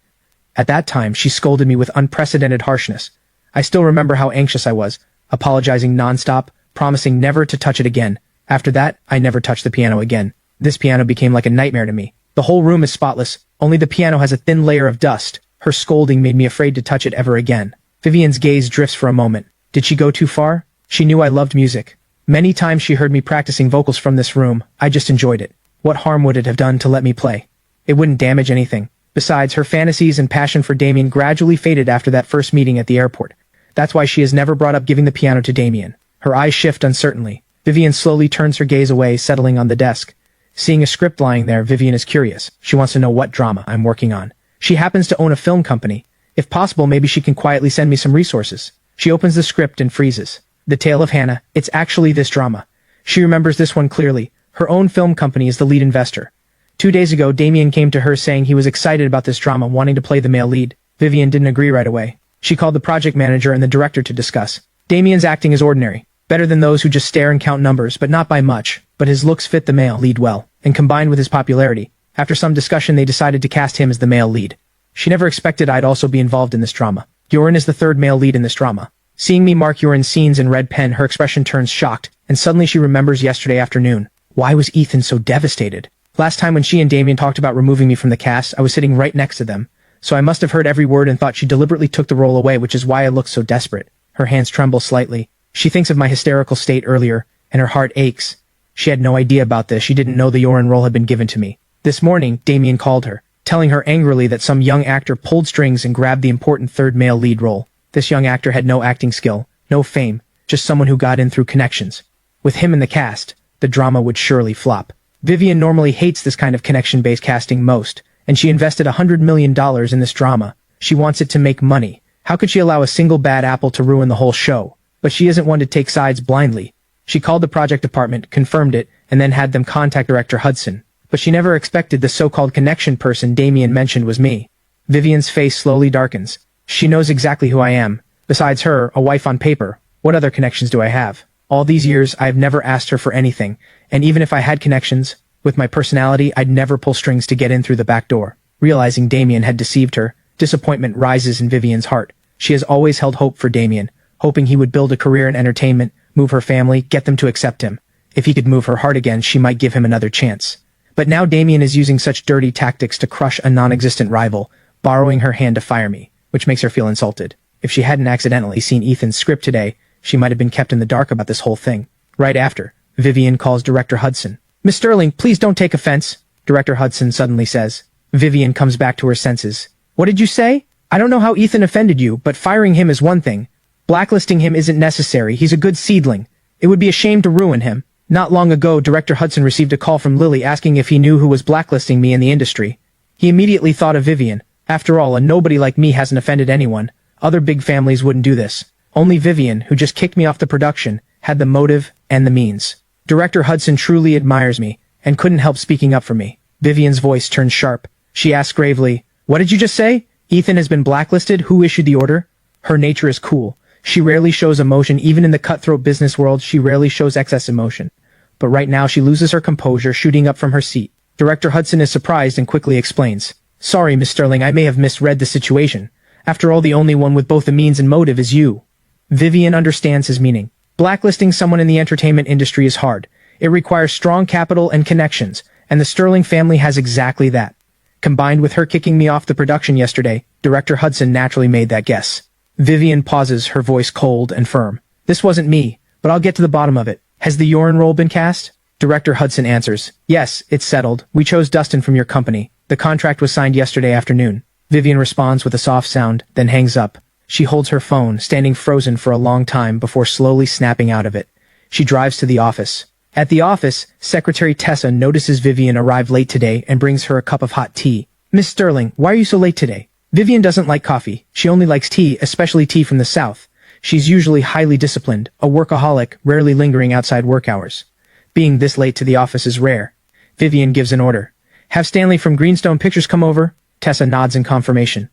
At that time, she scolded me with unprecedented harshness. I still remember how anxious I was, apologizing nonstop, promising never to touch it again. After that, I never touched the piano again. This piano became like a nightmare to me. The whole room is spotless, only the piano has a thin layer of dust. Her scolding made me afraid to touch it ever again. Vivian's gaze drifts for a moment. Did she go too far? She knew I loved music. Many times she heard me practicing vocals from this room. I just enjoyed it. What harm would it have done to let me play? It wouldn't damage anything. Besides, her fantasies and passion for Damien gradually faded after that first meeting at the airport. That's why she has never brought up giving the piano to Damien. Her eyes shift uncertainly. Vivian slowly turns her gaze away, settling on the desk. Seeing a script lying there, Vivian is curious. She wants to know what drama I'm working on. She happens to own a film company. If possible, maybe she can quietly send me some resources. She opens the script and freezes. The Tale of Hannah. It's actually this drama. She remembers this one clearly. Her own film company is the lead investor. 2 days ago, Damien came to her saying he was excited about this drama, wanting to play the male lead. Vivian didn't agree right away. She called the project manager and the director to discuss. Damien's acting is ordinary. Better than those who just stare and count numbers, but not by much. But his looks fit the male lead well, and combined with his popularity, after some discussion they decided to cast him as the male lead. She never expected I'd also be involved in this drama. Yorin is the third male lead in this drama. Seeing me mark Yorin's scenes in red pen, her expression turns shocked, and suddenly she remembers yesterday afternoon. Why was Ethan so devastated? Last time when she and Damien talked about removing me from the cast, I was sitting right next to them, so I must have heard every word and thought she deliberately took the role away, which is why I looked so desperate. Her hands tremble slightly. She thinks of my hysterical state earlier, and her heart aches. She had no idea about this. She didn't know the Yorin role had been given to me. This morning, Damien called her, telling her angrily that some young actor pulled strings and grabbed the important third male lead role. This young actor had no acting skill, no fame, just someone who got in through connections. With him in the cast, the drama would surely flop. Vivian normally hates this kind of connection-based casting most, and she invested $100 million in this drama. She wants it to make money. How could she allow a single bad apple to ruin the whole show? But she isn't one to take sides blindly. She called the project department, confirmed it, and then had them contact director Hudson. But she never expected the so-called connection person Damien mentioned was me. Vivian's face slowly darkens. She knows exactly who I am. Besides her, a wife on paper, what other connections do I have? All these years, I've never asked her for anything, and even if I had connections, with my personality, I'd never pull strings to get in through the back door. Realizing Damien had deceived her, disappointment rises in Vivian's heart. She has always held hope for Damien, hoping he would build a career in entertainment, move her family, get them to accept him. If he could move her heart again, she might give him another chance. But now Damien is using such dirty tactics to crush a non-existent rival, borrowing her hand to fire me, which makes her feel insulted. If she hadn't accidentally seen Ethan's script today, she might have been kept in the dark about this whole thing. Right after, Vivian calls Director Hudson. "Miss Sterling, please don't take offense," Director Hudson suddenly says. Vivian comes back to her senses. "What did you say? I don't know how Ethan offended you, but firing him is one thing. Blacklisting him isn't necessary. He's a good seedling. It would be a shame to ruin him." Not long ago, Director Hudson received a call from Lily asking if he knew who was blacklisting me in the industry. He immediately thought of Vivian. After all, a nobody like me hasn't offended anyone. Other big families wouldn't do this. Only Vivian, who just kicked me off the production, had the motive and the means. Director Hudson truly admires me, and couldn't help speaking up for me. Vivian's voice turns sharp. She asks gravely, "What did you just say? Ethan has been blacklisted? Who issued the order?" Her nature is cool. She rarely shows emotion. Even in the cutthroat business world, she rarely shows excess emotion. But right now she loses her composure, shooting up from her seat. Director Hudson is surprised and quickly explains. "Sorry, Miss Sterling, I may have misread the situation. After all, the only one with both the means and motive is you." Vivian understands his meaning. Blacklisting someone in the entertainment industry is hard. It requires strong capital and connections, and the Sterling family has exactly that. Combined with her kicking me off the production yesterday, Director Hudson naturally made that guess. Vivian pauses, her voice cold and firm. "This wasn't me, but I'll get to the bottom of it. Has the Yorin role been cast?" Director Hudson answers. "Yes, it's settled. We chose Dustin from your company. The contract was signed yesterday afternoon." Vivian responds with a soft sound, then hangs up. She holds her phone, standing frozen for a long time before slowly snapping out of it. She drives to the office. At the office, Secretary Tessa notices Vivian arrived late today and brings her a cup of hot tea. "Miss Sterling, why are you so late today?" Vivian doesn't like coffee. She only likes tea, especially tea from the South. She's usually highly disciplined, a workaholic, rarely lingering outside work hours. Being this late to the office is rare. Vivian gives an order. "Have Stanley from Greenstone Pictures come over?" Tessa nods in confirmation.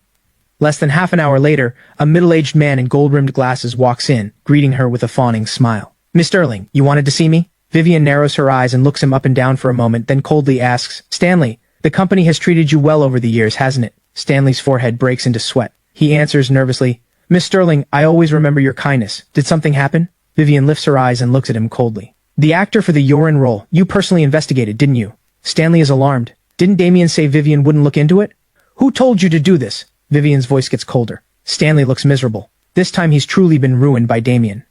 Less than half an hour later, a middle-aged man in gold-rimmed glasses walks in, greeting her with a fawning smile. "Miss Sterling, you wanted to see me?" Vivian narrows her eyes and looks him up and down for a moment, then coldly asks, "Stanley, the company has treated you well over the years, hasn't it?" Stanley's forehead breaks into sweat. He answers nervously, "Miss Sterling, I always remember your kindness. Did something happen?" Vivian lifts her eyes and looks at him coldly. "The actor for the Yorin role, you personally investigated, didn't you?" Stanley is alarmed. "Didn't Damien say Vivian wouldn't look into it?" "Who told you to do this?" Vivian's voice gets colder. Stanley looks miserable. This time he's truly been ruined by Damien.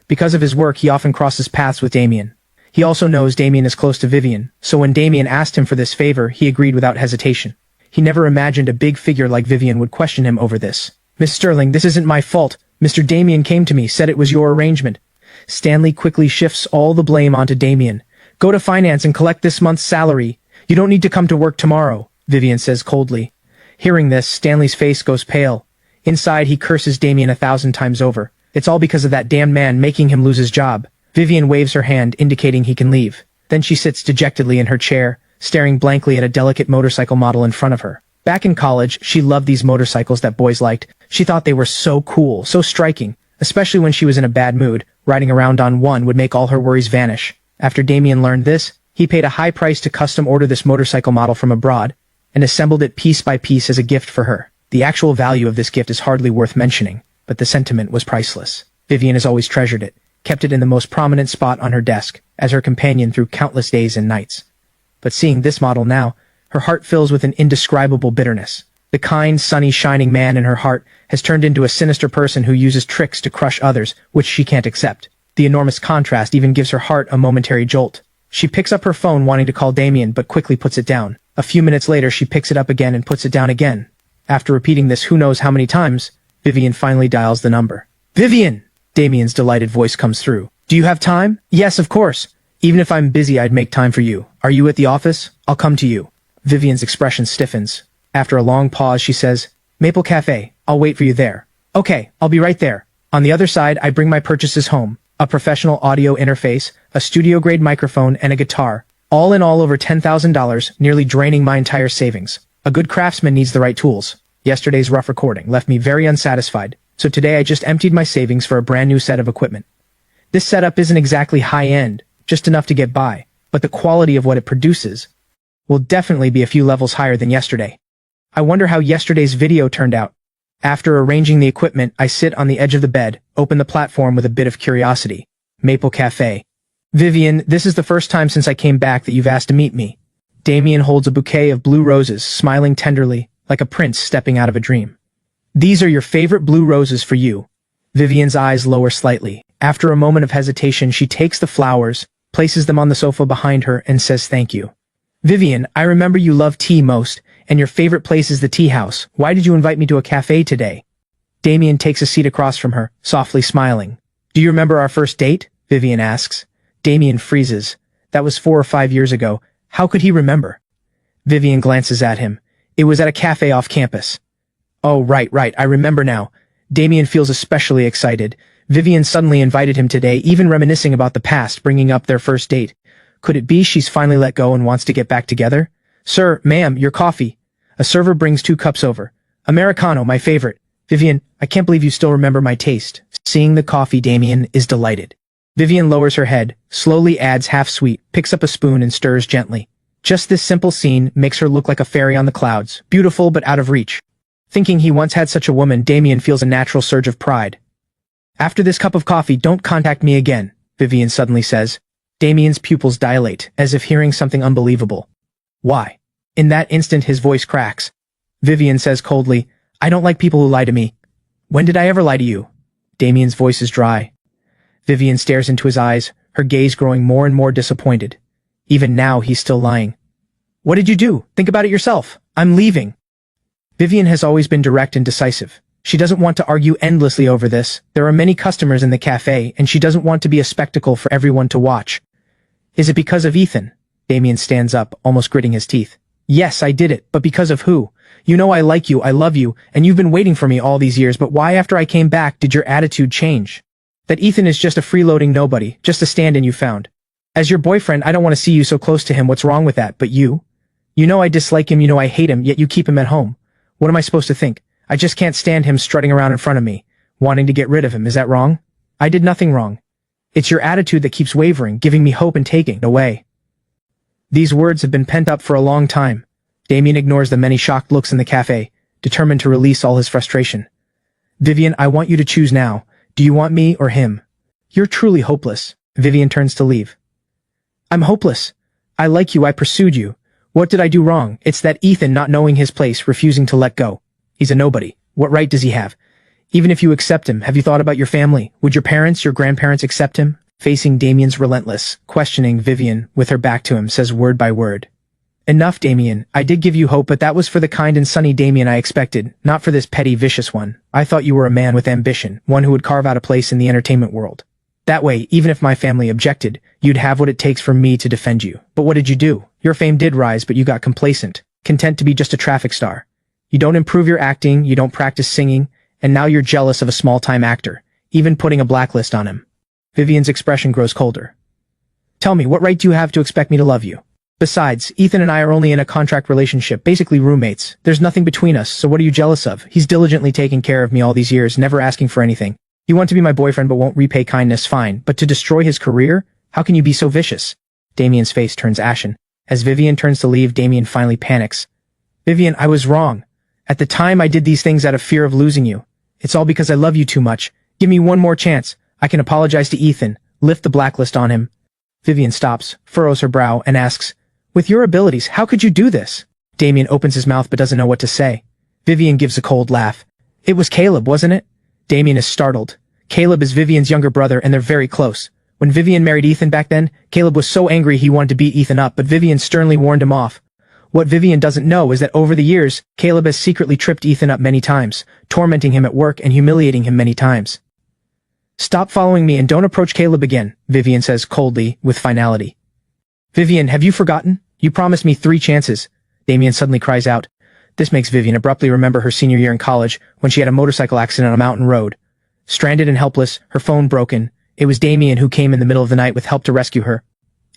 Because of his work, he often crosses paths with Damien. He also knows Damien is close to Vivian, so when Damien asked him for this favor, he agreed without hesitation. He never imagined a big figure like Vivian would question him over this. "Miss Sterling, this isn't my fault. Mr. Damien came to me, said it was your arrangement." Stanley quickly shifts all the blame onto Damien. "Go to finance and collect this month's salary. You don't need to come to work tomorrow," Vivian says coldly. Hearing this, Stanley's face goes pale. Inside, he curses Damien 1,000 times over. It's all because of that damn man making him lose his job. Vivian waves her hand, indicating he can leave. Then she sits dejectedly in her chair, staring blankly at a delicate motorcycle model in front of her. Back in college, she loved these motorcycles that boys liked. She thought they were so cool, so striking, especially when she was in a bad mood. Riding around on one would make all her worries vanish. After Damien learned this, he paid a high price to custom order this motorcycle model from abroad, and assembled it piece by piece as a gift for her. The actual value of this gift is hardly worth mentioning, but the sentiment was priceless. Vivian has always treasured it, kept it in the most prominent spot on her desk, as her companion through countless days and nights. But seeing this model now, her heart fills with an indescribable bitterness. The kind, sunny, shining man in her heart has turned into a sinister person who uses tricks to crush others, which she can't accept. The enormous contrast even gives her heart a momentary jolt. She picks up her phone wanting to call Damien, but quickly puts it down. A few minutes later, she picks it up again and puts it down again. After repeating this who knows how many times, Vivian finally dials the number. "Vivian!" Damien's delighted voice comes through. "Do you have time?" "Yes, of course. Even if I'm busy, I'd make time for you. Are you at the office? I'll come to you." Vivian's expression stiffens. After a long pause, she says, "Maple Cafe. I'll wait for you there." "Okay, I'll be right there." On the other side, I bring my purchases home. A professional audio interface, a studio-grade microphone, and a guitar. All in all over $10,000, nearly draining my entire savings. A good craftsman needs the right tools. Yesterday's rough recording left me very unsatisfied, so today I just emptied my savings for a brand new set of equipment. This setup isn't exactly high-end, just enough to get by, but the quality of what it produces will definitely be a few levels higher than yesterday. I wonder how yesterday's video turned out. After arranging the equipment, I sit on the edge of the bed, open the platform with a bit of curiosity. Maple Cafe. "Vivian, this is the first time since I came back that you've asked to meet me." Damien holds a bouquet of blue roses, smiling tenderly, like a prince stepping out of a dream. "These are your favorite blue roses for you." Vivian's eyes lower slightly. After a moment of hesitation, she takes the flowers, places them on the sofa behind her, and says thank you. "Vivian, I remember you love tea most, and your favorite place is the tea house. Why did you invite me to a cafe today?" Damien takes a seat across from her, softly smiling. "Do you remember our first date?" Vivian asks. Damien freezes. That was 4 or 5 years ago. How could he remember? Vivian glances at him. "It was at a cafe off campus." "Oh, right, I remember now." Damien feels especially excited. Vivian suddenly invited him today, even reminiscing about the past, bringing up their first date. Could it be she's finally let go and wants to get back together? "Sir, ma'am, your coffee." A server brings 2 cups over. "Americano, my favorite." "Vivian, I can't believe you still remember my taste." Seeing the coffee, Damien is delighted. Vivian lowers her head, slowly adds half sweet, picks up a spoon and stirs gently. Just this simple scene makes her look like a fairy on the clouds, beautiful but out of reach. Thinking he once had such a woman, Damien feels a natural surge of pride. "After this cup of coffee, don't contact me again," Vivian suddenly says. Damien's pupils dilate, as if hearing something unbelievable. "Why?" In that instant his voice cracks. Vivian says coldly, "I don't like people who lie to me." "When did I ever lie to you?" Damien's voice is dry. Vivian stares into his eyes, her gaze growing more and more disappointed. Even now he's still lying. "What did you do? Think about it yourself. I'm leaving." Vivian has always been direct and decisive. She doesn't want to argue endlessly over this. There are many customers in the cafe, and she doesn't want to be a spectacle for everyone to watch. "Is it because of Ethan?" Damien stands up, almost gritting his teeth. "Yes, I did it, but because of who? You know I like you, I love you, and you've been waiting for me all these years, but why after I came back did your attitude change? That Ethan is just a freeloading nobody, just a stand-in you found. As your boyfriend, I don't want to see you so close to him, what's wrong with that, but you? You know I dislike him, you know I hate him, yet you keep him at home. What am I supposed to think? I just can't stand him strutting around in front of me, wanting to get rid of him, is that wrong? I did nothing wrong. It's your attitude that keeps wavering, giving me hope and taking it away." These words have been pent up for a long time. Damien ignores the many shocked looks in the cafe, determined to release all his frustration. "Vivian, I want you to choose now. Do you want me or him?" "You're truly hopeless." Vivian turns to leave. "I'm hopeless. I like you, I pursued you. What did I do wrong? It's that Ethan not knowing his place, refusing to let go. He's a nobody. What right does he have? Even if you accept him, have you thought about your family? Would your parents, your grandparents accept him?" Facing Damien's relentless, questioning, Vivian, with her back to him, says word by word. Enough, Damien. I did give you hope, but that was for the kind and sunny Damien I expected, not for this petty, vicious one. I thought you were a man with ambition, one who would carve out a place in the entertainment world. That way, even if my family objected, you'd have what it takes for me to defend you. But what did you do? Your fame did rise, but you got complacent, content to be just a traffic star. You don't improve your acting, you don't practice singing, and now you're jealous of a small-time actor, even putting a blacklist on him. Vivian's expression grows colder. Tell me, what right do you have to expect me to love you? Besides, Ethan and I are only in a contract relationship, basically roommates. There's nothing between us, so what are you jealous of? He's diligently taking care of me all these years, never asking for anything. You want to be my boyfriend but won't repay kindness, fine. But to destroy his career? How can you be so vicious? Damien's face turns ashen. As Vivian turns to leave, Damien finally panics. Vivian, I was wrong. At the time, I did these things out of fear of losing you. It's all because I love you too much. Give me one more chance. I can apologize to Ethan, lift the blacklist on him. Vivian stops, furrows her brow, and asks, with your abilities, how could you do this? Damien opens his mouth but doesn't know what to say. Vivian gives a cold laugh. It was Caleb, wasn't it? Damien is startled. Caleb is Vivian's younger brother and they're very close. When Vivian married Ethan back then, Caleb was so angry he wanted to beat Ethan up, but Vivian sternly warned him off. What Vivian doesn't know is that over the years, Caleb has secretly tripped Ethan up many times, tormenting him at work and humiliating him many times. Stop following me and don't approach Caleb again, Vivian says coldly, with finality. Vivian, have you forgotten? You promised me 3 chances. Damien suddenly cries out. This makes Vivian abruptly remember her senior year in college, when she had a motorcycle accident on a mountain road. Stranded and helpless, her phone broken, it was Damien who came in the middle of the night with help to rescue her.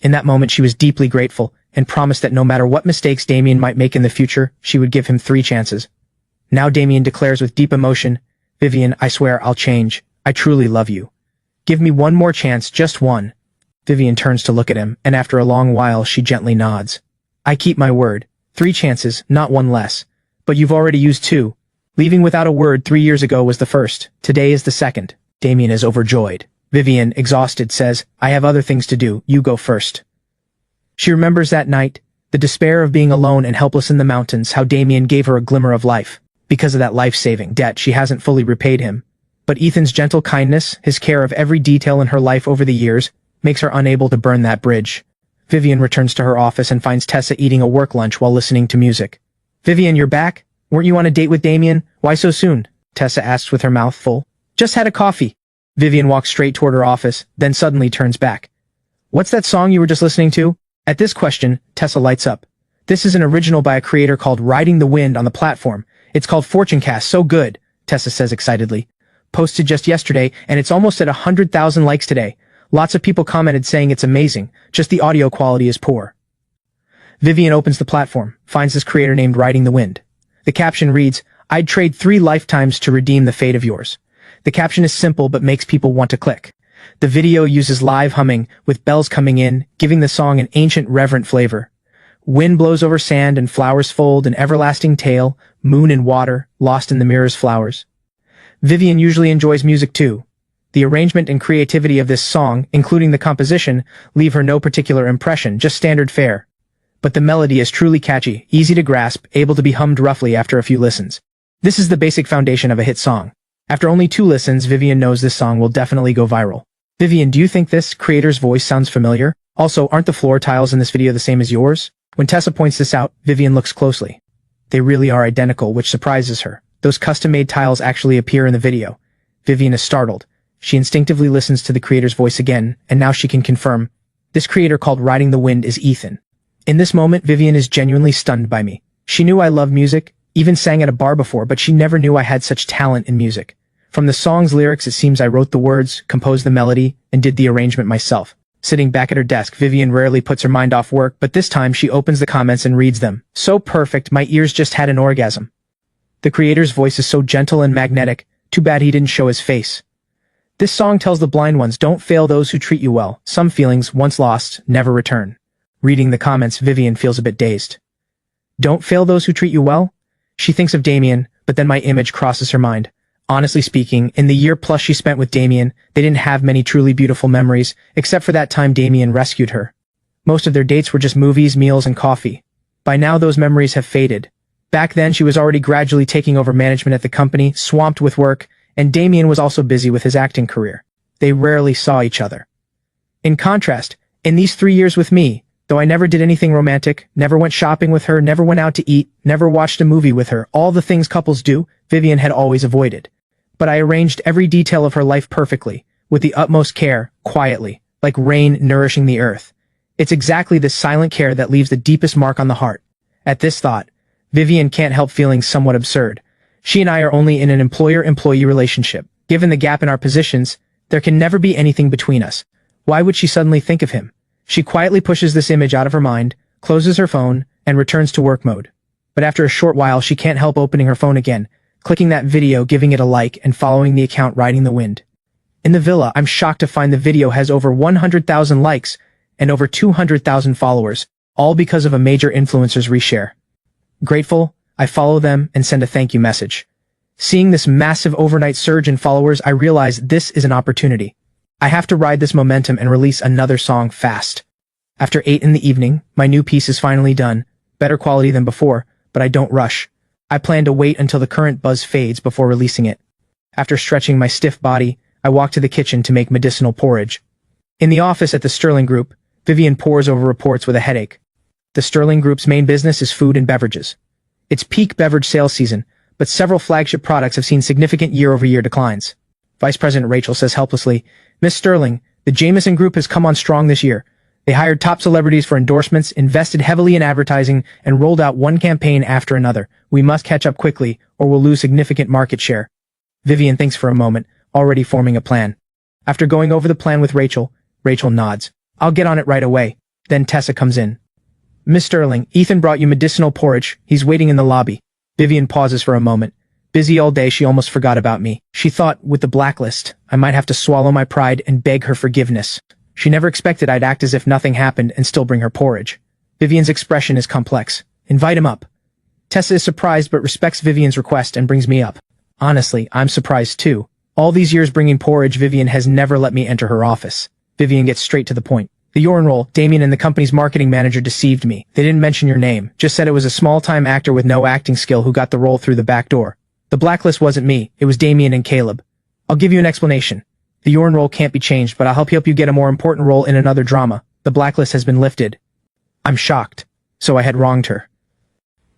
In that moment she was deeply grateful, and promised that no matter what mistakes Damien might make in the future, she would give him 3 chances. Now Damien declares with deep emotion, Vivian, I swear I'll change. I truly love you. Give me one more chance, just one. Vivian turns to look at him, and after a long while she gently nods. I keep my word. 3 chances, not 1 less. But you've already used 2. Leaving without a word 3 years ago was the first. Today is the second. Damien is overjoyed. Vivian, exhausted, says, I have other things to do. You go first. She remembers that night, the despair of being alone and helpless in the mountains, how Damien gave her a glimmer of life. Because of that life-saving debt, she hasn't fully repaid him. But Ethan's gentle kindness, his care of every detail in her life over the years, makes her unable to burn that bridge. Vivian returns to her office and finds Tessa eating a work lunch while listening to music. Vivian, you're back? Weren't you on a date with Damien? Why so soon? Tessa asks with her mouth full. Just had a coffee. Vivian walks straight toward her office, then suddenly turns back. What's that song you were just listening to? At this question, Tessa lights up. This is an original by a creator called Riding the Wind on the platform. It's called Fortunecast, so good, Tessa says excitedly. Posted just yesterday, and it's almost at 100,000 likes today. Lots of people commented saying it's amazing, just the audio quality is poor. Vivian opens the platform, finds this creator named Riding the Wind. The caption reads, I'd trade 3 lifetimes to redeem the fate of yours. The caption is simple but makes people want to click. The video uses live humming, with bells coming in, giving the song an ancient reverent flavor. Wind blows over sand and flowers fold an everlasting tale, moon in water, lost in the mirror's flowers. Vivian usually enjoys music too. The arrangement and creativity of this song, including the composition, leave her no particular impression, just standard fare. But the melody is truly catchy, easy to grasp, able to be hummed roughly after a few listens. This is the basic foundation of a hit song. After only 2 listens, Vivian knows this song will definitely go viral. Vivian, do you think this creator's voice sounds familiar? Also, aren't the floor tiles in this video the same as yours? When Tessa points this out, Vivian looks closely. They really are identical, which surprises her. Those custom-made tiles actually appear in the video. Vivian is startled. She instinctively listens to the creator's voice again, and now she can confirm. This creator called Riding the Wind is Ethan. In this moment, Vivian is genuinely stunned by me. She knew I loved music, even sang at a bar before, but she never knew I had such talent in music. From the song's lyrics, it seems I wrote the words, composed the melody, and did the arrangement myself. Sitting back at her desk, Vivian rarely puts her mind off work, but this time she opens the comments and reads them. So perfect, my ears just had an orgasm. The creator's voice is so gentle and magnetic, too bad he didn't show his face. This song tells the blind ones, don't fail those who treat you well. Some feelings, once lost, never return. Reading the comments, Vivian feels a bit dazed. Don't fail those who treat you well? She thinks of Damien, but then my image crosses her mind. Honestly speaking, in the year plus she spent with Damien, they didn't have many truly beautiful memories, except for that time Damien rescued her. Most of their dates were just movies, meals, and coffee. By now those memories have faded. Back then she was already gradually taking over management at the company, swamped with work, and Damien was also busy with his acting career. They rarely saw each other. In contrast, in these 3 years with me, Though I never did anything romantic, never went shopping with her, never went out to eat, never watched a movie with her, all the things couples do, Vivian had always avoided. But I arranged every detail of her life perfectly, with the utmost care, quietly, like rain nourishing the earth. It's exactly this silent care that leaves the deepest mark on the heart. At this thought, Vivian can't help feeling somewhat absurd. She and I are only in an employer-employee relationship. Given the gap in our positions, there can never be anything between us. Why would she suddenly think of him? She quietly pushes this image out of her mind, closes her phone, and returns to work mode. But after a short while she can't help opening her phone again, clicking that video, giving it a like, and following the account riding the wind. In the villa, I'm shocked to find the video has over 100,000 likes and over 200,000 followers, all because of a major influencer's reshare. Grateful, I follow them and send a thank you message. Seeing this massive overnight surge in followers, I realize this is an opportunity. I have to ride this momentum and release another song fast. After 8 in the evening, my new piece is finally done, better quality than before, but I don't rush. I plan to wait until the current buzz fades before releasing it. After stretching my stiff body, I walk to the kitchen to make medicinal porridge. In the office at the Sterling Group, Vivian pores over reports with a headache. The Sterling Group's main business is food and beverages. It's peak beverage sales season, but several flagship products have seen significant year-over-year declines. Vice President Rachel says helplessly, "Miss Sterling, the Jameson Group has come on strong this year. They hired top celebrities for endorsements, invested heavily in advertising, and rolled out one campaign after another. We must catch up quickly, or we'll lose significant market share." Vivian thinks for a moment, already forming a plan. After going over the plan with Rachel, Rachel nods. "I'll get on it right away." Then Tessa comes in. "Miss Sterling, Ethan brought you medicinal porridge. He's waiting in the lobby." Vivian pauses for a moment. Busy all day, she almost forgot about me. She thought, with the blacklist, I might have to swallow my pride and beg her forgiveness. She never expected I'd act as if nothing happened and still bring her porridge. Vivian's expression is complex. "Invite him up." Tessa is surprised but respects Vivian's request and brings me up. Honestly, I'm surprised too. All these years bringing porridge, Vivian has never let me enter her office. Vivian gets straight to the point. "The urine roll, Damien and the company's marketing manager deceived me. They didn't mention your name, just said it was a small-time actor with no acting skill who got the role through the back door. The blacklist wasn't me, it was Damien and Caleb. I'll give you an explanation. The urine roll can't be changed, but I'll help you get a more important role in another drama. The blacklist has been lifted." I'm shocked. So I had wronged her.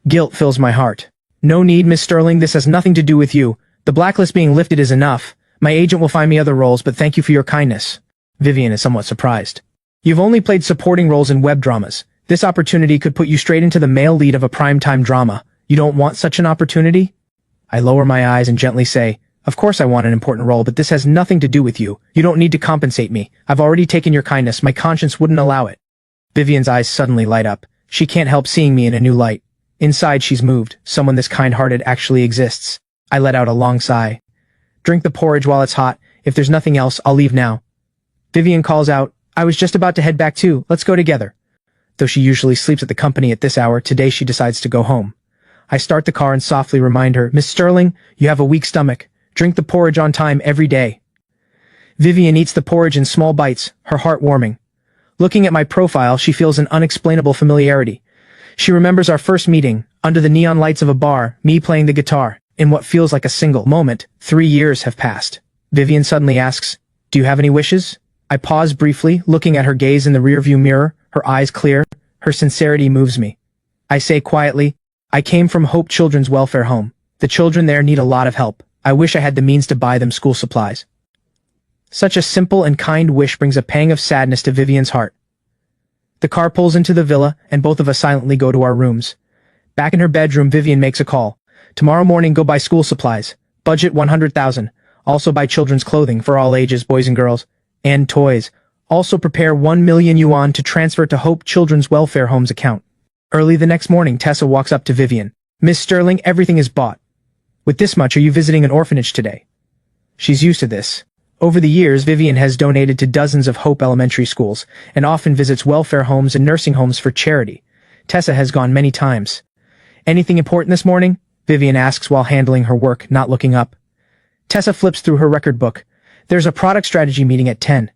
Guilt fills my heart. "No need, Miss Sterling, this has nothing to do with you. The blacklist being lifted is enough. My agent will find me other roles, but thank you for your kindness." Vivian is somewhat surprised. "You've only played supporting roles in web dramas. This opportunity could put you straight into the male lead of a primetime drama. You don't want such an opportunity?" I lower my eyes and gently say, "Of course I want an important role, but this has nothing to do with you. You don't need to compensate me. I've already taken your kindness. My conscience wouldn't allow it." Vivian's eyes suddenly light up. She can't help seeing me in a new light. Inside she's moved. Someone this kind-hearted actually exists. I let out a long sigh. "Drink the porridge while it's hot. If there's nothing else, I'll leave now." Vivian calls out, "I was just about to head back too. Let's go together." Though she usually sleeps at the company at this hour, today she decides to go home. I start the car and softly remind her, "Miss Sterling, you have a weak stomach. Drink the porridge on time every day." Vivian eats the porridge in small bites, her heart warming. Looking at my profile, she feels an unexplainable familiarity. She remembers our first meeting, under the neon lights of a bar, me playing the guitar. In what feels like a single moment, 3 years have passed. Vivian suddenly asks, "Do you have any wishes?" I pause briefly, looking at her gaze in the rearview mirror, her eyes clear. Her sincerity moves me. I say quietly, "I came from Hope Children's Welfare Home. The children there need a lot of help. I wish I had the means to buy them school supplies." Such a simple and kind wish brings a pang of sadness to Vivian's heart. The car pulls into the villa, and both of us silently go to our rooms. Back in her bedroom, Vivian makes a call. "Tomorrow morning, go buy school supplies. Budget 100,000. Also buy children's clothing for all ages, boys and girls. And toys. Also prepare 1 million yuan to transfer to Hope Children's Welfare Home's account." Early the next morning, Tessa walks up to Vivian. "Miss Sterling, everything is bought. With this much, are you visiting an orphanage today?" She's used to this. Over the years, Vivian has donated to dozens of Hope elementary schools, and often visits welfare homes and nursing homes for charity. Tessa has gone many times. "Anything important this morning?" Vivian asks while handling her work, not looking up. Tessa flips through her record book. "There's a product strategy meeting at 10.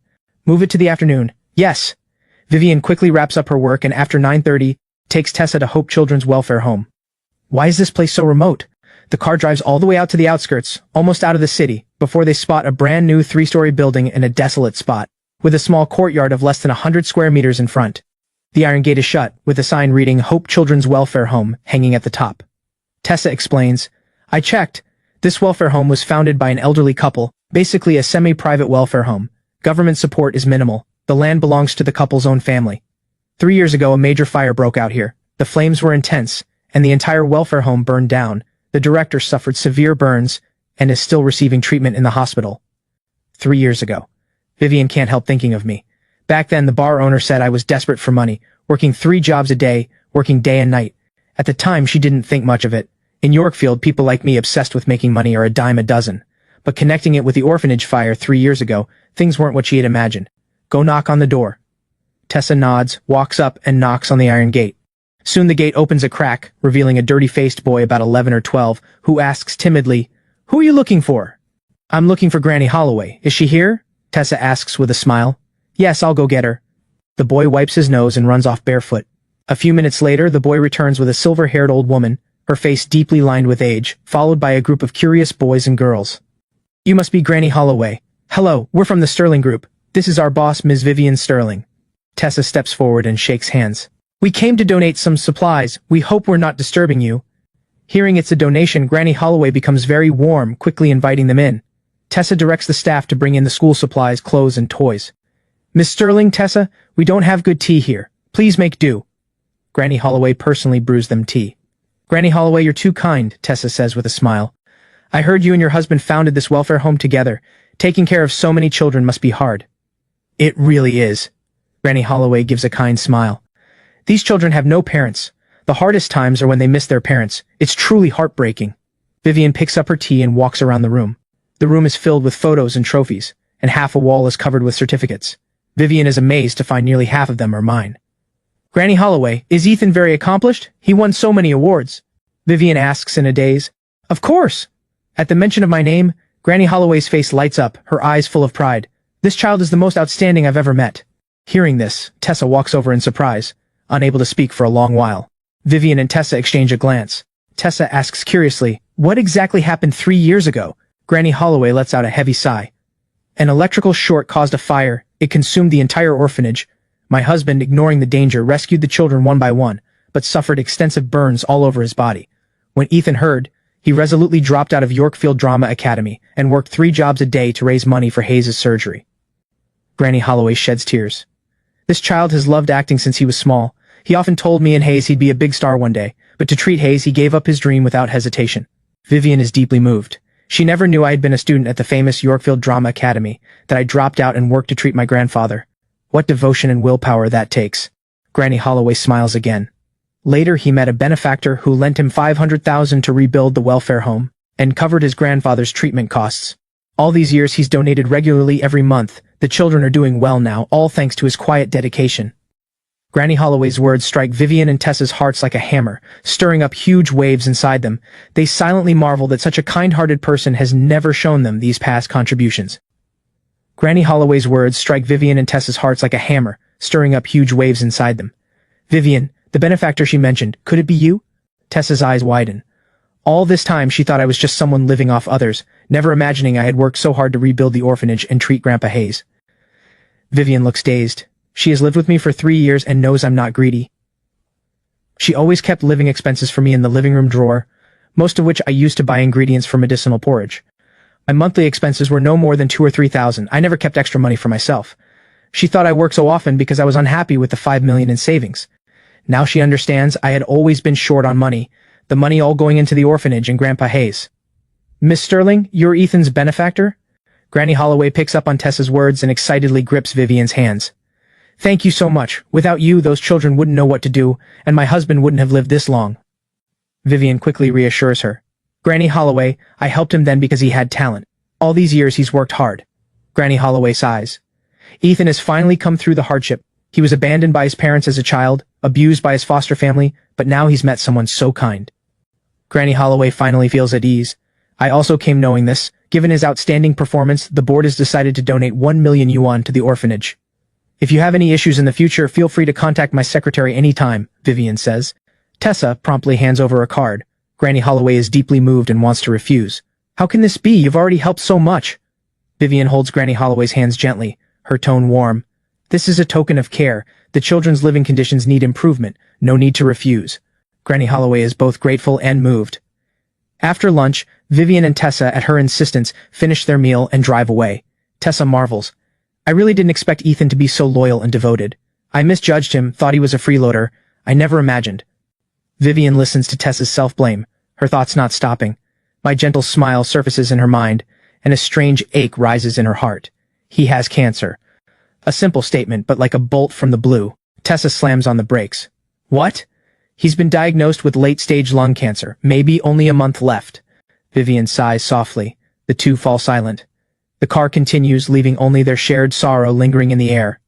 Move it to the afternoon." "Yes." Vivian quickly wraps up her work and after 9:30, takes Tessa to Hope Children's Welfare Home. Why is this place so remote? The car drives all the way out to the outskirts, almost out of the city, before they spot a brand new 3-story building in a desolate spot, with a small courtyard of less than 100 square meters in front. The iron gate is shut, with a sign reading Hope Children's Welfare Home hanging at the top. Tessa explains, I checked. This welfare home was founded by an elderly couple, basically a semi-private welfare home. Government support is minimal. The land belongs to the couple's own family. 3 years ago, a major fire broke out here. The flames were intense, and the entire welfare home burned down. The director suffered severe burns and is still receiving treatment in the hospital. 3 years ago. Vivian can't help thinking of me. Back then, the bar owner said I was desperate for money, working 3 jobs a day, working day and night. At the time, she didn't think much of it. In Yorkfield, people like me obsessed with making money are a dime a dozen. But connecting it with the orphanage fire 3 years ago, things weren't what she had imagined. Go knock on the door. Tessa nods, walks up, and knocks on the iron gate. Soon the gate opens a crack, revealing a dirty-faced boy about 11 or 12, who asks timidly, Who are you looking for? I'm looking for Granny Holloway. Is she here? Tessa asks with a smile. Yes, I'll go get her. The boy wipes his nose and runs off barefoot. A few minutes later, the boy returns with a silver-haired old woman, her face deeply lined with age, followed by a group of curious boys and girls. You must be Granny Holloway. Hello, we're from the Sterling Group. This is our boss, Ms. Vivian Sterling. Tessa steps forward and shakes hands. We came to donate some supplies. We hope we're not disturbing you. Hearing it's a donation, Granny Holloway becomes very warm, quickly inviting them in. Tessa directs the staff to bring in the school supplies, clothes, and toys. Miss Sterling, Tessa, we don't have good tea here. Please make do. Granny Holloway personally brews them tea. Granny Holloway, you're too kind, Tessa says with a smile. I heard you and your husband founded this welfare home together. Taking care of so many children must be hard. It really is. Granny Holloway gives a kind smile. These children have no parents. The hardest times are when they miss their parents. It's truly heartbreaking. Vivian picks up her tea and walks around the room. The room is filled with photos and trophies, and half a wall is covered with certificates. Vivian is amazed to find nearly half of them are mine. Granny Holloway, is Ethan very accomplished? He won so many awards. Vivian asks in a daze. Of course. At the mention of my name, Granny Holloway's face lights up, her eyes full of pride. This child is the most outstanding I've ever met. Hearing this, Tessa walks over in surprise, unable to speak for a long while. Vivian and Tessa exchange a glance. Tessa asks curiously, what exactly happened 3 years ago? Granny Holloway lets out a heavy sigh. An electrical short caused a fire. It consumed the entire orphanage. My husband, ignoring the danger, rescued the children one by one, but suffered extensive burns all over his body. When Ethan heard, he resolutely dropped out of Yorkfield Drama Academy and worked 3 jobs a day to raise money for Hayes' surgery. Granny Holloway sheds tears. This child has loved acting since he was small. He often told me and Hayes he'd be a big star one day, but to treat Hayes he gave up his dream without hesitation. Vivian is deeply moved. She never knew I had been a student at the famous Yorkfield Drama Academy, that I dropped out and worked to treat my grandfather. What devotion and willpower that takes. Granny Holloway smiles again. Later he met a benefactor who lent him $500,000 to rebuild the welfare home, and covered his grandfather's treatment costs. All these years he's donated regularly every month. The children are doing well now, all thanks to his quiet dedication. Granny Holloway's words strike Vivian and Tessa's hearts like a hammer, stirring up huge waves inside them. They silently marvel that such a kind-hearted person has never shown them these past contributions. Granny Holloway's words strike Vivian and Tessa's hearts like a hammer, stirring up huge waves inside them. Vivian, the benefactor she mentioned, could it be you? Tessa's eyes widen. All this time she thought I was just someone living off others, never imagining I had worked so hard to rebuild the orphanage and treat Grandpa Hayes. Vivian looks dazed. She has lived with me for 3 years and knows I'm not greedy. She always kept living expenses for me in the living room drawer, most of which I used to buy ingredients for medicinal porridge. My monthly expenses were no more than $2,000 or $3,000. I never kept extra money for myself. She thought I worked so often because I was unhappy with the $5 million in savings. Now she understands I had always been short on money, the money all going into the orphanage and Grandpa Hayes. Miss Sterling, you're Ethan's benefactor? Granny Holloway picks up on Tessa's words and excitedly grips Vivian's hands. Thank you so much. Without you, those children wouldn't know what to do, and my husband wouldn't have lived this long. Vivian quickly reassures her. Granny Holloway, I helped him then because he had talent. All these years he's worked hard. Granny Holloway sighs. Ethan has finally come through the hardship. He was abandoned by his parents as a child, abused by his foster family, but now he's met someone so kind. Granny Holloway finally feels at ease. I also came knowing this. Given his outstanding performance, the board has decided to donate 1 million yuan to the orphanage. If you have any issues in the future, feel free to contact my secretary anytime, Vivian says. Tessa promptly hands over a card. Granny Holloway is deeply moved and wants to refuse. How can this be? You've already helped so much. Vivian holds Granny Holloway's hands gently, her tone warm. This is a token of care. The children's living conditions need improvement. No need to refuse. Granny Holloway is both grateful and moved. After lunch, Vivian and Tessa, at her insistence, finish their meal and drive away. Tessa marvels. I really didn't expect Ethan to be so loyal and devoted. I misjudged him, thought he was a freeloader. I never imagined. Vivian listens to Tessa's self-blame, her thoughts not stopping. My gentle smile surfaces in her mind, and a strange ache rises in her heart. He has cancer. A simple statement, but like a bolt from the blue. Tessa slams on the brakes. What? He's been diagnosed with late-stage lung cancer, maybe only a month left. Vivian sighs softly. The two fall silent. The car continues, leaving only their shared sorrow lingering in the air.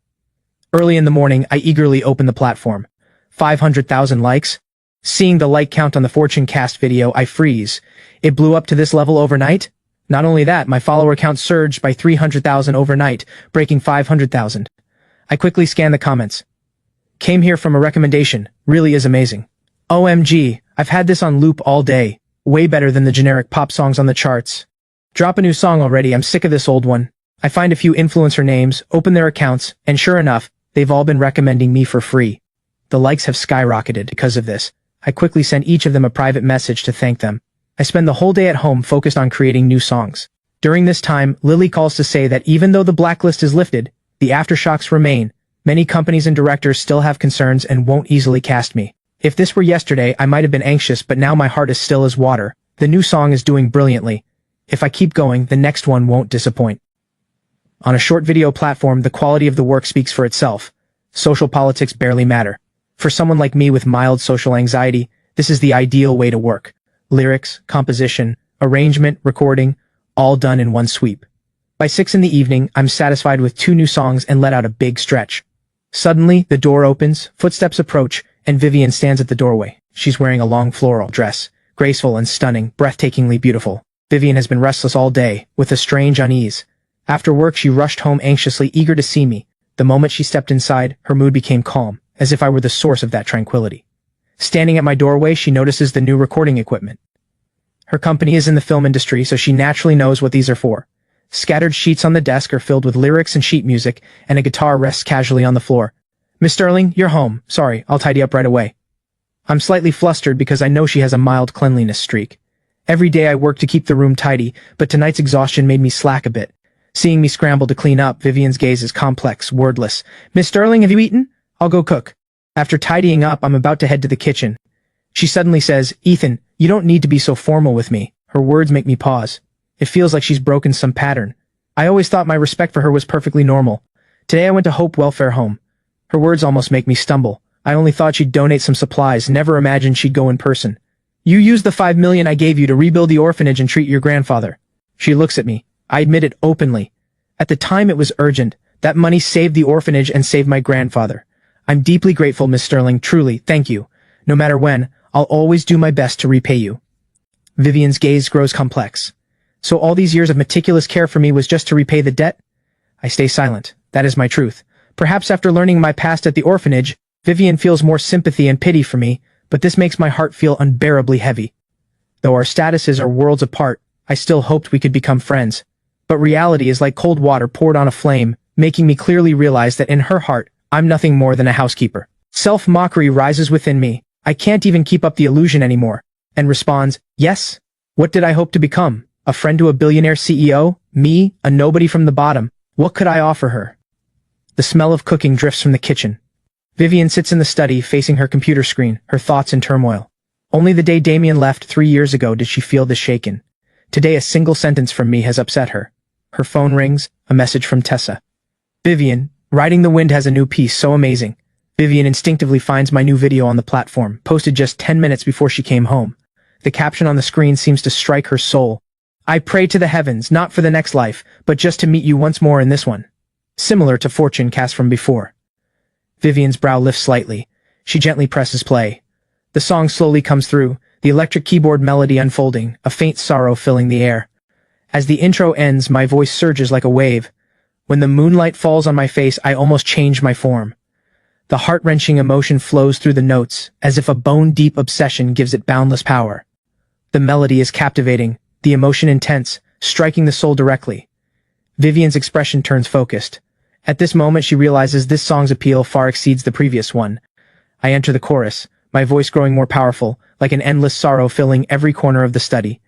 Early in the morning, I eagerly open the platform. 500,000 likes? Seeing the like count on the Fortune cast video, I freeze. It blew up to this level overnight? Not only that, my follower count surged by 300,000 overnight, breaking 500,000. I quickly scan the comments. Came here from a recommendation. Really is amazing. OMG, I've had this on loop all day. Way better than the generic pop songs on the charts. Drop a new song already, I'm sick of this old one. I find a few influencer names, open their accounts, and sure enough, they've all been recommending me for free. The likes have skyrocketed because of this. I quickly send each of them a private message to thank them. I spend the whole day at home focused on creating new songs. During this time, Lily calls to say that even though the blacklist is lifted, the aftershocks remain. Many companies and directors still have concerns and won't easily cast me. If this were yesterday, I might have been anxious, but now my heart is still as water. The new song is doing brilliantly. If I keep going, the next one won't disappoint. On a short video platform, the quality of the work speaks for itself. Social politics barely matter. For someone like me with mild social anxiety, this is the ideal way to work. Lyrics, composition, arrangement, recording, all done in one sweep. By 6 in the evening, I'm satisfied with 2 new songs and let out a big stretch. Suddenly, the door opens, footsteps approach, and Vivian stands at the doorway. She's wearing a long floral dress, graceful and stunning, breathtakingly beautiful. Vivian has been restless all day, with a strange unease. After work, she rushed home anxiously, eager to see me. The moment she stepped inside, her mood became calm, as if I were the source of that tranquility. Standing at my doorway, she notices the new recording equipment. Her company is in the film industry, so she naturally knows what these are for. Scattered sheets on the desk are filled with lyrics and sheet music, and a guitar rests casually on the floor. Miss Sterling, you're home. Sorry, I'll tidy up right away. I'm slightly flustered because I know she has a mild cleanliness streak. Every day I work to keep the room tidy, but tonight's exhaustion made me slack a bit. Seeing me scramble to clean up, Vivian's gaze is complex, wordless. Miss Sterling, have you eaten? I'll go cook. After tidying up, I'm about to head to the kitchen. She suddenly says, Ethan, you don't need to be so formal with me. Her words make me pause. It feels like she's broken some pattern. I always thought my respect for her was perfectly normal. Today I went to Hope Welfare Home. Her words almost make me stumble. I only thought she'd donate some supplies, never imagined she'd go in person. You used the $5 million I gave you to rebuild the orphanage and treat your grandfather. She looks at me. I admit it openly. At the time it was urgent. That money saved the orphanage and saved my grandfather. I'm deeply grateful, Miss Sterling, truly, thank you. No matter when, I'll always do my best to repay you. Vivian's gaze grows complex. So all these years of meticulous care for me was just to repay the debt? I stay silent. That is my truth. Perhaps after learning my past at the orphanage, Vivian feels more sympathy and pity for me, but this makes my heart feel unbearably heavy. Though our statuses are worlds apart, I still hoped we could become friends. But reality is like cold water poured on a flame, making me clearly realize that in her heart, I'm nothing more than a housekeeper. Self-mockery rises within me. I can't even keep up the illusion anymore. And responds, yes? What did I hope to become? A friend to a billionaire CEO? Me, a nobody from the bottom? What could I offer her? The smell of cooking drifts from the kitchen. Vivian sits in the study, facing her computer screen, her thoughts in turmoil. Only the day Damien left 3 years ago did she feel this shaken. Today a single sentence from me has upset her. Her phone rings, a message from Tessa. Vivian, Riding the Wind has a new piece, so amazing. Vivian instinctively finds my new video on the platform, posted just 10 minutes before she came home. The caption on the screen seems to strike her soul. I pray to the heavens, not for the next life, but just to meet you once more in this one. Similar to Fortune cast from before. Vivian's brow lifts slightly. She gently presses play. The song slowly comes through, the electric keyboard melody unfolding, a faint sorrow filling the air. As the intro ends, my voice surges like a wave. When the moonlight falls on my face, I almost change my form. The heart-wrenching emotion flows through the notes, as if a bone-deep obsession gives it boundless power. The melody is captivating, the emotion intense, striking the soul directly. Vivian's expression turns focused. At this moment she realizes this song's appeal far exceeds the previous one. I enter the chorus, my voice growing more powerful, like an endless sorrow filling every corner of the study.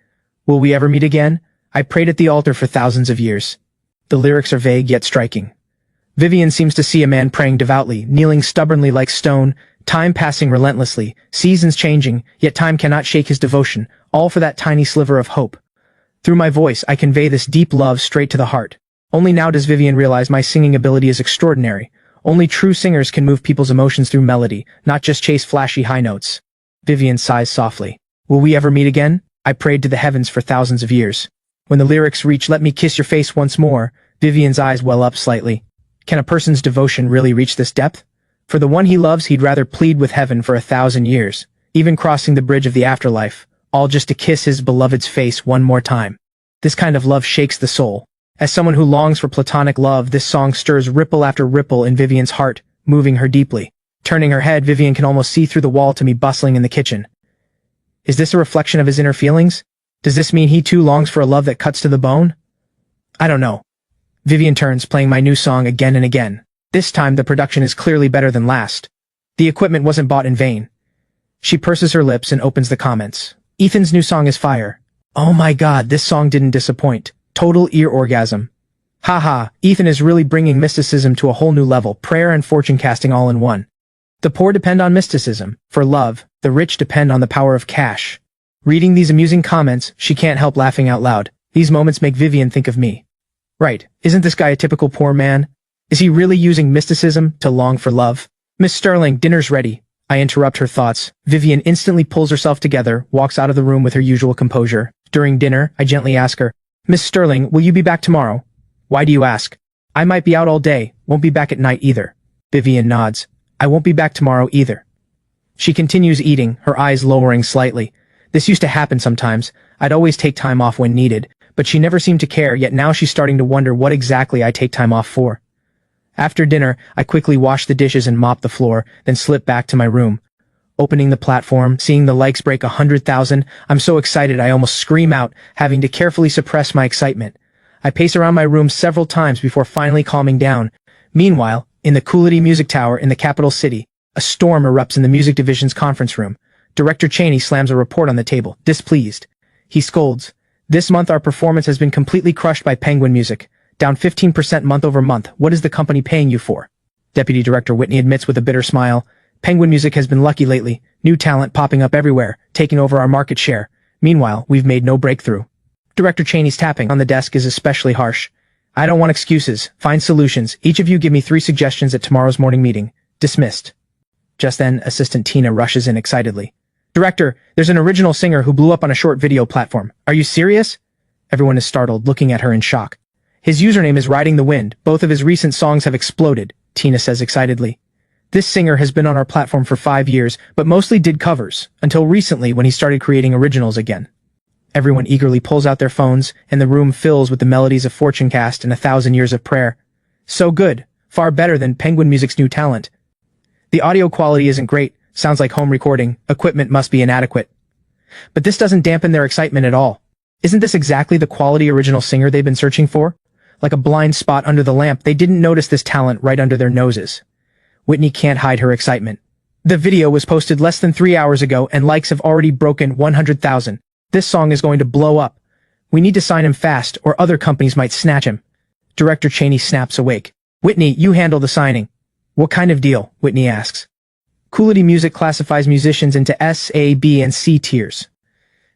Will we ever meet again? I prayed at the altar for thousands of years. The lyrics are vague yet striking. Vivian seems to see a man praying devoutly, kneeling stubbornly like stone, time passing relentlessly, seasons changing, yet time cannot shake his devotion, all for that tiny sliver of hope. Through my voice, I convey this deep love straight to the heart. Only now does Vivian realize my singing ability is extraordinary. Only true singers can move people's emotions through melody, not just chase flashy high notes. Vivian sighs softly. Will we ever meet again? I prayed to the heavens for thousands of years. When the lyrics reach "Let me kiss your face once more," Vivian's eyes well up slightly. Can a person's devotion really reach this depth? For the one he loves, he'd rather plead with heaven for 1,000 years, even crossing the bridge of the afterlife, all just to kiss his beloved's face one more time. This kind of love shakes the soul. As someone who longs for platonic love, this song stirs ripple after ripple in Vivian's heart, moving her deeply. Turning her head, Vivian can almost see through the wall to me bustling in the kitchen. Is this a reflection of his inner feelings? Does this mean he too longs for a love that cuts to the bone? I don't know. Vivian turns, playing my new song again and again. This time the production is clearly better than last. The equipment wasn't bought in vain. She purses her lips and opens the comments. Ethan's new song is fire. Oh my god, this song didn't disappoint. Total ear orgasm. Haha, Ethan is really bringing mysticism to a whole new level, prayer and fortune casting all in one. The poor depend on mysticism. For love, the rich depend on the power of cash. Reading these amusing comments, she can't help laughing out loud. These moments make Vivian think of me. Right, isn't this guy a typical poor man? Is he really using mysticism to long for love? Miss Sterling, dinner's ready. I interrupt her thoughts. Vivian instantly pulls herself together, walks out of the room with her usual composure. During dinner, I gently ask her, Miss Sterling, will you be back tomorrow? Why do you ask? I might be out all day, won't be back at night either. Vivian nods. I won't be back tomorrow either. She continues eating, her eyes lowering slightly. This used to happen sometimes. I'd always take time off when needed, but she never seemed to care, yet now she's starting to wonder what exactly I take time off for. After dinner, I quickly wash the dishes and mop the floor, then slip back to my room. Opening the platform, seeing the likes break 100,000, I'm so excited I almost scream out, having to carefully suppress my excitement. I pace around my room several times before finally calming down. Meanwhile, in the Coolity Music Tower in the capital city, a storm erupts in the music division's conference room. Director Cheney slams a report on the table, displeased. He scolds. This month our performance has been completely crushed by Penguin Music, down 15% month over month. What is the company paying you for? Deputy Director Whitney admits with a bitter smile. Penguin Music has been lucky lately, new talent popping up everywhere, taking over our market share. Meanwhile, we've made no breakthrough. Director Cheney's tapping on the desk is especially harsh. I don't want excuses, find solutions. Each of you give me 3 suggestions at tomorrow's morning meeting. Dismissed. Just then, Assistant Tina rushes in excitedly. Director, there's an original singer who blew up on a short video platform. Are you serious? Everyone is startled, looking at her in shock. His username is Riding the Wind. Both of his recent songs have exploded, Tina says excitedly. This singer has been on our platform for 5 years, but mostly did covers, until recently when he started creating originals again. Everyone eagerly pulls out their phones, and the room fills with the melodies of Fortune Cast and 1,000 Years of Prayer. So good, far better than Penguin Music's new talent. The audio quality isn't great, sounds like home recording, equipment must be inadequate. But this doesn't dampen their excitement at all. Isn't this exactly the quality original singer they've been searching for? Like a blind spot under the lamp, they didn't notice this talent right under their noses. Whitney can't hide her excitement. The video was posted less than 3 hours ago and likes have already broken 100,000. This song is going to blow up. We need to sign him fast or other companies might snatch him. Director Cheney snaps awake. Whitney, you handle the signing. What kind of deal? Whitney asks. Coolity Music classifies musicians into S, A, B, and C tiers.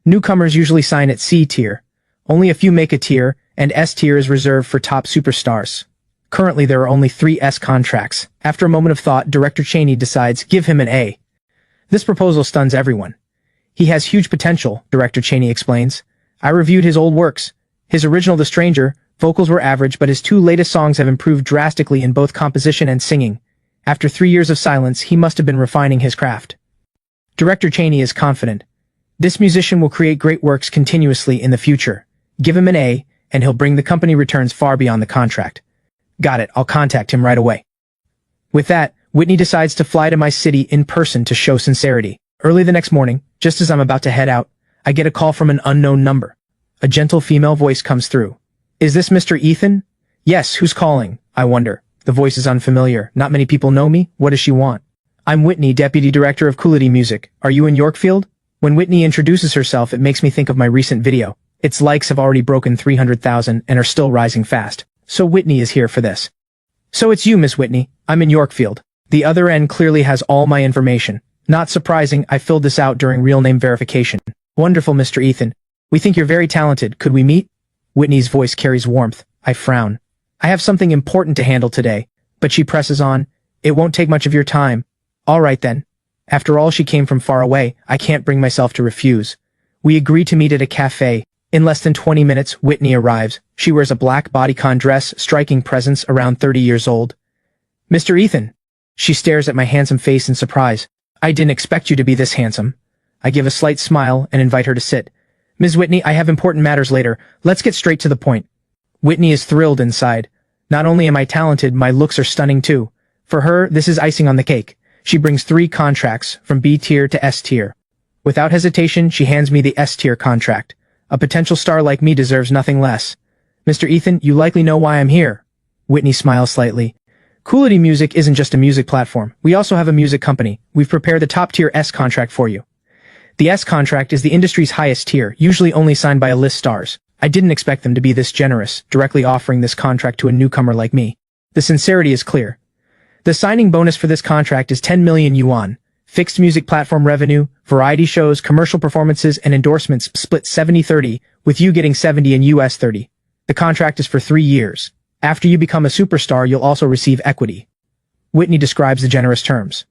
Newcomers usually sign at C tier. Only a few make a tier, and S tier is reserved for top superstars. Currently there are only 3 S contracts. After a moment of thought, Director Cheney decides, give him an A. This proposal stuns everyone. He has huge potential, Director Cheney explains. I reviewed his old works. His original The Stranger, vocals were average, but his 2 latest songs have improved drastically in both composition and singing. After 3 years of silence, he must have been refining his craft. Director Cheney is confident. This musician will create great works continuously in the future. Give him an A, and he'll bring the company returns far beyond the contract. Got it, I'll contact him right away. With that, Whitney decides to fly to my city in person to show sincerity. Early the next morning, just as I'm about to head out, I get a call from an unknown number. A gentle female voice comes through. Is this Mr. Ethan? Yes, who's calling? I wonder. The voice is unfamiliar. Not many people know me. What does she want? I'm Whitney, Deputy Director of Quality Music. Are you in Yorkfield? When Whitney introduces herself, it makes me think of my recent video. Its likes have already broken 300,000 and are still rising fast. So Whitney is here for this. So it's you, Miss Whitney. I'm in Yorkfield. The other end clearly has all my information. Not surprising, I filled this out during real name verification. Wonderful, Mr. Ethan. We think you're very talented. Could we meet? Whitney's voice carries warmth. I frown. I have something important to handle today. But she presses on. It won't take much of your time. All right then. After all, she came from far away. I can't bring myself to refuse. We agree to meet at a cafe. In less than 20 minutes, Whitney arrives. She wears a black bodycon dress, striking presence, around 30 years old. Mr. Ethan. She stares at my handsome face in surprise. I didn't expect you to be this handsome. I give a slight smile and invite her to sit. Ms. Whitney, I have important matters later. Let's get straight to the point. Whitney is thrilled inside. Not only am I talented, my looks are stunning too. For her, this is icing on the cake. She brings 3 contracts, from B tier to S tier. Without hesitation, she hands me the S tier contract. A potential star like me deserves nothing less. Mr. Ethan, you likely know why I'm here. Whitney smiles slightly. Quality Music isn't just a music platform. We also have a music company. We've prepared the top tier S contract for you. The S contract is the industry's highest tier, usually only signed by A-list stars. I didn't expect them to be this generous, directly offering this contract to a newcomer like me. The sincerity is clear. The signing bonus for this contract is 10 million yuan. Fixed music platform revenue, variety shows, commercial performances, and endorsements split 70-30, with you getting 70 and US 30. The contract is for 3 years. After you become a superstar, you'll also receive equity. Whitney describes the generous terms.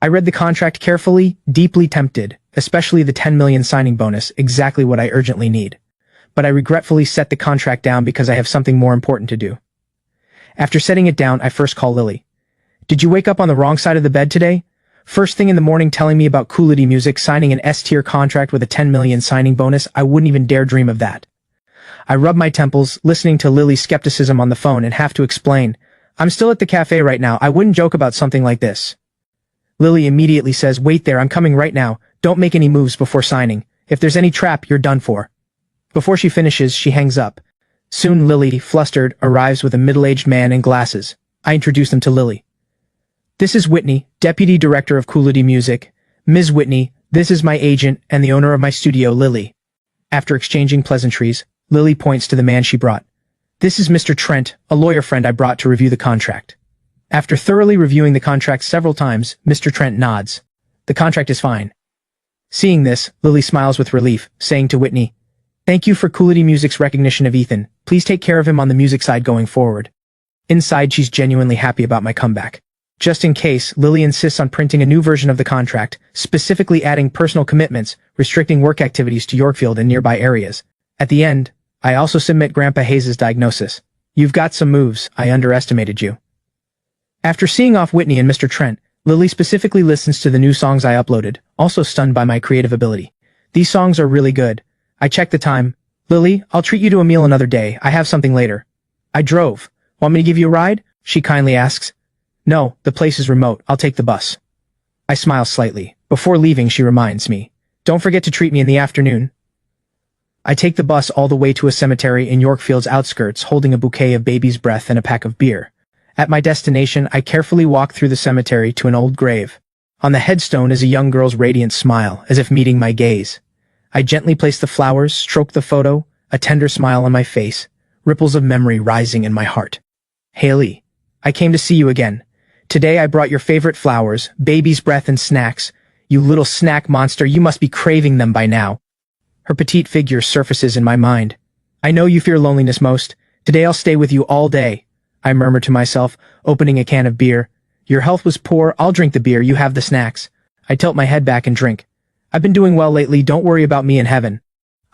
I read the contract carefully, deeply tempted, especially the 10 million signing bonus, exactly what I urgently need. But I regretfully set the contract down because I have something more important to do. After setting it down, I first call Lily. Did you wake up on the wrong side of the bed today? First thing in the morning telling me about Quality Music signing an S-tier contract with a 10 million signing bonus, I wouldn't even dare dream of that. I rub my temples, listening to Lily's skepticism on the phone and have to explain. I'm still at the cafe right now. I wouldn't joke about something like this. Lily immediately says, wait there, I'm coming right now. Don't make any moves before signing. If there's any trap, you're done for. Before she finishes, she hangs up. Soon Lily, flustered, arrives with a middle-aged man in glasses. I introduce them to Lily. This is Whitney, Deputy Director of Quality Music. Ms. Whitney, this is my agent and the owner of my studio, Lily. After exchanging pleasantries, Lily points to the man she brought. This is Mr. Trent, a lawyer friend I brought to review the contract. After thoroughly reviewing the contract several times, Mr. Trent nods. The contract is fine. Seeing this, Lily smiles with relief, saying to Whitney, thank you for Quality Music's recognition of Ethan. Please take care of him on the music side going forward. Inside, she's genuinely happy about my comeback. Just in case, Lily insists on printing a new version of the contract, specifically adding personal commitments, restricting work activities to Yorkfield and nearby areas. At the end, I also submit Grandpa Hayes' diagnosis. You've got some moves. I underestimated you. After seeing off Whitney and Mr. Trent, Lily specifically listens to the new songs I uploaded, also stunned by my creative ability. These songs are really good. I check the time. Lily, I'll treat you to a meal another day. I have something later. I drove. Want me to give you a ride? She kindly asks. No, the place is remote. I'll take the bus. I smile slightly. Before leaving, she reminds me. Don't forget to treat me in the afternoon. I take the bus all the way to a cemetery in Yorkfield's outskirts, holding a bouquet of baby's breath and a pack of beer. At my destination, I carefully walk through the cemetery to an old grave. On the headstone is a young girl's radiant smile, as if meeting my gaze. I gently place the flowers, stroke the photo, a tender smile on my face, ripples of memory rising in my heart. Haley, I came to see you again. Today I brought your favorite flowers, baby's breath and snacks. You little snack monster, you must be craving them by now. Her petite figure surfaces in my mind. I know you fear loneliness most. Today I'll stay with you all day. I murmur to myself, opening a can of beer. Your health was poor, I'll drink the beer, you have the snacks. I tilt my head back and drink. I've been doing well lately, don't worry about me in heaven.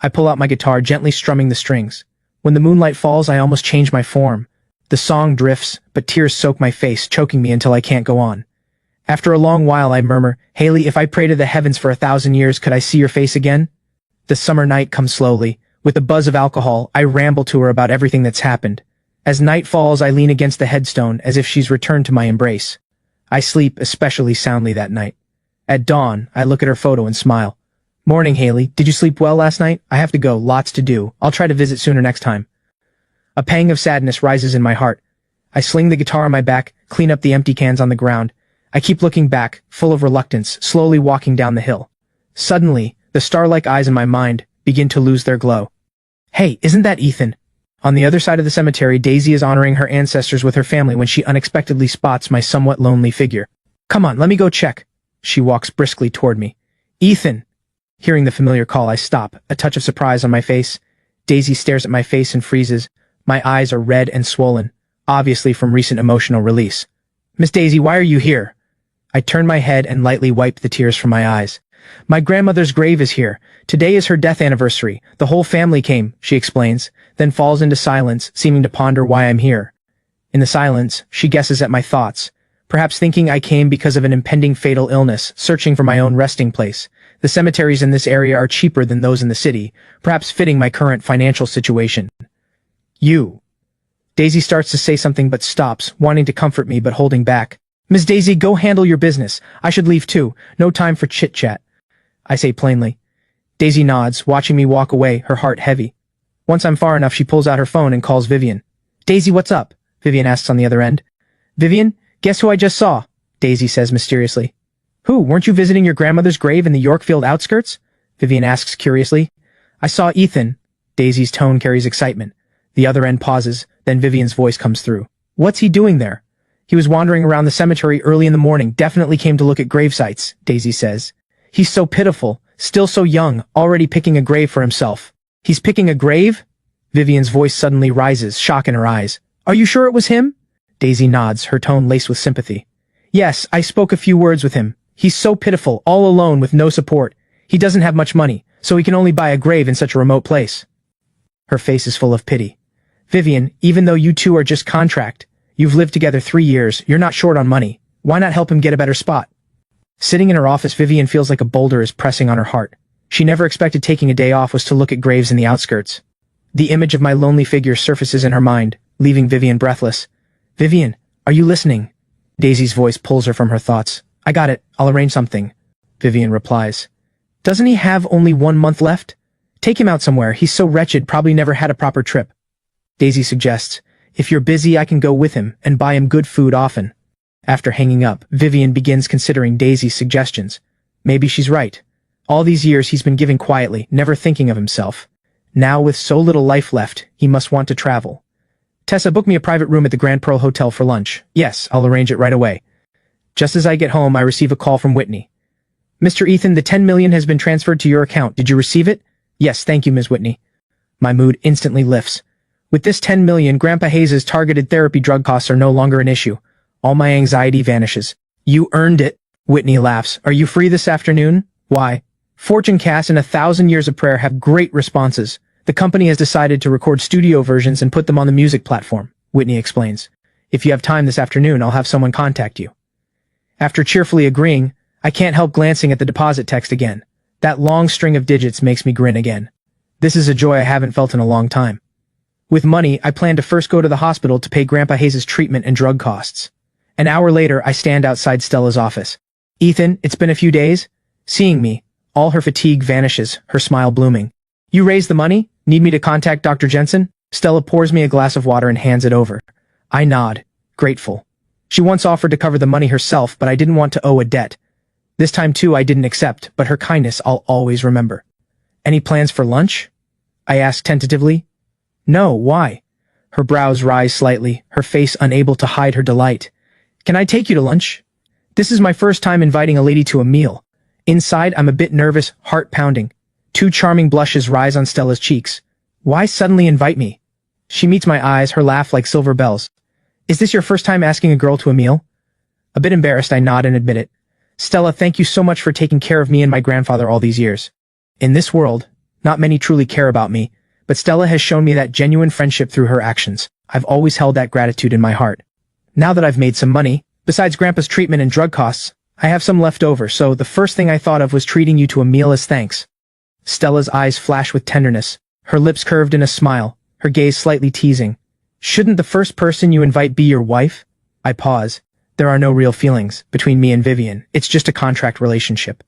I pull out my guitar, gently strumming the strings. When the moonlight falls, I almost change my form. The song drifts, but tears soak my face, choking me until I can't go on. After a long while, I murmur, Haley, if I pray to the heavens for 1,000 years, could I see your face again? The summer night comes slowly. With the buzz of alcohol, I ramble to her about everything that's happened. As night falls, I lean against the headstone, as if she's returned to my embrace. I sleep especially soundly that night. At dawn, I look at her photo and smile. Morning, Haley. Did you sleep well last night? I have to go, lots to do. I'll try to visit sooner next time. A pang of sadness rises in my heart. I sling the guitar on my back, clean up the empty cans on the ground. I keep looking back, full of reluctance, slowly walking down the hill. Suddenly, the star-like eyes in my mind begin to lose their glow. Hey, isn't that Ethan? On the other side of the cemetery, Daisy is honoring her ancestors with her family when she unexpectedly spots my somewhat lonely figure. Come on, let me go check. She walks briskly toward me. Ethan! Hearing the familiar call, I stop, a touch of surprise on my face. Daisy stares at my face and freezes. My eyes are red and swollen, obviously from recent emotional release. Miss Daisy, why are you here? I turn my head and lightly wipe the tears from my eyes. My grandmother's grave is here. Today is her death anniversary. The whole family came, she explains, then falls into silence, seeming to ponder why I'm here. In the silence, she guesses at my thoughts, perhaps thinking I came because of an impending fatal illness, searching for my own resting place. The cemeteries in this area are cheaper than those in the city, perhaps fitting my current financial situation. You. Daisy starts to say something but stops, wanting to comfort me but holding back. Miss Daisy, go handle your business. I should leave too. No time for chit-chat. I say plainly. Daisy nods, watching me walk away, her heart heavy. Once I'm far enough, she pulls out her phone and calls Vivian. Daisy, what's up? Vivian asks on the other end. Vivian, guess who I just saw? Daisy says mysteriously. Who, weren't you visiting your grandmother's grave in the Yorkfield outskirts? Vivian asks curiously. I saw Ethan. Daisy's tone carries excitement. The other end pauses, then Vivian's voice comes through. What's he doing there? He was wandering around the cemetery early in the morning, definitely came to look at grave sites, Daisy says. He's so pitiful, still so young, already picking a grave for himself. He's picking a grave? Vivian's voice suddenly rises, shock in her eyes. Are you sure it was him? Daisy nods, her tone laced with sympathy. Yes, I spoke a few words with him. He's so pitiful, all alone with no support. He doesn't have much money, so he can only buy a grave in such a remote place. Her face is full of pity. Vivian, even though you two are just contract, you've lived together 3 years, you're not short on money. Why not help him get a better spot? Sitting in her office, Vivian feels like a boulder is pressing on her heart. She never expected taking a day off was to look at graves in the outskirts. The image of my lonely figure surfaces in her mind, leaving Vivian breathless. Vivian, are you listening? Daisy's voice pulls her from her thoughts. I got it, I'll arrange something. Vivian replies. Doesn't he have only 1 month left? Take him out somewhere, he's so wretched, probably never had a proper trip. Daisy suggests, if you're busy I can go with him and buy him good food often. After hanging up, Vivian begins considering Daisy's suggestions. Maybe she's right. All these years he's been giving quietly, never thinking of himself. Now with so little life left, he must want to travel. Tessa, book me a private room at the Grand Pearl Hotel for lunch. Yes, I'll arrange it right away. Just as I get home, I receive a call from Whitney. Mr. Ethan, the 10 million has been transferred to your account. Did you receive it? Yes, thank you, Ms. Whitney. My mood instantly lifts. With this 10 million, Grandpa Hayes' targeted therapy drug costs are no longer an issue. All my anxiety vanishes. You earned it. Whitney laughs. Are you free this afternoon? Why? Fortune Cast and 1,000 Years of Prayer have great responses. The company has decided to record studio versions and put them on the music platform, Whitney explains. If you have time this afternoon, I'll have someone contact you. After cheerfully agreeing, I can't help glancing at the deposit text again. That long string of digits makes me grin again. This is a joy I haven't felt in a long time. With money, I plan to first go to the hospital to pay Grandpa Hayes' treatment and drug costs. An hour later, I stand outside Stella's office. Ethan, it's been a few days? Seeing me, all her fatigue vanishes, her smile blooming. You raised the money? Need me to contact Dr. Jensen? Stella pours me a glass of water and hands it over. I nod, grateful. She once offered to cover the money herself, but I didn't want to owe a debt. This time too I didn't accept, but her kindness I'll always remember. Any plans for lunch? I ask tentatively. No, why? Her brows rise slightly, her face unable to hide her delight. Can I take you to lunch? This is my first time inviting a lady to a meal. Inside, I'm a bit nervous, heart pounding. 2 charming blushes rise on Stella's cheeks. Why suddenly invite me? She meets my eyes, her laugh like silver bells. Is this your first time asking a girl to a meal? A bit embarrassed, I nod and admit it. Stella, thank you so much for taking care of me and my grandfather all these years. In this world, not many truly care about me, but Stella has shown me that genuine friendship through her actions. I've always held that gratitude in my heart. Now that I've made some money, besides Grandpa's treatment and drug costs, I have some left over, so the first thing I thought of was treating you to a meal as thanks. Stella's eyes flash with tenderness, her lips curved in a smile, her gaze slightly teasing. Shouldn't the first person you invite be your wife? I pause. There are no real feelings between me and Vivian. It's just a contract relationship.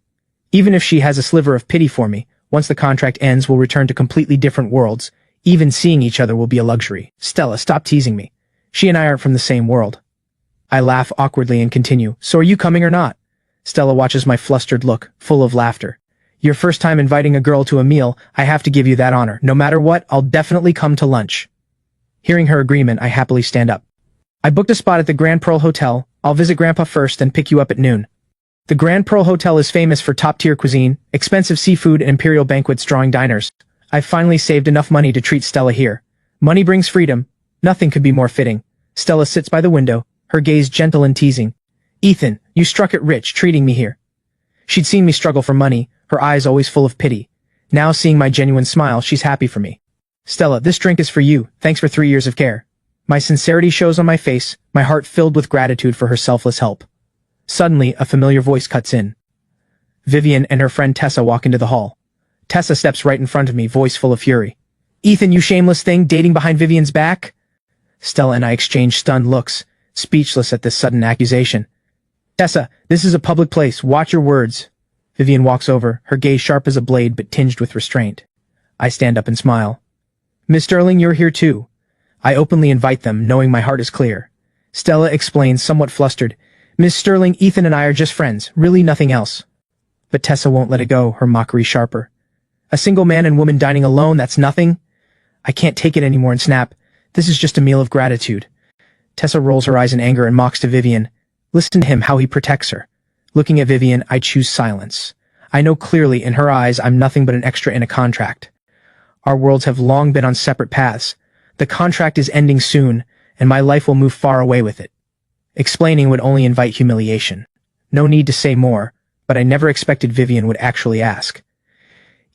Even if she has a sliver of pity for me, once the contract ends we'll return to completely different worlds. Even seeing each other will be a luxury. Stella, stop teasing me. She and I aren't from the same world. I laugh awkwardly and continue. So are you coming or not? Stella watches my flustered look, full of laughter. Your first time inviting a girl to a meal, I have to give you that honor. No matter what, I'll definitely come to lunch. Hearing her agreement, I happily stand up. I booked a spot at the Grand Pearl Hotel. I'll visit Grandpa first and pick you up at noon. The Grand Pearl Hotel is famous for top-tier cuisine, expensive seafood, and imperial banquets drawing diners. I've finally saved enough money to treat Stella here. Money brings freedom. Nothing could be more fitting. Stella sits by the window, her gaze gentle and teasing. Ethan, you struck it rich, treating me here. She'd seen me struggle for money, her eyes always full of pity. Now seeing my genuine smile, she's happy for me. Stella, this drink is for you. Thanks for 3 years of care. My sincerity shows on my face, my heart filled with gratitude for her selfless help. Suddenly, a familiar voice cuts in. Vivian and her friend Tessa walk into the hall. Tessa steps right in front of me, voice full of fury. Ethan, you shameless thing, dating behind Vivian's back? Stella and I exchange stunned looks, speechless at this sudden accusation. Tessa, this is a public place. Watch your words. Vivian walks over, her gaze sharp as a blade but tinged with restraint. I stand up and smile. Miss Sterling, you're here too. I openly invite them, knowing my heart is clear. Stella explains, somewhat flustered. Miss Sterling, Ethan and I are just friends, really nothing else. But Tessa won't let it go, her mockery sharper. A single man and woman dining alone, that's nothing? I can't take it anymore and snap. This is just a meal of gratitude. Tessa rolls her eyes in anger and mocks to Vivian. Listen to him, how he protects her. Looking at Vivian, I choose silence. I know clearly in her eyes I'm nothing but an extra in a contract. Our worlds have long been on separate paths. The contract is ending soon, and my life will move far away with it. Explaining would only invite humiliation. No need to say more, but I never expected Vivian would actually ask.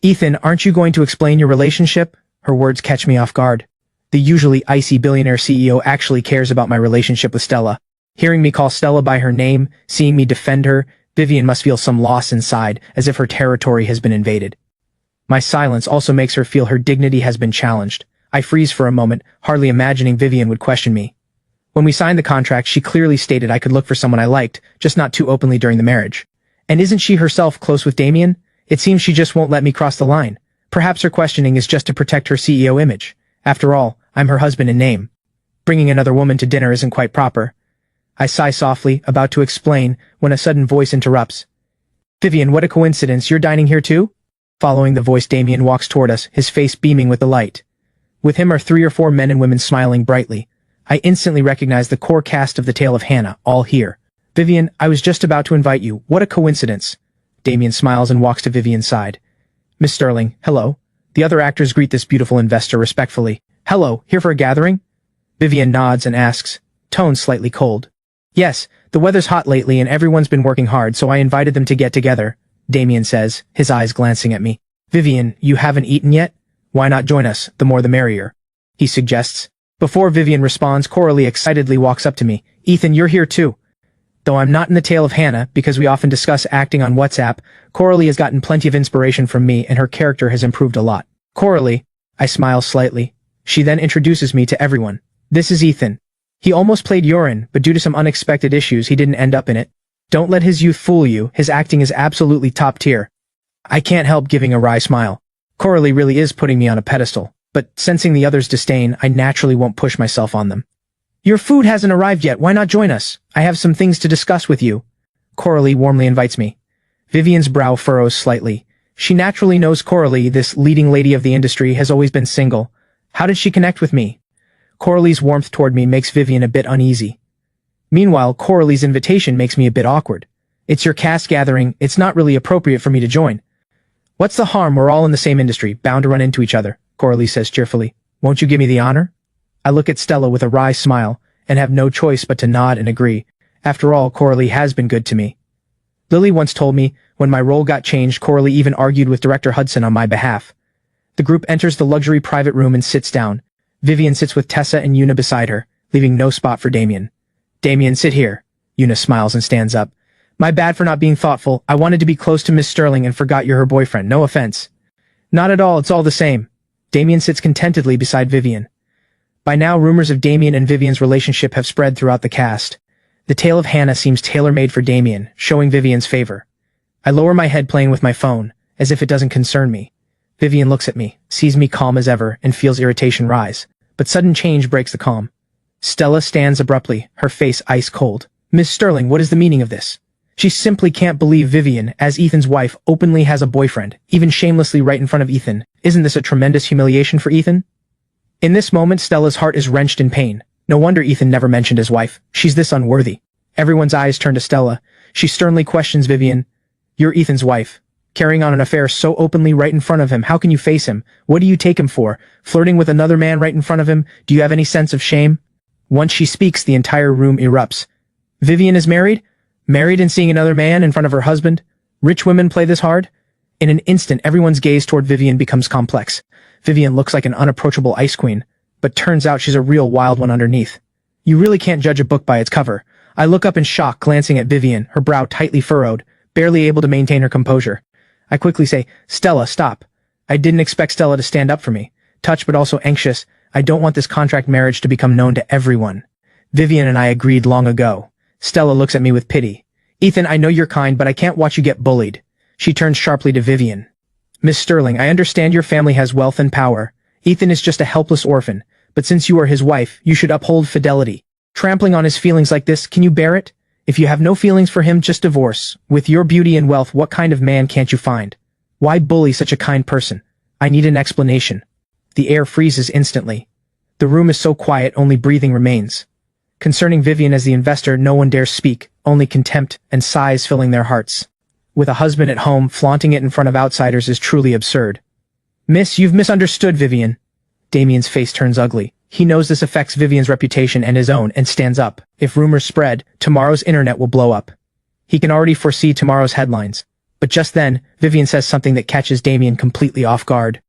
Ethan, aren't you going to explain your relationship? Her words catch me off guard. The usually icy billionaire CEO actually cares about my relationship with Stella. Hearing me call Stella by her name, seeing me defend her, Vivian must feel some loss inside, as if her territory has been invaded. My silence also makes her feel her dignity has been challenged. I freeze for a moment, hardly imagining Vivian would question me. When we signed the contract, she clearly stated I could look for someone I liked, just not too openly during the marriage. And isn't she herself close with Damien? It seems she just won't let me cross the line. Perhaps her questioning is just to protect her CEO image. After all, I'm her husband in name. Bringing another woman to dinner isn't quite proper. I sigh softly, about to explain, when a sudden voice interrupts. Vivian, what a coincidence, you're dining here too? Following the voice, Damien walks toward us, his face beaming with delight. With him are 3 or 4 men and women smiling brightly. I instantly recognize the core cast of The Tale of Hannah, all here. Vivian, I was just about to invite you. What a coincidence. Damien smiles and walks to Vivian's side. Miss Sterling, hello. The other actors greet this beautiful investor respectfully. Hello, here for a gathering? Vivian nods and asks, tone slightly cold. Yes, the weather's hot lately and everyone's been working hard, so I invited them to get together, Damien says, his eyes glancing at me. Vivian, you haven't eaten yet? Why not join us, the more the merrier, he suggests. Before Vivian responds, Coralie excitedly walks up to me. Ethan, you're here too. Though I'm not in The Tale of Hannah, because we often discuss acting on WhatsApp, Coralie has gotten plenty of inspiration from me and her character has improved a lot. Coralie, I smile slightly. She then introduces me to everyone. This is Ethan. He almost played Yorin, but due to some unexpected issues he didn't end up in it. Don't let his youth fool you, his acting is absolutely top tier. I can't help giving a wry smile. Coralie really is putting me on a pedestal, but sensing the others' disdain, I naturally won't push myself on them. Your food hasn't arrived yet, why not join us? I have some things to discuss with you. Coralie warmly invites me. Vivian's brow furrows slightly. She naturally knows Coralie, this leading lady of the industry, has always been single. How did she connect with me? Coralie's warmth toward me makes Vivian a bit uneasy. Meanwhile, Coralie's invitation makes me a bit awkward. It's your cast gathering, it's not really appropriate for me to join. What's the harm, we're all in the same industry, bound to run into each other, Coralie says cheerfully. Won't you give me the honor? I look at Stella with a wry smile, and have no choice but to nod and agree. After all, Coralie has been good to me. Lily once told me, when my role got changed, Coralie even argued with director Hudson on my behalf. The group enters the luxury private room and sits down. Vivian sits with Tessa and Una beside her, leaving no spot for Damien. Damien, sit here. Una smiles and stands up. My bad for not being thoughtful. I wanted to be close to Miss Sterling and forgot you're her boyfriend. No offense. Not at all, it's all the same. Damien sits contentedly beside Vivian. By now, rumors of Damien and Vivian's relationship have spread throughout the cast. The Tale of Hannah seems tailor-made for Damien, showing Vivian's favor. I lower my head playing with my phone, as if it doesn't concern me. Vivian looks at me, sees me calm as ever, and feels irritation rise. But sudden change breaks the calm. Stella stands abruptly, her face ice cold. Miss Sterling, what is the meaning of this? She simply can't believe Vivian, as Ethan's wife, openly has a boyfriend, even shamelessly right in front of Ethan. Isn't this a tremendous humiliation for Ethan? In this moment, Stella's heart is wrenched in pain. No wonder Ethan never mentioned his wife. She's this unworthy. Everyone's eyes turn to Stella. She sternly questions Vivian. You're Ethan's wife. Carrying on an affair so openly right in front of him, how can you face him? What do you take him for? Flirting with another man right in front of him? Do you have any sense of shame? Once she speaks, the entire room erupts. Vivian is married? Married and seeing another man in front of her husband? Rich women play this hard? In an instant, everyone's gaze toward Vivian becomes complex. Vivian looks like an unapproachable ice queen, but turns out she's a real wild one underneath. You really can't judge a book by its cover. I look up in shock, glancing at Vivian, her brow tightly furrowed, barely able to maintain her composure. I quickly say, Stella, stop. I didn't expect Stella to stand up for me. Touched but also anxious, I don't want this contract marriage to become known to everyone. Vivian and I agreed long ago. Stella looks at me with pity. Ethan, I know you're kind, but I can't watch you get bullied. She turns sharply to Vivian. Miss Sterling, I understand your family has wealth and power. Ethan is just a helpless orphan, but since you are his wife, you should uphold fidelity. Trampling on his feelings like this, can you bear it? If you have no feelings for him, just divorce. With your beauty and wealth, what kind of man can't you find? Why bully such a kind person? I need an explanation. The air freezes instantly. The room is so quiet, only breathing remains. Concerning Vivian as the investor, no one dares speak, only contempt and sighs filling their hearts. With a husband at home, flaunting it in front of outsiders is truly absurd. Miss, you've misunderstood Vivian. Damien's face turns ugly. He knows this affects Vivian's reputation and his own and stands up. If rumors spread, tomorrow's internet will blow up. He can already foresee tomorrow's headlines. But just then, Vivian says something that catches Damien completely off guard.